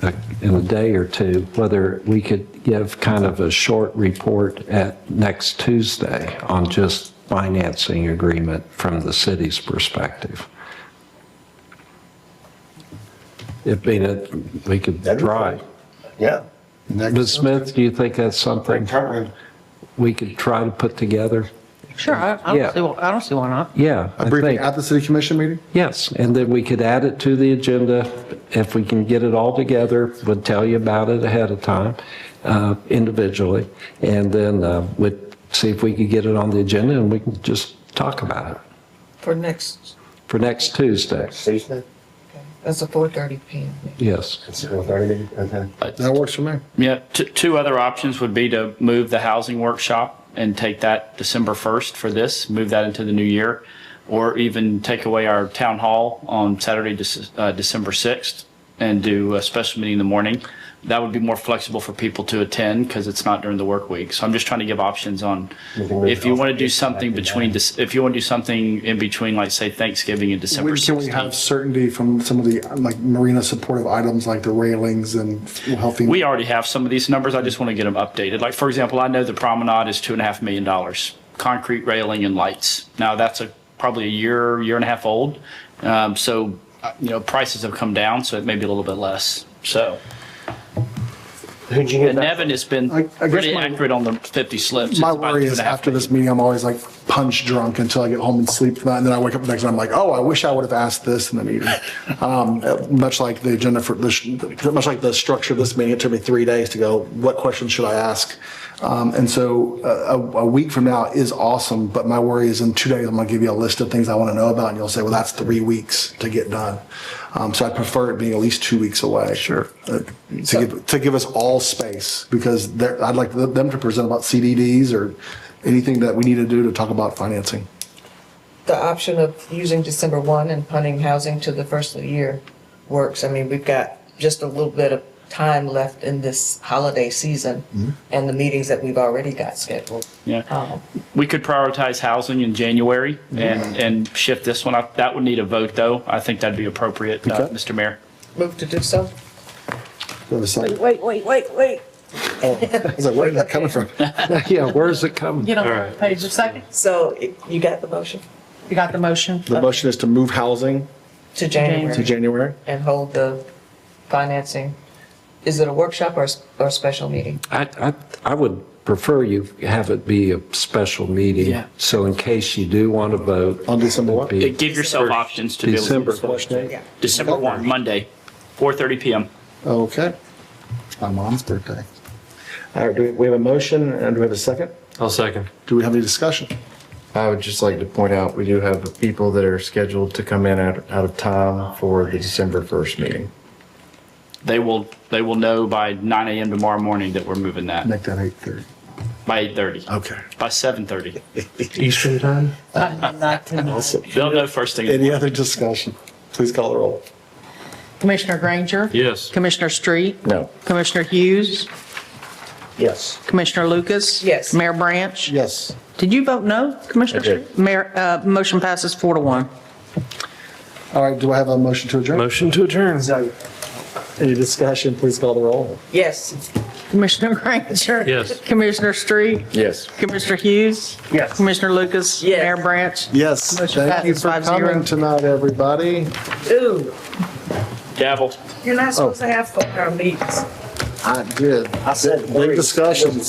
a day or two, whether we could give kind of a short report at next Tuesday on just financing agreement from the city's perspective. We could try. Yeah. Ms. Smith, do you think that's something we could try to put together? Sure, I don't see why not. Yeah. A briefing at the city commission meeting? Yes, and then we could add it to the agenda. If we can get it all together, we'll tell you about it ahead of time, individually. And then we'd see if we could get it on the agenda and we can just talk about it For next, for next Tuesday. Tuesday? that's a 4:30 PM. Yes. It's 4:30, okay. That works for me. Yeah, two other options would be to move the housing workshop and take that December 1st for this, move that into the new year, or even take away our town hall on Saturday, December 6th, and do a special meeting in the morning. That would be more flexible for people to attend because it's not during the work week. So I'm just trying to give options on if you want to do something if you want to do something in between, like say Thanksgiving and December 16th. Can we have certainty from some of the like marina supportive items like the railings and healthy? We already have some of these numbers. I just want to get them updated. Like, for example, I know the promenade is $2.5 million, concrete railing and lights. Now, that's probably a year and a half old. So, prices have come down, so it may be a little bit less. So, Who'd you get that? Nevin has been I guess pretty accurate on the 50 slips. My It's about worry is 2.5 after this meeting, I'm always like punch drunk until I get home and sleep tonight. And then I wake up the next night, I'm like, oh, I wish I would have asked this in the meeting. Much like the agenda for this, much like the structure of this meeting, it took me 3 days to go, what questions should I ask? And so a week from now is awesome, but my worry is in 2 days, I'm going to give you a list of things I want to know about. And you'll say, well, that's 3 weeks to get done. So I prefer it being at least 2 weeks away. Sure. To give us all space, because I'd like them to present about CDDs or anything that we need to do to talk about financing. The option of using December 1 and punting housing to the first of the year works. I mean, we've got just a little bit of time left in this holiday season and the meetings that we've already got scheduled. Yeah. We could prioritize housing in January and shift this one up. That would need a vote, though. I think that'd be appropriate, Mr. Mayor. Move to do so. Wait. Oh, I was like, where is that coming from? Yeah, where's it coming? Get on page a second. So you got the motion You got the motion? The motion is to move housing to January to January. and hold the financing. Is it a workshop or a special meeting? I would prefer you have it be a special meeting. Yeah. So in case you do want to vote. On December what? Give yourself options to be able December. to. December 1, Monday, 4:30 PM. Okay. It's my mom's birthday. All right, do we have a motion and do we have a second? I'll second. Do we have any discussion? I would just like to point out, we do have people that are scheduled to come in out of time for the December 1st meeting. They will know by 9 AM tomorrow morning that we're moving that, Make that 8:30. by 8:30, Okay. by 7:30. Eastern time? They'll know first thing. Any other discussion? Please call the roll. Commissioner Granger? Yes. Commissioner Street? No. Commissioner Hughes? Yes. Commissioner Lucas? Yes. Mayor Branch? Yes. Did you vote no, Commissioner I did. Street? Mayor, motion passes 4-1. All right, do I have a motion to adjourn? Motion to adjourn. Any discussion? Please call the roll. Yes. Commissioner Granger? Yes. Commissioner Street? Yes. Commissioner Hughes? Yes. Commissioner Lucas? Yes. Mayor Branch? Yes. Motion Thank you passes for 5-0. coming tonight, everybody. Ooh, Gavel. you're not supposed to have 4-hour meetings. I did. I said Big discussion.